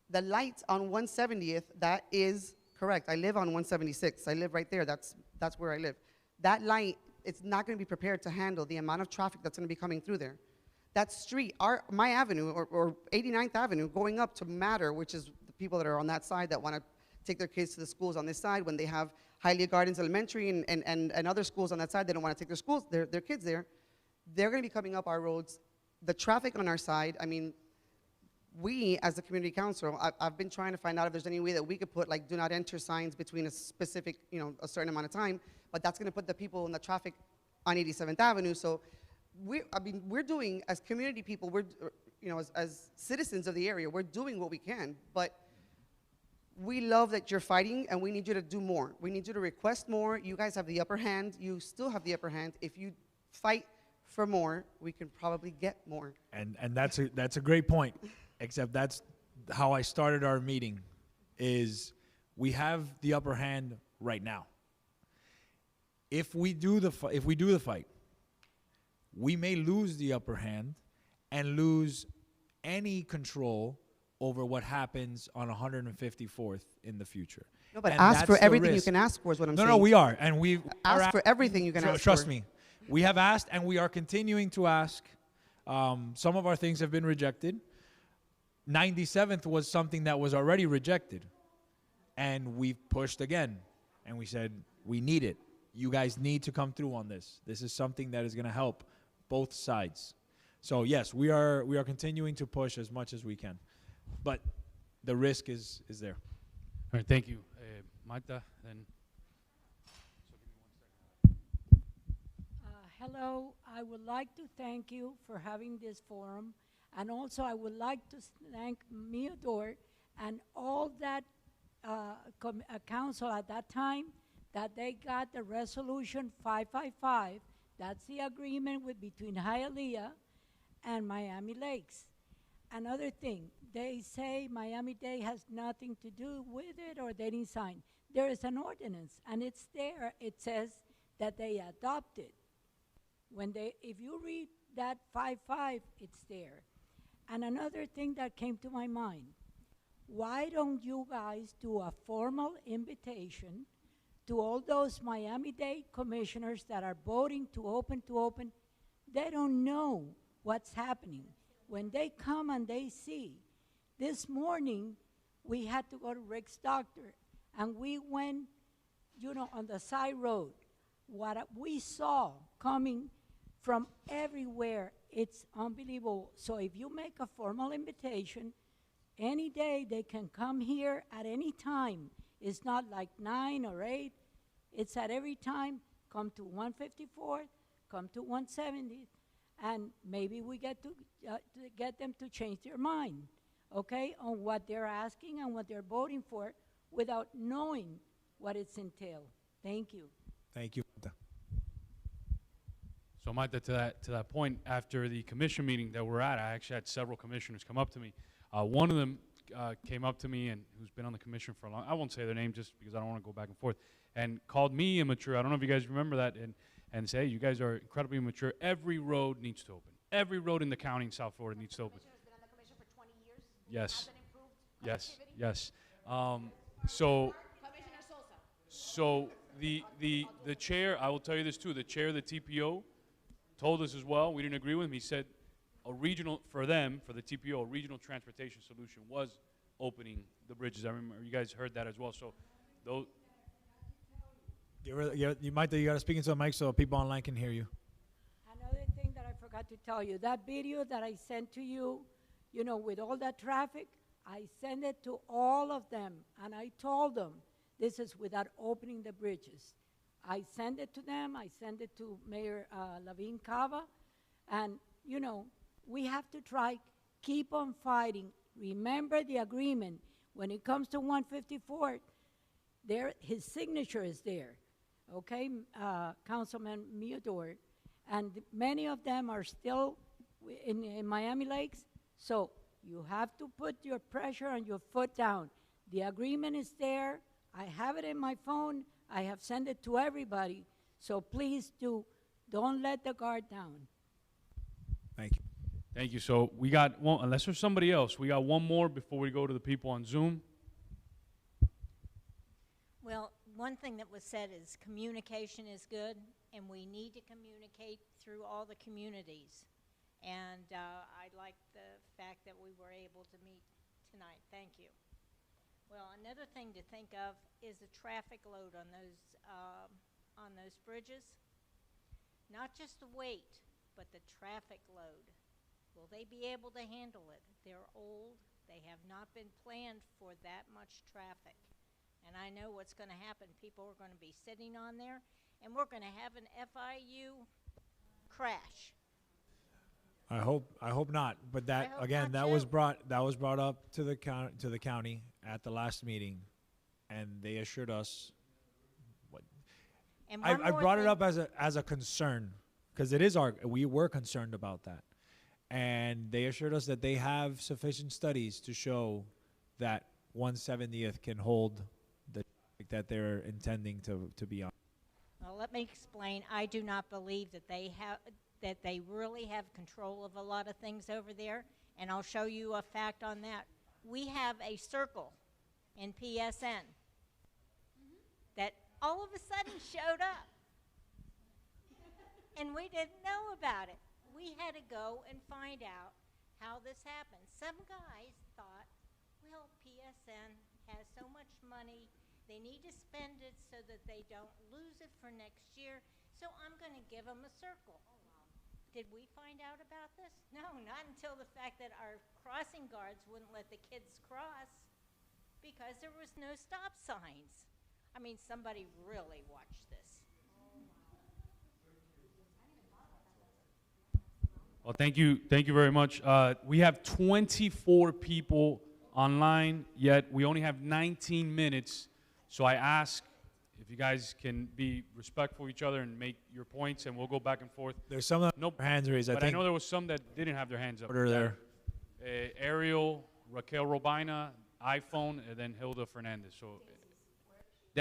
The lights on 170th, that is correct. I live on 176. I live right there. That's where I live. That light, it's not going to be prepared to handle the amount of traffic that's going to be coming through there. That street, my avenue, or 89th Avenue, going up to Matter, which is the people that are on that side that want to take their kids to the schools on this side, when they have Hialeah Gardens Elementary and other schools on that side, they don't want to take their kids there. They're going to be coming up our roads. The traffic on our side, I mean, we, as the community council, I've been trying to find out if there's any way that we could put, like, do not enter signs between a specific, a certain amount of time, but that's going to put the people in the traffic on 87th Avenue. So we're doing, as community people, as citizens of the area, we're doing what we can, but we love that you're fighting, and we need you to do more. We need you to request more. You guys have the upper hand. You still have the upper hand. If you fight for more, we can probably get more. And that's a great point. Except that's how I started our meeting. Is we have the upper hand right now. If we do the fight, we may lose the upper hand and lose any control over what happens on 154th in the future. No, but and ask for that's the everything you risk. can ask for is what I'm saying. No, we are, and we ask for everything you can ask for. Trust me, we have asked, and we are continuing to ask. Some of our things have been rejected. 97th was something that was already rejected, and we pushed again, and we said we need it. You guys need to come through on this. This is something that is going to help both sides. So yes, we are continuing to push as much as we can, but the risk is there. All right, thank you, Marta. Then. Hello, I would like to thank you for having this forum, and also I would like to thank Meodor and all that council at that time that they got the resolution 555. That's the agreement between Hialeah and Miami Lakes. Another thing, they say Miami-Dade has nothing to do with it, or they didn't sign. There is an ordinance, and it's there. It says that they adopted. If you read that 5.5, it's there. And another thing that came to my mind, why don't you guys do a formal invitation to all those Miami-Dade commissioners that are voting to open? They don't know what's happening. When they come and they see, this morning we had to go to Rick's doctor, and we went, on the side road. What we saw coming from everywhere, it's unbelievable. So if you make a formal invitation, any day they can come here at any time. It's not like 9 or 8. It's at every time. Come to 154th, come to 170th, and maybe we get them to change their mind, okay, on what they're asking and what they're voting for without knowing what it's entailed. Thank you. Thank you. So, Marta, to that point, after the commission meeting that we're at, I actually had several commissioners come up to me. One of them came up to me, and who's been on the commission for a long, I won't say their name just because I don't want to go back and forth, and called me immature. I don't know if you guys remember that, and say, hey, you guys are incredibly immature. Every road needs to open. Every road in the county in South Florida needs to open. Been on the commission for 20 years. Yes. Hasn't improved Yes. connectivity? Commissioner Sosa. So the chair, I will tell you this too, the chair of the TPO told us as well, we didn't agree with him. He said for the TPO, a regional transportation solution was opening the bridges. I remember you guys heard that as well. So those. You might you got to speak into the mic so people online can hear you. Another thing that I forgot forgot to tell you, that video that I sent to you, you know, with all that traffic, I sent it to all of them, and I told them, this is without opening the bridges. I sent it to them, I sent it to Mayor Lavin Cava, and, you know, we have to try, keep on fighting. Remember the agreement. When it comes to 154th, there, his signature is there, okay, Councilman Meador, and many of them are still in Miami Lakes, so you have to put your pressure and your foot down. The agreement is there. I have it in my phone. I have sent it to everybody, so please don't let the guard down. Thank you. Thank you. So we got one, unless there's somebody else, we got one more before we go to the people on Zoom. Well, one thing that was said is communication is good, and we need to communicate through all the communities. And I like the fact that we were able to meet tonight. Thank you. Well, another thing to think of is the traffic load on those bridges. Not just the weight, but the traffic load. Will they be able to handle it? They're old. They have not been planned for that much traffic. And I know what's going to happen. People are going to be sitting on there, and we're going to have an FIU crash. I hope not. But that again, that was brought up to the county at the last meeting, and they assured us. And I brought it up as a concern because we were concerned about that, and they assured us that they have sufficient studies to show that 170th can hold the traffic that they're intending to be on. Well, let me explain. I do not believe that they really have control of a lot of things over there, and I'll show you a fact on that. We have a circle in PSN that all of a sudden showed up, and we didn't know about it. We had to go and find out how this happened. Some guys thought, well, PSN has so much money, they need to spend it so that they don't lose it for next year, so I'm going to give them a circle. Did we find out about this? No, not until the fact that our crossing guards wouldn't let the kids cross because there was no stop signs. I mean, somebody really watched this. Well, thank you very much. We have 24 people online, yet we only have 19 minutes. So I ask if you guys can be respectful of each other and make your points, and we'll go back and forth. There's some hands raised. But I know there was some that didn't have their hands up. Order there. Ariel, Raquel Robina, iPhone, and then Hilda Fernandez. So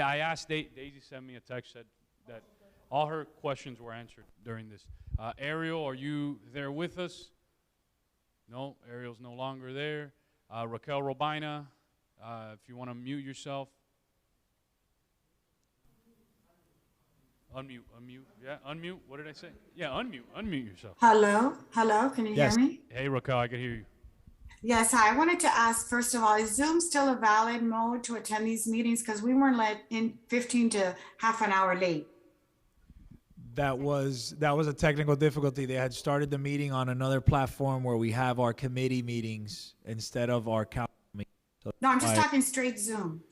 I asked Daisy sent me a text that all her questions were answered during this. Ariel, are you there with us? No, Ariel's no longer there. Raquel Robina, if you want to mute yourself. Unmute. Yeah, unmute. What did I say? Yeah, unmute yourself. Hello, can you Yes. hear me? Hey, Raquel, I can hear you. Yes, hi. I wanted to ask, first of all, is Zoom still a valid mode to attend these meetings? Because we weren't let in 15 to half an hour late. That was a technical difficulty. They had started the meeting on another platform where we have our committee meetings instead of our council meetings. So No, I'm just why- talking straight Zoom.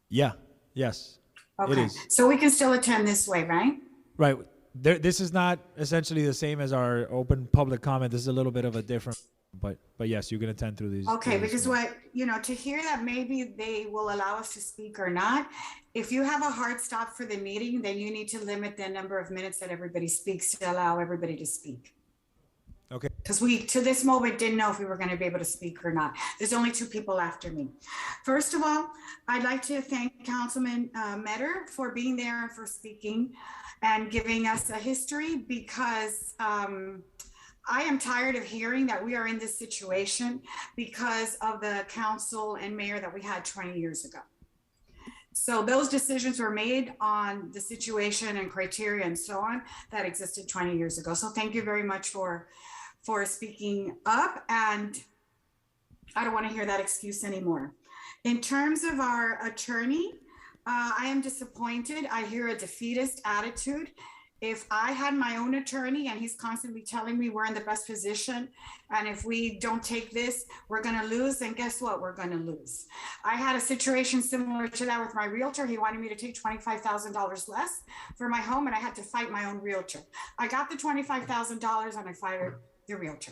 Yeah. Yes. It Okay, is. so we can still attend this way, right? Right. This is not essentially the same as our open public comment. This is a little bit of a different, but yes, you can attend through these. Okay, through these because meetings. to hear that maybe they will allow us to speak or not, if you have a hard stop for the meeting, then you need to limit the number of minutes that everybody speaks to allow everybody to speak. Okay. Because we, to this moment, didn't know if we were going to be able to speak or not. There's only 2 people after me. First of all, I'd like to thank Councilman Metter for being there and for speaking and giving us a history, because I am tired of hearing that we are in this situation because of the council and mayor that we had 20 years ago. So those decisions were made on the situation and criteria and so on that existed 20 years ago. So thank you very much for speaking up, and I don't want to hear that excuse anymore. In terms of our attorney, I am disappointed. I hear a defeatist attitude. If I had my own attorney and he's constantly telling me we're in the best position, and if we don't take this, we're going to lose, then guess what? We're going to lose. I had a situation similar to that with my realtor. He wanted me to take $25,000 less for my home, and I had to fight my own realtor. I got the $25,000 and I fired the realtor.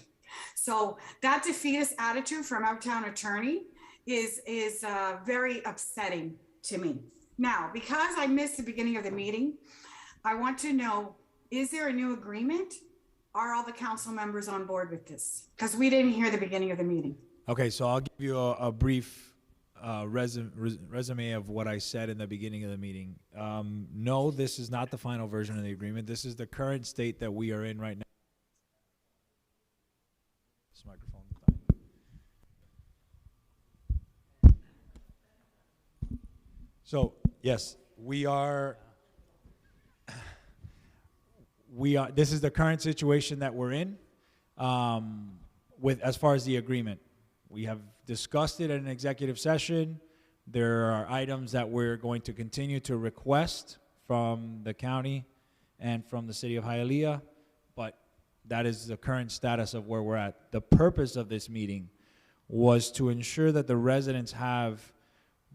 So that defeatist attitude from our town attorney is very upsetting to me. Now, because I missed the beginning of the meeting, I want to know, is there a new agreement? Are all the council members on board with this? Because we didn't hear the beginning of the meeting. Okay, so I'll give you a brief resume of what I said in the beginning of the meeting. No, this is not the final version of the agreement. This is the current state that we are in right now. This microphone. So, yes, we are, this is the current situation that we're in with as far as the agreement. We have discussed it in an executive session. There are items that we're going to continue to request from the county and from the city of Hialeah, but that is the current status of where we're at. The purpose of this meeting was to ensure that the residents have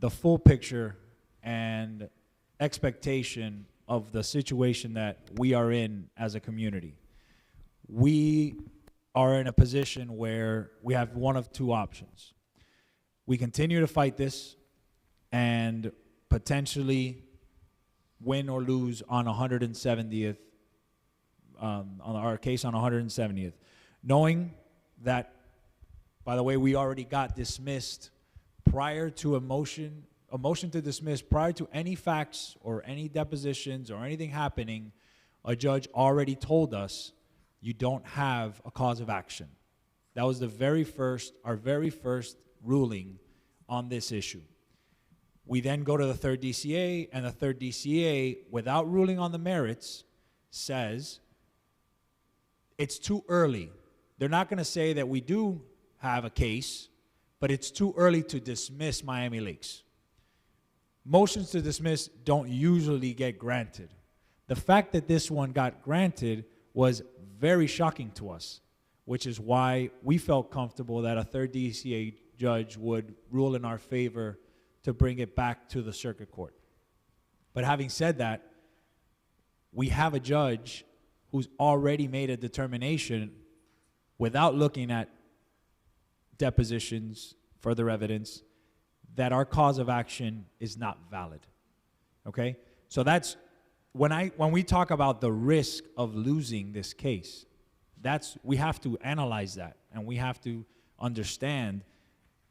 the full picture and expectation of the situation that we are in as a community. We are in a position where we have one of two options. We continue to fight this and potentially win or lose on 170th, on our case on 170th, knowing that, by the way, we already got dismissed prior to a motion to dismiss prior to any facts or any depositions or anything happening. A judge already told us you don't have a cause of action. That was our very first ruling on this issue. We then go to the third DCA, and the third DCA, without ruling on the merits, says it's too early. They're not going to say that we do have a case, but it's too early to dismiss Miami Lakes. Motions to dismiss don't usually get granted. The fact that this one got granted was very shocking to us, which is why we felt comfortable that a third DCA judge would rule in our favor to bring it back to the circuit court. But having said that, we have a judge who's already made a determination without looking at depositions, further evidence, that our cause of action is not valid. Okay? So that's when we talk about the risk of losing this case, we have to analyze that, and we have to understand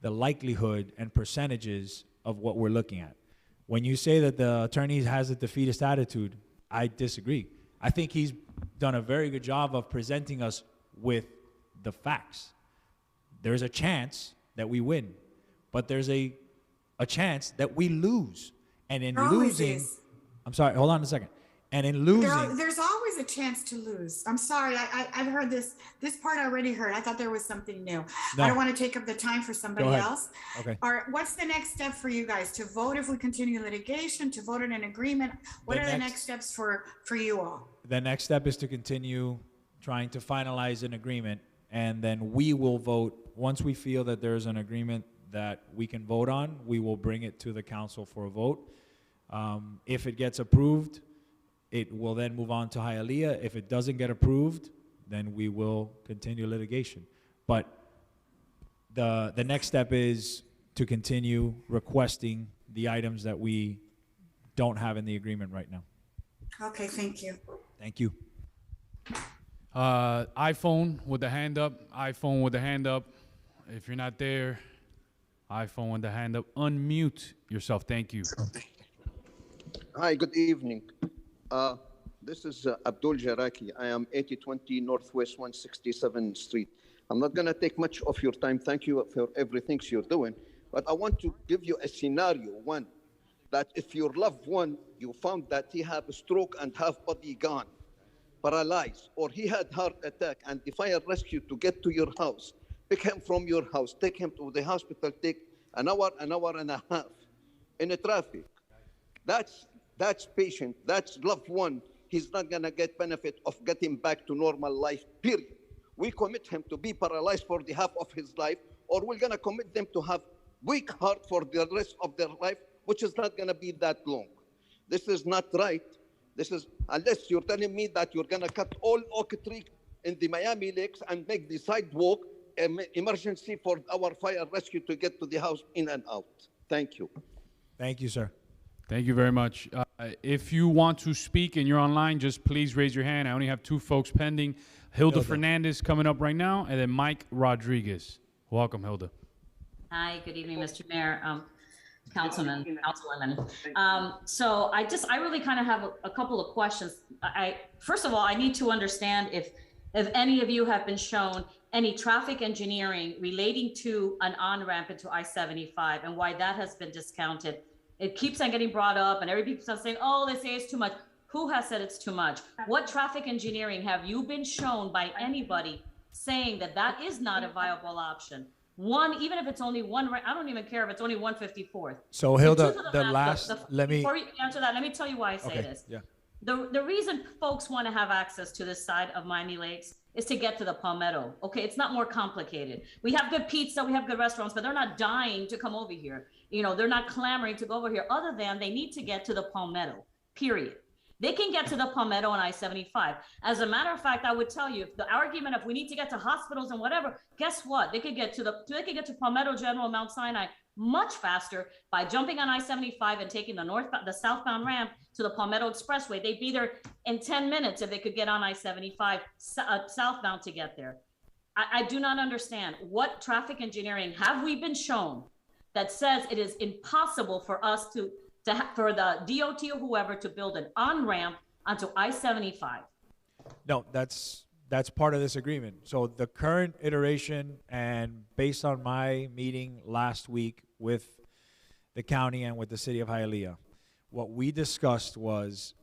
the likelihood and percentages of what we're looking at. When you say that the attorney has a defeatist attitude, I disagree. I think he's done a very good job of presenting us with the facts. There's a chance that we win, but there's a chance that we lose. And in losing, I'm sorry, hold on a second. And in losing, there's always a chance to lose. I'm sorry, I've heard this part I already heard. I thought there was something new. No. I don't want to take up the time for somebody else. Okay. All right, what's the next step for you guys? To vote if we continue litigation, to vote in an agreement? What are the next steps for you all? The next step is to continue trying to finalize an agreement, and then we will vote. Once we feel that there's an agreement that we can vote on, we will bring it to the council for a vote. If it gets approved, it will then move on to Hialeah. If it doesn't get approved, then we will continue litigation. But the next step is to continue requesting the items that we don't have in the agreement right now. Okay, thank you. Thank you. iPhone with the hand up. iPhone with the hand up. If you're not there, iPhone with the hand up. Unmute yourself. Thank you. Hi, good evening. This is Abdul Jaraki. I am 8020 Northwest 167th Street. I'm not going to take much of your time. Thank you for everything you're doing. But I want to give you a scenario. One, that if your loved one, you found that he had a stroke and half body gone, paralyzed, or he had heart attack, and the fire rescue to get to your house, pick him from your house, take him to the hospital, take an hour and a half in a traffic. That's patient, that's loved one he's not going to get benefit of getting back to normal life, period. We commit him to be paralyzed for the half of his life, or we're going to commit them to have weak heart for the rest of their life, which is not going to be that long. This is not right. This is, unless you're telling me that you're going to cut all oak tree in the Miami Lakes and make the sidewalk emergency for our fire rescue to get to the house in and out. Thank you. Thank you, sir. Thank you very much. If you want to speak and you're online, just please raise your hand. I only have 2 folks pending. Hilda Fernandez coming up right now, and then Mike Rodriguez. Welcome, Hilda. Hi, good evening, Mr. Mayor, councilwomen. So I really kind of have a couple of questions. First of all, I need to understand if any of you have been shown any traffic engineering relating to an on-ramp into I-75 and why that has been discounted. It keeps on getting brought up and everybody keeps on saying, oh, they say it's too much. Who has said it's too much? What traffic engineering have you been shown by anybody saying that that is not a viable option? One, even if it's only one, I don't even care if it's only 154th. So Hilda, let me. Before you answer that, let me tell you why I say this. Yeah. The reason folks want to have access to this side of Miami Lakes is to get to the Palmetto. Okay, it's not more complicated. We have good pizza, we have good restaurants, but they're not dying to come over here. You know, they're not clamoring to go over here other than they need to get to the Palmetto, period. They can get to the Palmetto on I-75. As a matter of fact, I would tell you, if the argument of we need to get to hospitals and whatever, guess what? They could get to Palmetto General Mount Sinai much faster by jumping on I-75 and taking the southbound ramp to the Palmetto Expressway. They'd be there in 10 minutes if they could get on I-75 southbound to get there. I do not understand what traffic engineering have we been shown that says it is impossible for us for the DOT or whoever to build an on-ramp onto I-75. No, that's part of this agreement. So the current iteration, and based on my meeting last week with the county and with the city of Hialeah, what we discussed was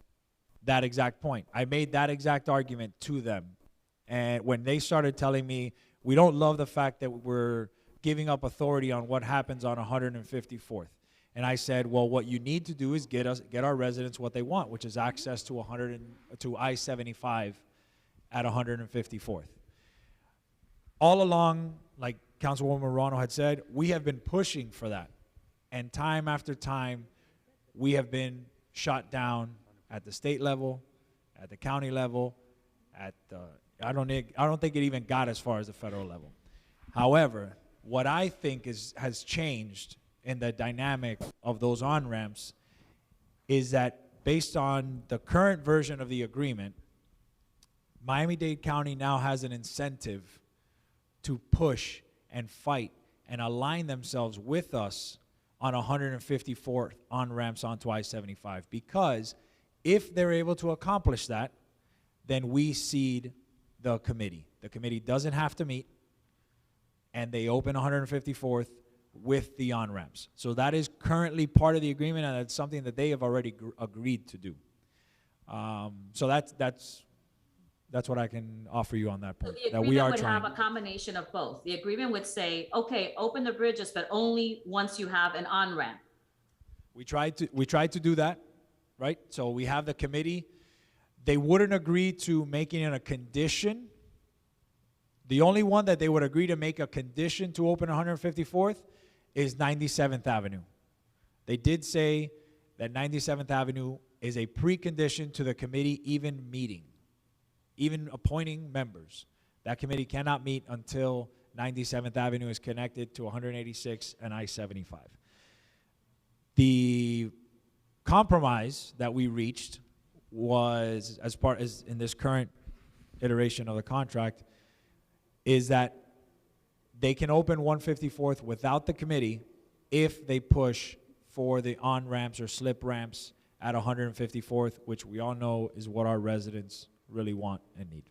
that exact point. I made that exact argument to them. And when they started telling me, we don't love the fact that we're giving up authority on what happens on 154th. And I said, well, what you need to do is get our residents what they want, which is access to I-75 at 154th. All along, like Councilwoman Morano had said, we have been pushing for that. And time after time, we have been shot down at the state level, at the county level, at the, I don't think it even got as far as the federal level. However, what I think has changed in the dynamic of those on-ramps is that based on the current version of the agreement, Miami-Dade County now has an incentive to push and fight and align themselves with us on 154th on-ramps onto I-75, because if they're able to accomplish that, then we cede the committee. The committee doesn't have to meet, and they open 154th with the on-ramps. So that is currently part of the agreement, and that's something that they have already agreed to do. So that's what I can offer you on that point. So the agreement would have a combination of both. The agreement would say, okay, open the bridges, but only once you have an on-ramp. We tried to do that, right? So we have the committee. They wouldn't agree to making it a condition. The only one that they would agree to make a condition to open 154th is 97th Avenue. They did say that 97th Avenue is a precondition to the committee even meeting, even appointing members. That committee cannot meet until 97th Avenue is connected to 186 and I-75. The compromise that we reached was, as in this current iteration of the contract, is that they can open 154th without the committee if they push for the on-ramps or slip ramps at 154th, which we all know is what our residents really want and need.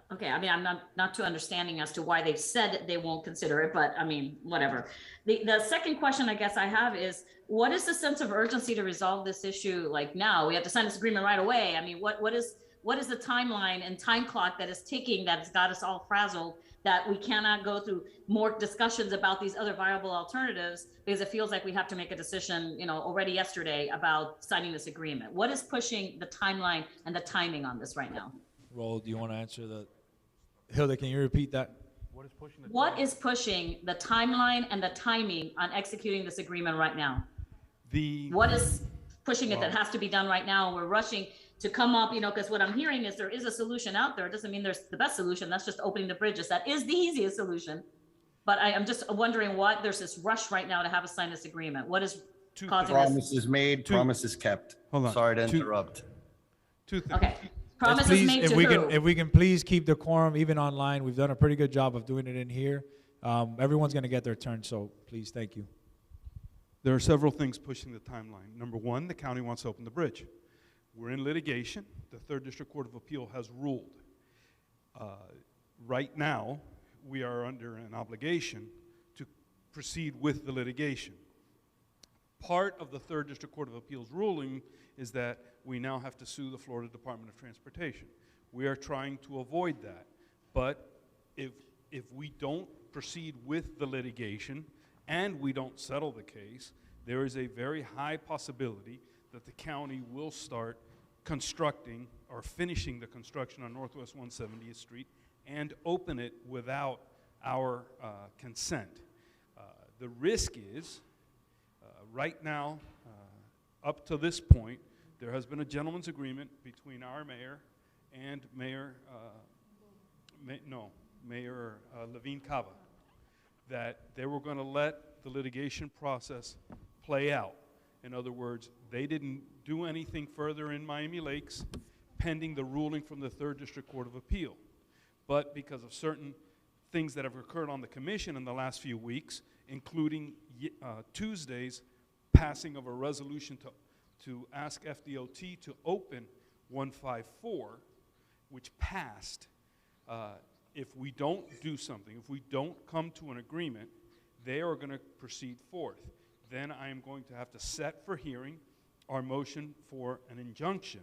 Okay, I mean, I'm not too understanding as to why they've said that they won't consider it, but I mean, whatever. The second question I guess I have is, what is the sense of urgency to resolve this issue like now? We have to sign this agreement right away. I mean, what What is the timeline and time clock that is ticking that's got us all frazzled, that we cannot go through more discussions about these other viable alternatives because it feels like we have to make a decision, already yesterday about signing this agreement? What is pushing the timeline and the timing on this right now? Roll, do you want to answer the? Hilda, can you repeat that? What is pushing the timeline and the timing on executing this agreement right now? What is pushing it that has to be done right now? We're rushing to come up, because what I'm hearing is there is a solution out there. It doesn't mean there's the best solution. That's just opening the bridges. That is the easiest solution. But I'm just wondering why there's this rush right now to have us sign this agreement. What is causing this? Promises made, promises kept. Hold on. Sorry to interrupt. Two things. Okay. Let's Promises please, made if to we who? can, if we can please keep the quorum even online. We've done a pretty good job of doing it in here. Everyone's going to get their turn, so please, thank you. There are several things pushing the timeline. Number one, the county wants to open the bridge. We're in litigation. The Third District Court of Appeal has ruled. Right now, we are under an obligation to proceed with the litigation. Part of the Third District Court of Appeal's ruling is that we now have to sue the Florida Department of Transportation. We are trying to avoid that. But if we don't proceed with the litigation and we don't settle the case, there is a very high possibility that the county will start constructing or finishing the construction on Northwest 170th Street and open it without our consent. The risk is, right now, up to this point, there has been a gentleman's agreement between our mayor and Mayor Levine Cava that they were going to let the litigation process play out. In other words, they didn't do anything further in Miami Lakes pending the ruling from the Third District Court of Appeal. But because of certain things that have occurred on the commission in the last few weeks, including Tuesday's passing of a resolution to ask FDOT to open 154, which passed, if we don't do something, if we don't come to an agreement, they are going to proceed forth. Then I am going to have to set for hearing our motion for an injunction.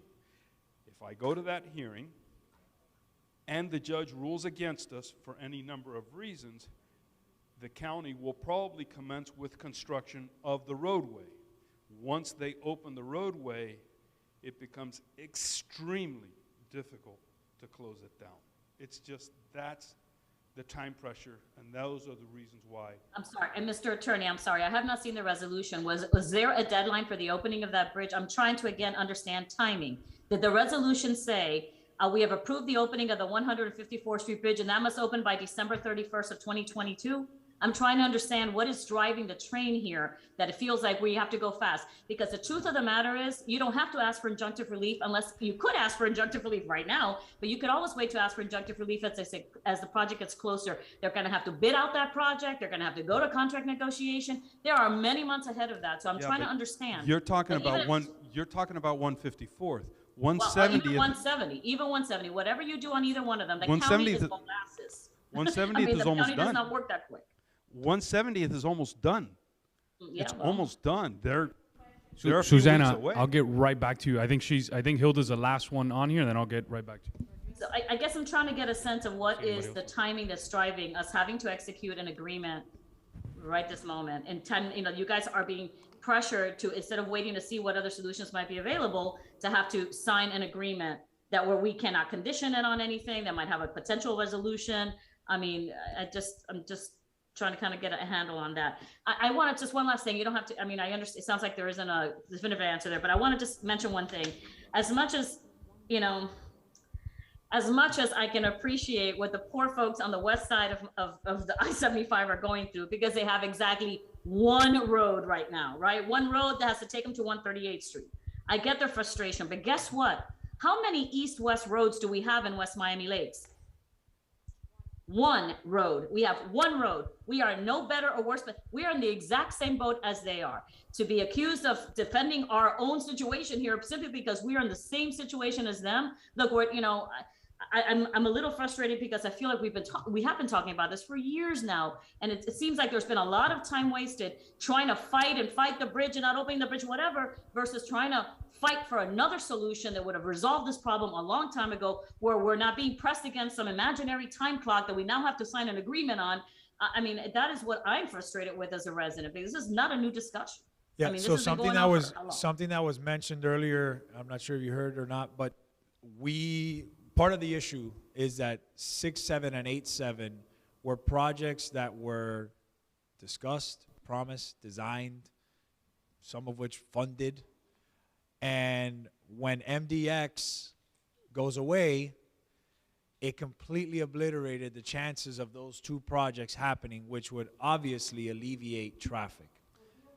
If I go to that hearing and the judge rules against us for any number of reasons, the county will probably commence with construction of the roadway. Once they open the roadway, it becomes extremely difficult to close it down. It's just, that's the time pressure, and those are the reasons why. I'm sorry, and Mr. Attorney, I'm sorry, I have not seen the resolution. Was there a deadline for the opening of that bridge? I'm trying to, again, understand timing. Did the resolution say, we have approved the opening of the 154th Street Bridge, and that must open by December 31st of 2022? I'm trying to understand what is driving the train here, that it feels like we have to go fast. Because the truth of the matter is, you don't have to ask for injunctive relief unless you could ask for injunctive relief right now, but you could always wait to ask for injunctive relief as I say, as the project gets closer. They're going to have to bid out that project. They're going to have to go to contract negotiation. There are many months ahead of that. So I'm trying to understand. You're talking about you're talking about 154th. 170th. Well, even 170, even 170, whatever you do on either one of them, the county is molasses. 170th is almost done. The county does not work that quick. 170th is almost done. Yeah, it's almost done. They're a few Susanna, weeks away. I'll get right back to you. I think Hilda's the last one on here, and then I'll get right back to you. So I guess I'm trying to get a sense of what is the timing that's driving us having to execute an agreement right this moment. And you guys are being pressured to, instead of waiting to see what other solutions might be available, to have to sign an agreement that where we cannot condition it on anything that might have a potential resolution. I mean, I'm just trying to kind of get a handle on that. I want to just one last thing. You don't have to, I mean, I understand, it sounds like there isn't a definitive answer there, but I want to just mention one thing. As much as I can appreciate what the poor folks on the west side of the I-75 are going through, because they have exactly one road right now, right? One road that has to take them to 138th Street. I get their frustration, but guess what? How many east-west roads do we have in West Miami Lakes? One road. We have one road. We are no better or worse, but we are in the exact same boat as they are. To be accused of defending our own situation here simply because we are in the same situation as them. Look, I'm a little frustrated because I feel like we have been talking about this for years now, and it seems like there's been a lot of time wasted trying to fight the bridge and not opening the bridge, whatever, versus trying to fight for another solution that would have resolved this problem a long time ago, where we're not being pressed against some imaginary time clock that we now have to sign an agreement on. I mean, that is what I'm frustrated with as a resident, because this is not a new discussion. Yeah, I mean, so this has been something going that on was for a long- something that was mentioned earlier, I'm not sure if you heard or not, but part of the issue is that 6.7 and 8.7 were projects that were discussed, promised, designed, some of which funded. And when MDX goes away, it completely obliterated the chances of those two projects happening, which would obviously alleviate traffic.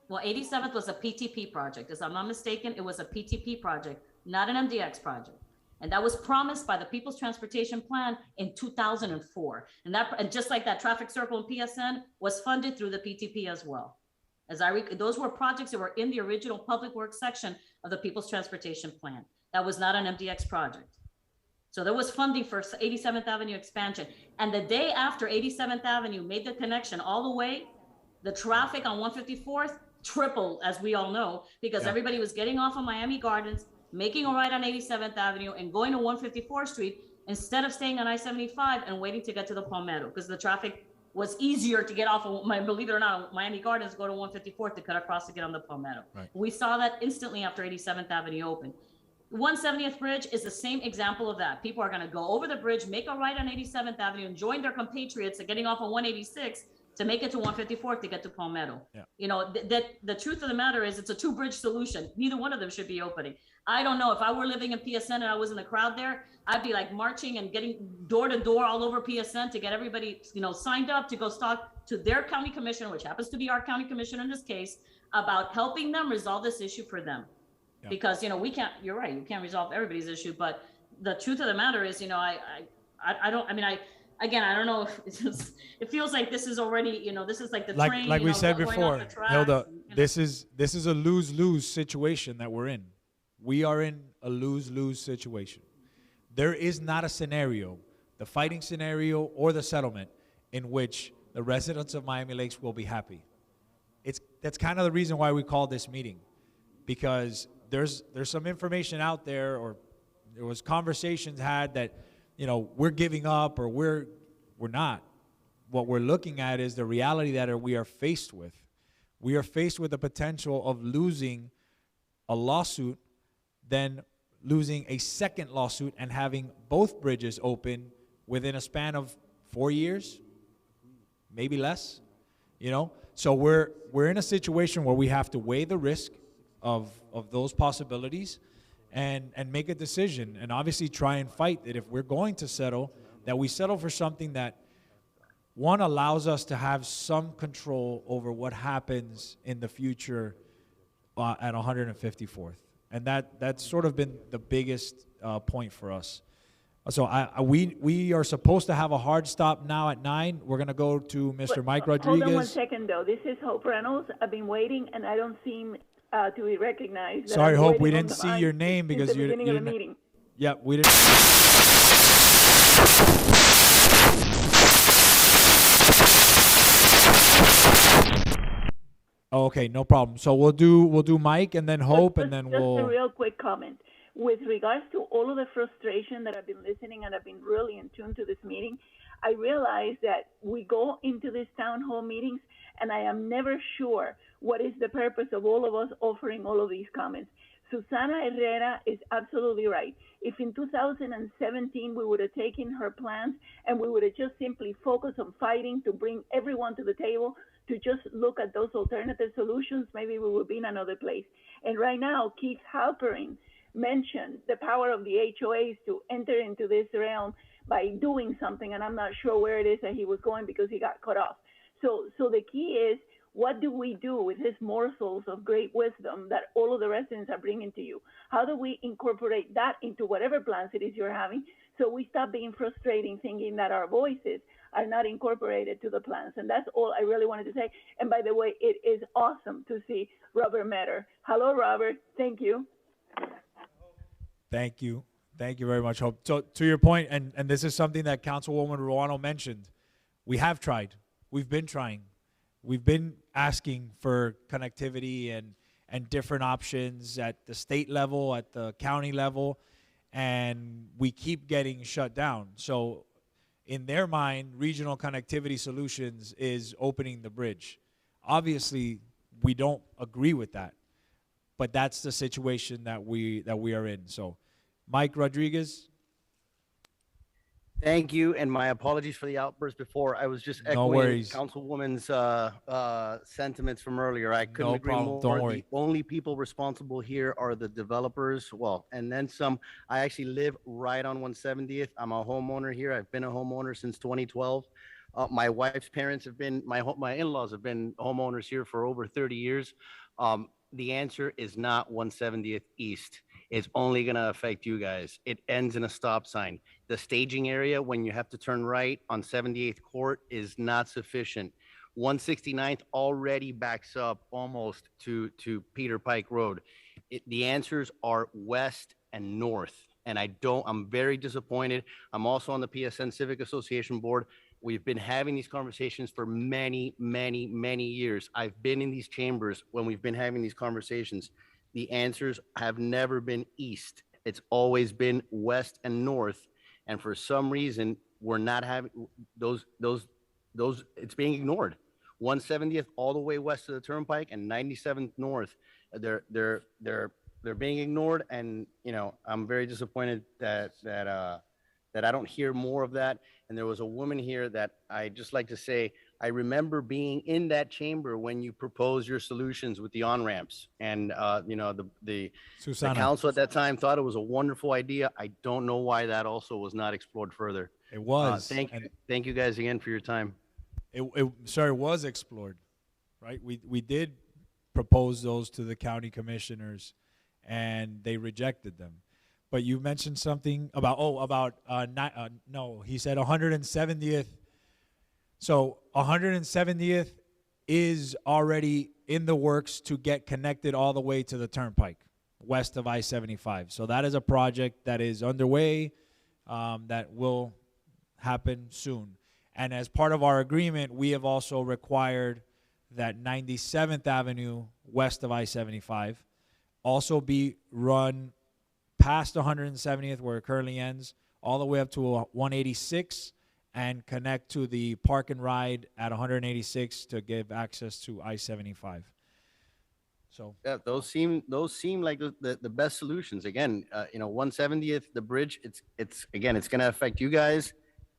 Well, 87th was a PTP project. If I'm not mistaken, it was a PTP project, not an MDX project. And that was promised by the People's Transportation Plan in 2004. And just like that traffic circle in PSN was funded through the PTP as well. Those were projects that were in the original public works section of the People's Transportation Plan. That was not an MDX project. So there was funding for 87th Avenue expansion. And the day after 87th Avenue made the connection all the way, the traffic on 154th tripled, as we all know, because everybody was getting off of Miami Gardens, making a right on 87th Avenue and going to 154th Street instead of staying on I-75 and waiting to get to the Palmetto, because the traffic was easier to get off of, believe it or not, Miami Gardens, go to 154th to cut across to get on the Palmetto. Right. We saw that instantly after 87th Avenue opened. 170th Bridge is the same example of that. People are going to go over the bridge, make a right on 87th Avenue, and join their compatriots getting off on 186 to make it to 154th to get to Palmetto. Yeah. You know, the truth of the matter is it's a two-bridge solution. Neither one of them should be opening. I don't know, if I were living in PSN and I was in the crowd there, I'd be like marching and getting door to door all over PSN to get everybody, you know, signed up to go talk to their county commissioner, which happens to be our county commissioner in this case, about helping them resolve this issue for them. Yeah. Because, you know, you're right, you can't resolve everybody's issue, but the truth of the matter is, you know, I don't know if it's just, it feels like this is already, you know, this is like the train. Like we said before, Hilda, and, this is a lose-lose situation that we're in. We are in a lose-lose situation. There is not a scenario, the fighting scenario or the settlement, in which the residents of Miami Lakes will be happy. That's kind of the reason why we called this meeting, because there's some information out there, or there was conversations had that, you know, we're giving up or we're not. What we're looking at is the reality that we are faced with. We are faced with the potential of losing a lawsuit, then losing a second lawsuit and having both bridges open within a span of 4 years, maybe less, you know? So we're in a situation where we have to weigh the risk of those possibilities and make a decision, and obviously try and fight that if we're going to settle, that we settle for something that, one, allows us to have some control over what happens in the future at 154th. And that's sort of been the biggest point for us. So we are supposed to have a hard stop now at 9. We're going to go to Mr. Mike Rodriguez. Hold on one second, though. This is Hope Reynolds. I've been waiting, and I don't seem to be recognized. Sorry, Hope, we didn't see your name because you didn't. the meeting. Yeah, we didn't. Okay, no problem. So we'll do Mike and then Hope, and then just we'll. a real quick comment with regards to all of the frustration that I've been listening, and I've been really in tune to this meeting. I realize that we go into these town hall meetings, and I am never sure what is the purpose of all of us offering all of these comments. Susana Herrera is absolutely right. If in 2017 we would have taken her plans and we would have just simply focused on fighting to bring everyone to the table to just look at those alternative solutions, maybe we would be in another place. And right now, Keith Halperin mentioned the power of the HOAs to enter into this realm by doing something, and I'm not sure where it is that he was going because he got cut off. So the key is, what do we do with his morsels of great wisdom that all of the residents are bringing to you? How do we incorporate that into whatever plans it is you're having, so we stop being frustrating, thinking that our voices are not incorporated to the plans? And that's all I really wanted to say. And by the way, it is awesome to see Robert Metter. Hello, Robert. Thank you. Thank you. Thank you very much, Hope. So to your point, and this is something that Councilwoman Ruano mentioned, we have tried. We've been trying. We've been asking for connectivity and different options at the state level, at the county level, and we keep getting shut down. So in their mind, regional connectivity solutions is opening the bridge. Obviously, we don't agree with that, but that's the situation that we are in. So Mike Rodriguez. Thank you, and my apologies for the outburst before. I was just No echoing worries. Councilwoman's sentiments from earlier. I couldn't No agree problem. more. Don't worry. The only people responsible here are the developers. Well, and then some. I actually live right on 170th. I'm a homeowner here. I've been a homeowner since 2012. My wife's parents have been, my in-laws have been homeowners here for over 30 years. The answer is not 170th East. It's only going to affect you guys. It ends in a stop sign. The staging area, when you have to turn right on 78th Court, is not sufficient. 169th already backs up almost to Peter Pike Road. The answers are west and north. And I'm very disappointed. I'm also on the PSN Civic Association board. We've been having these conversations for many, many, many years. I've been in these chambers when we've been having these conversations. The answers have never been east. It's always been west and north. And for some reason, we're not having those, it's being ignored. 170th all the way west of the Turnpike and 97th north. They're being ignored. And, you know, I'm very disappointed that I don't hear more of that. And there was a woman here that I just like to say, I remember being in that chamber when you proposed your solutions with the on-ramps. And, you know, the council at that time thought it was a wonderful idea. I don't know why that also was not explored further. It was. Thank you guys again for your time. It was explored, right? We did propose those to the county commissioners, and they rejected them. But you mentioned something about, no, he said 170th. So 170th is already in the works to get connected all the way to the Turnpike, west of I-75. So that is a project that is underway, that will happen soon. And as part of our agreement, we have also required that 97th Avenue, west of I-75, also be run past 170th, where it currently ends, all the way up to 186, and connect to the park and ride at 186 to give access to I-75. So yeah, those seem like the best solutions. Again, you know, 170th, the bridge, it's going to affect you guys,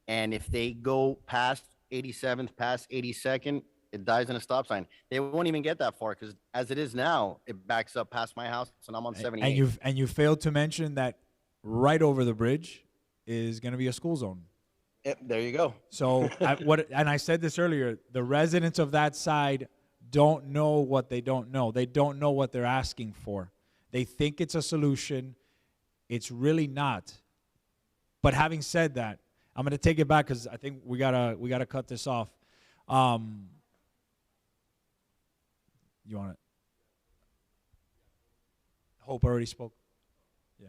and if they go past 87th, past 82nd, it dies in a stop sign. They won't even get that far because as it is now, it backs up past my house, and I'm on 78. And you failed to mention that right over the bridge is going to be a school zone. Yep, there you go. So and I said this earlier, the residents of that side don't know what they don't know. They don't know what they're asking for. They think it's a solution. It's really not. But having said that, I'm going to take it back because I think we gotta cut this off. You want it? Hope already spoke. Yeah.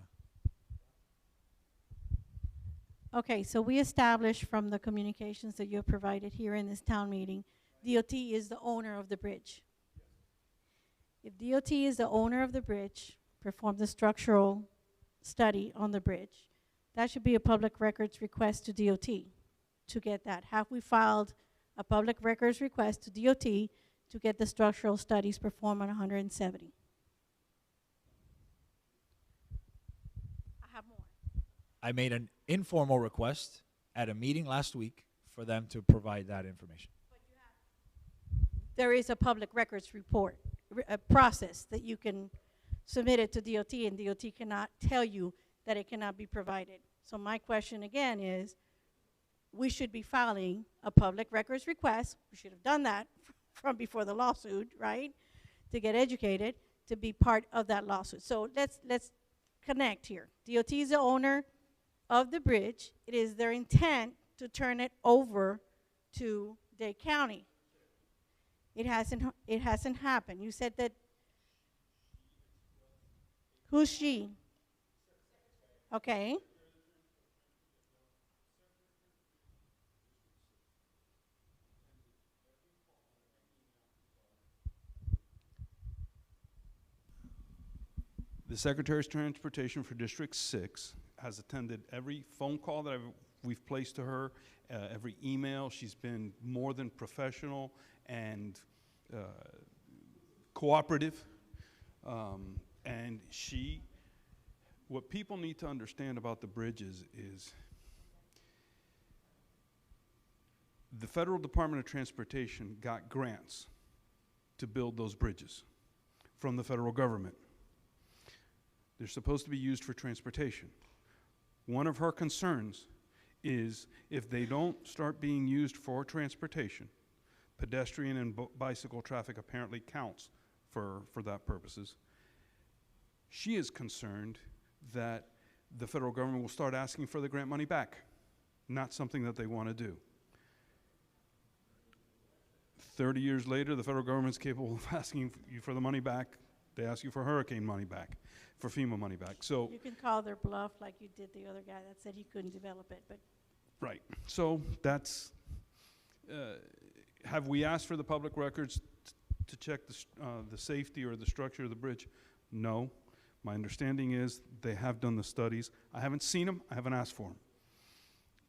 Okay, so we established from the communications that you have provided here in this town meeting, DOT is the owner of the bridge. If DOT is the owner of the bridge, perform the structural study on the bridge, that should be a public records request to DOT to get that. Have we filed a public records request to DOT to get the structural studies performed on 170? I have more. I made an informal request at a meeting last week for them to provide that information. There is a public records report, a process that you can submit it to DOT, and DOT cannot tell you that it cannot be provided. So my question again is, we should be filing a public records request. We should have done that from before the lawsuit, right? To get educated, to be part of that lawsuit. So let's connect here. DOT is the owner of the bridge. It is their intent to turn it over to Dade County. It hasn't happened. You said that. Who's she? Okay. The Secretary of Transportation for District 6 has attended every phone call that we've placed to her, every email. She's been more than professional and cooperative. And what people need to understand about the bridges is the Federal Department of Transportation got grants to build those bridges from the federal government. They're supposed to be used for transportation. One of her concerns is if they don't start being used for transportation, pedestrian and bicycle traffic apparently counts for that purposes. She is concerned that the federal government will start asking for the grant money back, not something that they want to do. 30 years later, the federal government's capable of asking you for the money back. They ask you for hurricane money back, for FEMA money back. So You can call their bluff like you did the other guy that said he couldn't develop it, but right. So that's, have we asked for the public records to check the safety or the structure of the bridge? No. My understanding is they have done the studies. I haven't seen them. I haven't asked for them.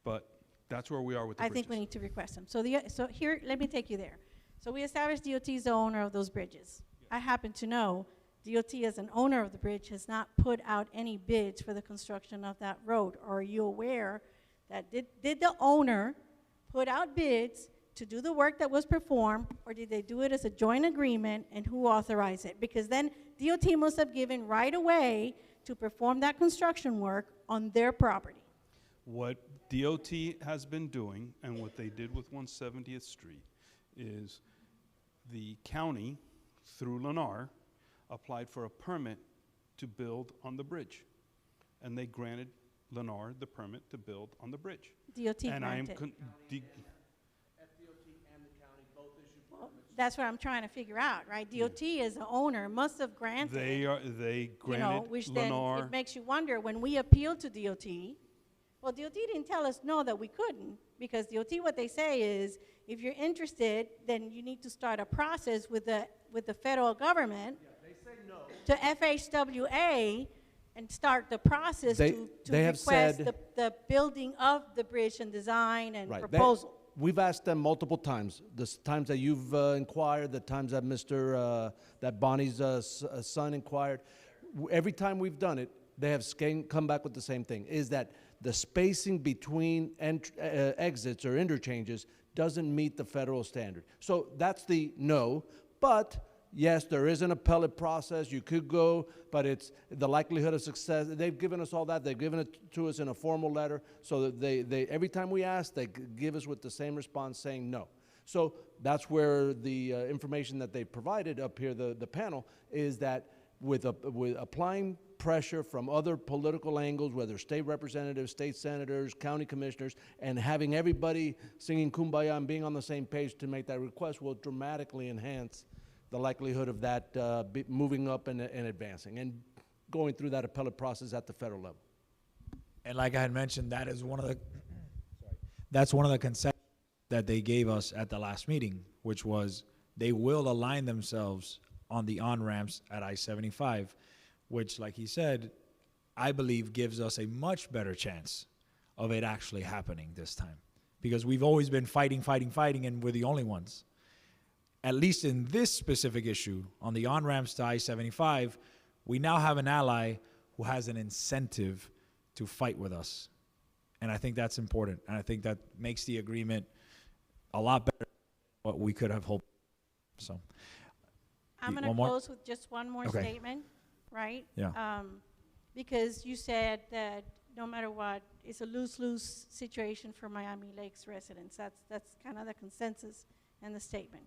But that's where we are with the I bridges. think we need to request them. So here, let me take you there. So we established DOT is the owner of those bridges. I happen to know DOT as an owner of the bridge has not put out any bids for the construction of that road. Are you aware that did the owner put out bids to do the work that was performed, or did they do it as a joint agreement, and who authorized it? Because then DOT must have given right away to perform that construction work on their property. What DOT has been doing, and what they did with 170th Street, is the county, through Lennar, applied for a permit to build on the bridge. And they granted Lennar the permit to build on the bridge. DOT and granted. That's what I'm trying to figure out, right? DOT as the owner must have granted. They granted which then Lennar. it makes you wonder when we appealed to DOT. Well, DOT didn't tell us no that we couldn't, because DOT, what they say is, if you're interested, then you need to start a process with the federal government. They say no. To FHWA and start the process to they have request said- the building of the bridge and design and Right. proposal. We've asked them multiple times. The times that you've inquired, the times that that Bonnie's son inquired. Every time we've done it, they have come back with the same thing: is that the spacing between exits or interchanges doesn't meet the federal standard. So that's the no. But yes, there is an appellate process. You could go, but it's the likelihood of success. They've given us all that. They've given it to us in a formal letter. So that they every time we ask, they give us with the same response saying no. So that's where the information that they provided up here, the panel, is that with applying pressure from other political angles, whether state representatives, state senators, county commissioners, and having everybody singing Kumbaya and being on the same page to make that request will dramatically enhance the likelihood of that moving up and advancing and going through that appellate process at the federal level. And like I had mentioned, that is that's one of the concessions that they gave us at the last meeting, which was they will align themselves on the on-ramps at I-75, which, like he said, I believe gives us a much better chance of it actually happening this time. Because we've always been fighting, and we're the only ones. At least in this specific issue, on the on-ramps to I-75, we now have an ally who has an incentive to fight with us. And I think that's important. And I think that makes the agreement a lot better than what we could have hoped. So, I'm going to close with just one more statement, right? Yeah. Because you said that no matter what, it's a lose-lose situation for Miami Lakes residents. That's kind of the consensus in the statement.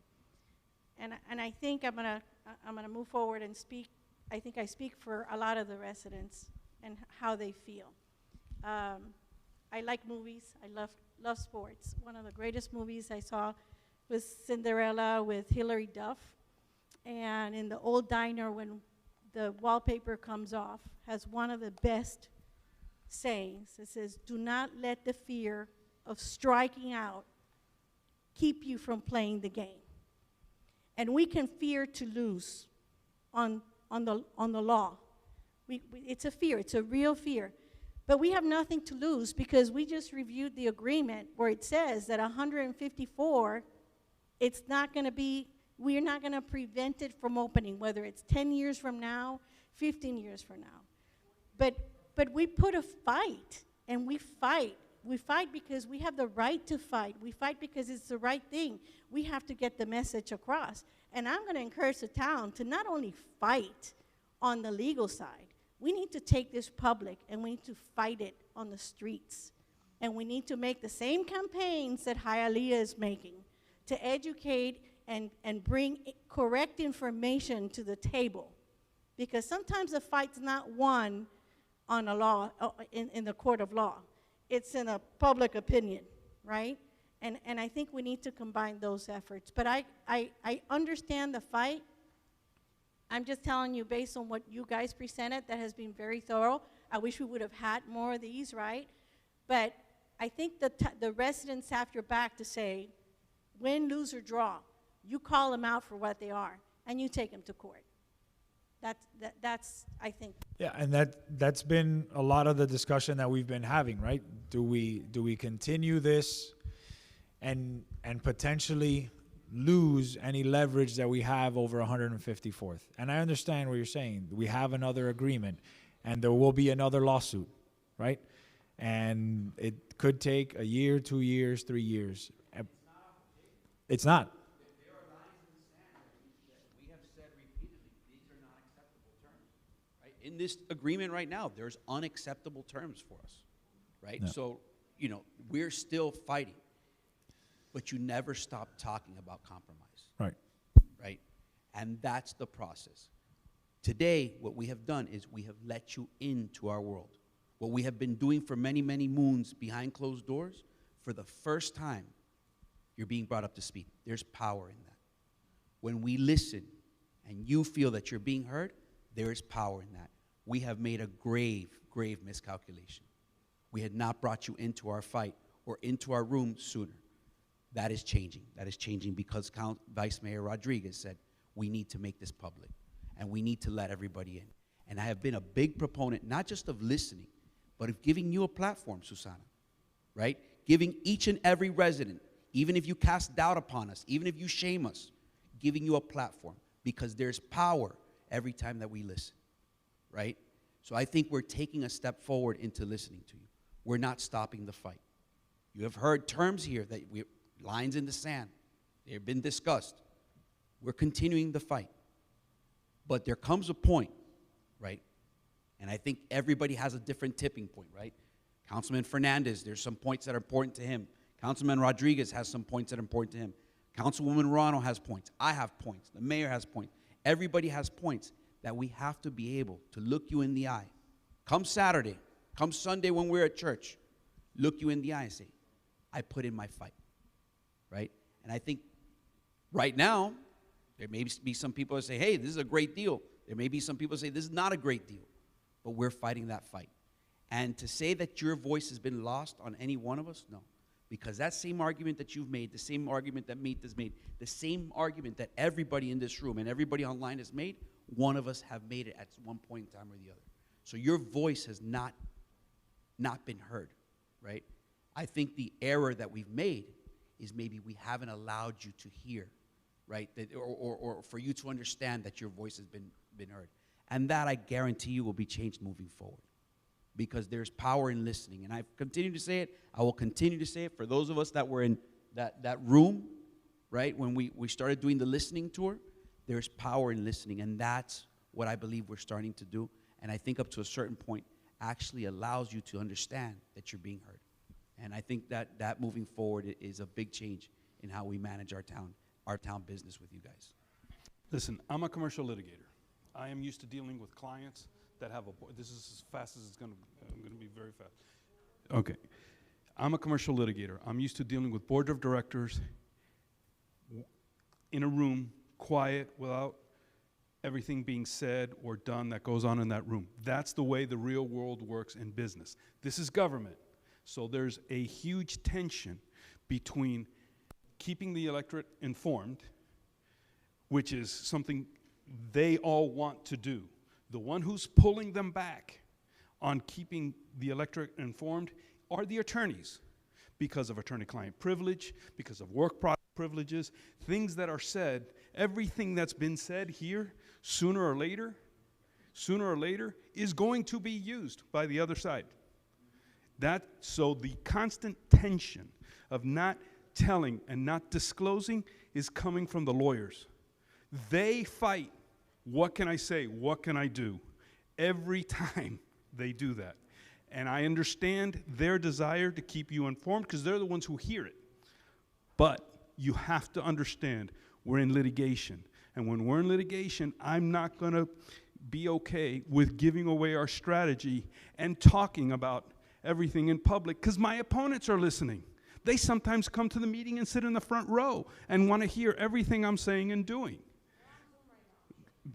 And I think I'm gonna move forward and speak. I think I speak for a lot of the residents and how they feel. I like movies. I love sports. One of the greatest movies I saw was Cinderella with Hilary Duff. And in the old diner, when the wallpaper comes off, has one of the best sayings. It says, do not let the fear of striking out keep you from playing the game. And we can fear to lose on the law. It's a fear. It's a real fear. But we have nothing to lose because we just reviewed the agreement where it says that 154, it's not going to be, we're not going to prevent it from opening, whether it's 10 years from now, 15 years from now. But we put a fight, and we fight. We fight because we have the right to fight. We fight because it's the right thing. We have to get the message across. And I'm going to encourage the town to not only fight on the legal side, we need to take this public and we need to fight it on the streets. And we need to make the same campaigns that Hialeah is making to educate and bring correct information to the table. Because sometimes the fight's not won on a law, in the court of law. It's in a public opinion, right? And I think we need to combine those efforts. But I understand the fight. I'm just telling you based on what you guys presented, that has been very thorough. I wish we would have had more of these, right? But I think the residents have your back to say, win, lose, or draw, you call them out for what they are, and you take them to court. That's I think. Yeah, and that's been a lot of the discussion that we've been having, right? Do we continue this and potentially lose any leverage that we have over 154th? And I understand what you're saying. We have another agreement, and there will be another lawsuit, right? And it could take a year, 2 years, 3 years. It's not. In this agreement right now, there's unacceptable terms for us, right? Yeah. So, you know, we're still fighting, but you never stop talking about compromise. Right. Right? And that's the process. Today, what we have done is we have let you into our world. What we have been doing for many, many moons behind closed doors, for the first time, you're being brought up to speed. There's power in that. When we listen and you feel that you're being heard, there is power in that. We have made a grave, grave miscalculation. We had not brought you into our fight or into our room sooner. That is changing. That is changing because Vice Mayor Rodriguez said, we need to make this public, and we need to let everybody in. And I have been a big proponent, not just of listening, but of giving you a platform, Susana, right? Giving each and every resident, even if you cast doubt upon us, even if you shame us, giving you a platform, because there's power every time that we listen, right? So I think we're taking a step forward into listening to you. We're not stopping the fight. You have heard terms here that lines in the sand. They've been discussed. We're continuing the fight. But there comes a point, right? And I think everybody has a different tipping point, right? Councilman Fernandez, there's some points that are important to him. Councilman Rodriguez has some points that are important to him. Councilwoman Rano has points. I have points. The mayor has points. Everybody has points that we have to be able to look you in the eye. Come Saturday, come Sunday when we're at church, look you in the eye and say, I put in my fight, right? And I think right now, there may be some people that say, hey, this is a great deal. There may be some people that say, this is not a great deal. But we're fighting that fight. And to say that your voice has been lost on any one of us, no. Because that same argument that you've made, the same argument that Meet has made, the same argument that everybody in this room and everybody online has made, one of us have made it at one point in time or the other. So your voice has not been heard, right? I think the error that we've made is maybe we haven't allowed you to hear, right? That, or for you to understand that your voice has been heard. And that, I guarantee you, will be changed moving forward. Because there's power in listening. And I've continued to say it. I will continue to say it. For those of us that were in that room, right, when we started doing the listening tour, there's power in listening. And that's what I believe we're starting to do. And I think up to a certain point actually allows you to understand that you're being heard. And I think that moving forward is a big change in how we manage our town business with you guys. Listen, I'm a commercial litigator. I am used to dealing with clients that have this is as fast as it's going to I'm going to be very fast. Okay. I'm a commercial litigator. I'm used to dealing with board of directors in a room, quiet, without everything being said or done that goes on in that room. That's the way the real world works in business. This is government. So there's a huge tension between keeping the electorate informed, which is something they all want to do. The one who's pulling them back on keeping the electorate informed are the attorneys, because of attorney-client privilege, because of work product privileges, things that are said. Everything that's been said here, sooner or later, is going to be used by the other side. So the constant tension of not telling and not disclosing is coming from the lawyers. They fight, what can I say, what can I do? Every time they do that. And I understand their desire to keep you informed because they're the ones who hear it. But you have to understand, we're in litigation. And when we're in litigation, I'm not going to be okay with giving away our strategy and talking about everything in public because my opponents are listening. They sometimes come to the meeting and sit in the front row and want to hear everything I'm saying and doing.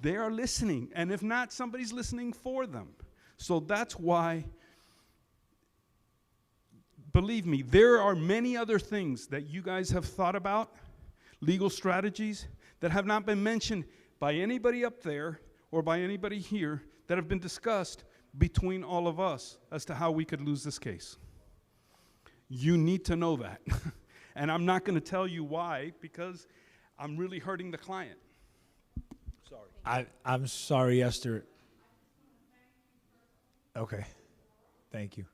They are listening. And if not, somebody's listening for them. So that's why, believe me, there are many other things that you guys have thought about, legal strategies, that have not been mentioned by anybody up there or by anybody here that have been discussed between all of us as to how we could lose this case. You need to know that. And I'm not going to tell you why, because I'm really hurting the client. Sorry. I'm sorry, Esther. Okay. Thank you.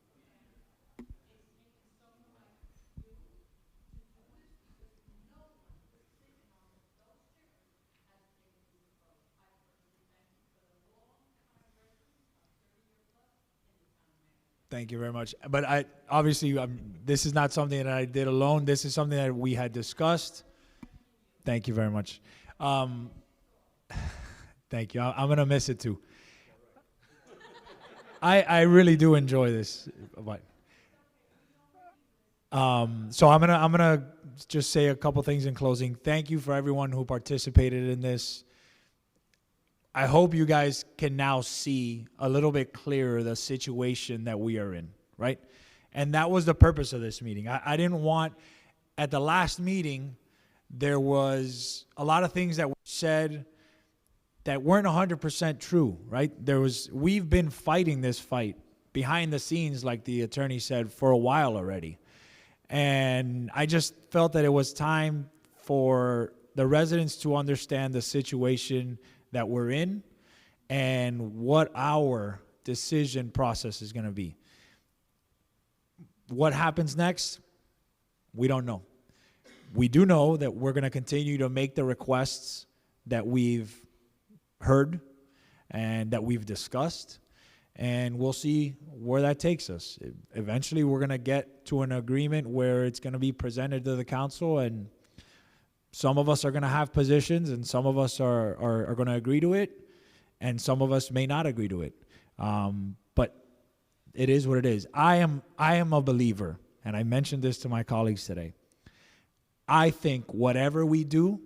Thank you very much. But obviously, this is not something that I did alone. This is something that we had discussed. Thank you very much. Thank you. I'm going to miss it too. I really do enjoy this. But, so I'm gonna just say a couple things in closing. Thank you for everyone who participated in this. I hope you guys can now see a little bit clearer the situation that we are in, right? And that was the purpose of this meeting. I didn't want, at the last meeting, there was a lot of things that were said that weren't 100% true, right? We've been fighting this fight behind the scenes, like the attorney said, for a while already. And I just felt that it was time for the residents to understand the situation that we're in and what our decision process is going to be. What happens next? We don't know. We do know that we're going to continue to make the requests that we've heard and that we've discussed, and we'll see where that takes us. Eventually, we're going to get to an agreement where it's going to be presented to the council, and some of us are going to have positions, and some of us are going to agree to it, and some of us may not agree to it. But it is what it is. I am a believer, and I mentioned this to my colleagues today. I think whatever we do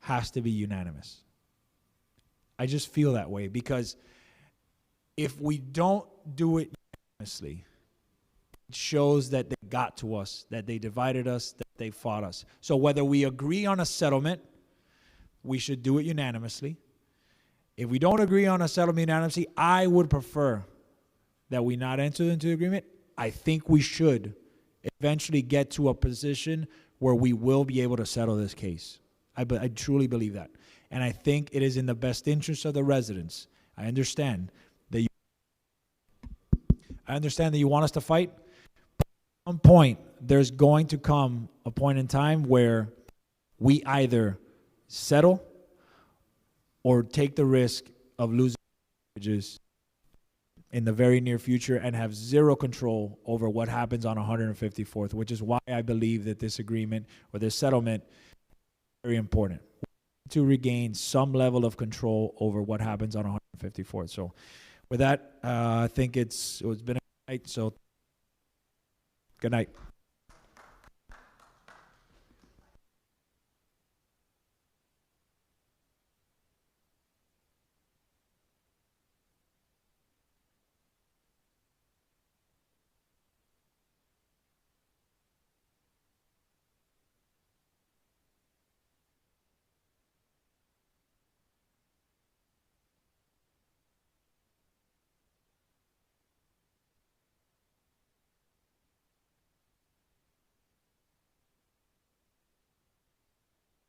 has to be unanimous. I just feel that way, because if we don't do it unanimously, it shows that they got to us, that they divided us, that they fought us. So whether we agree on a settlement, we should do it unanimously. If we don't agree on a settlement unanimously, I would prefer that we not enter into the agreement. I think we should eventually get to a position where we will be able to settle this case. I truly believe that. And I think it is in the best interest of the residents. I understand that you want us to fight. But at some point, there's going to come a point in time where we either settle or take the risk of losing damages in the very near future and have zero control over what happens on 154th, which is why I believe that this agreement or this settlement is very important, to regain some level of control over what happens on 154th. So with that, I think it's been a night, so good night.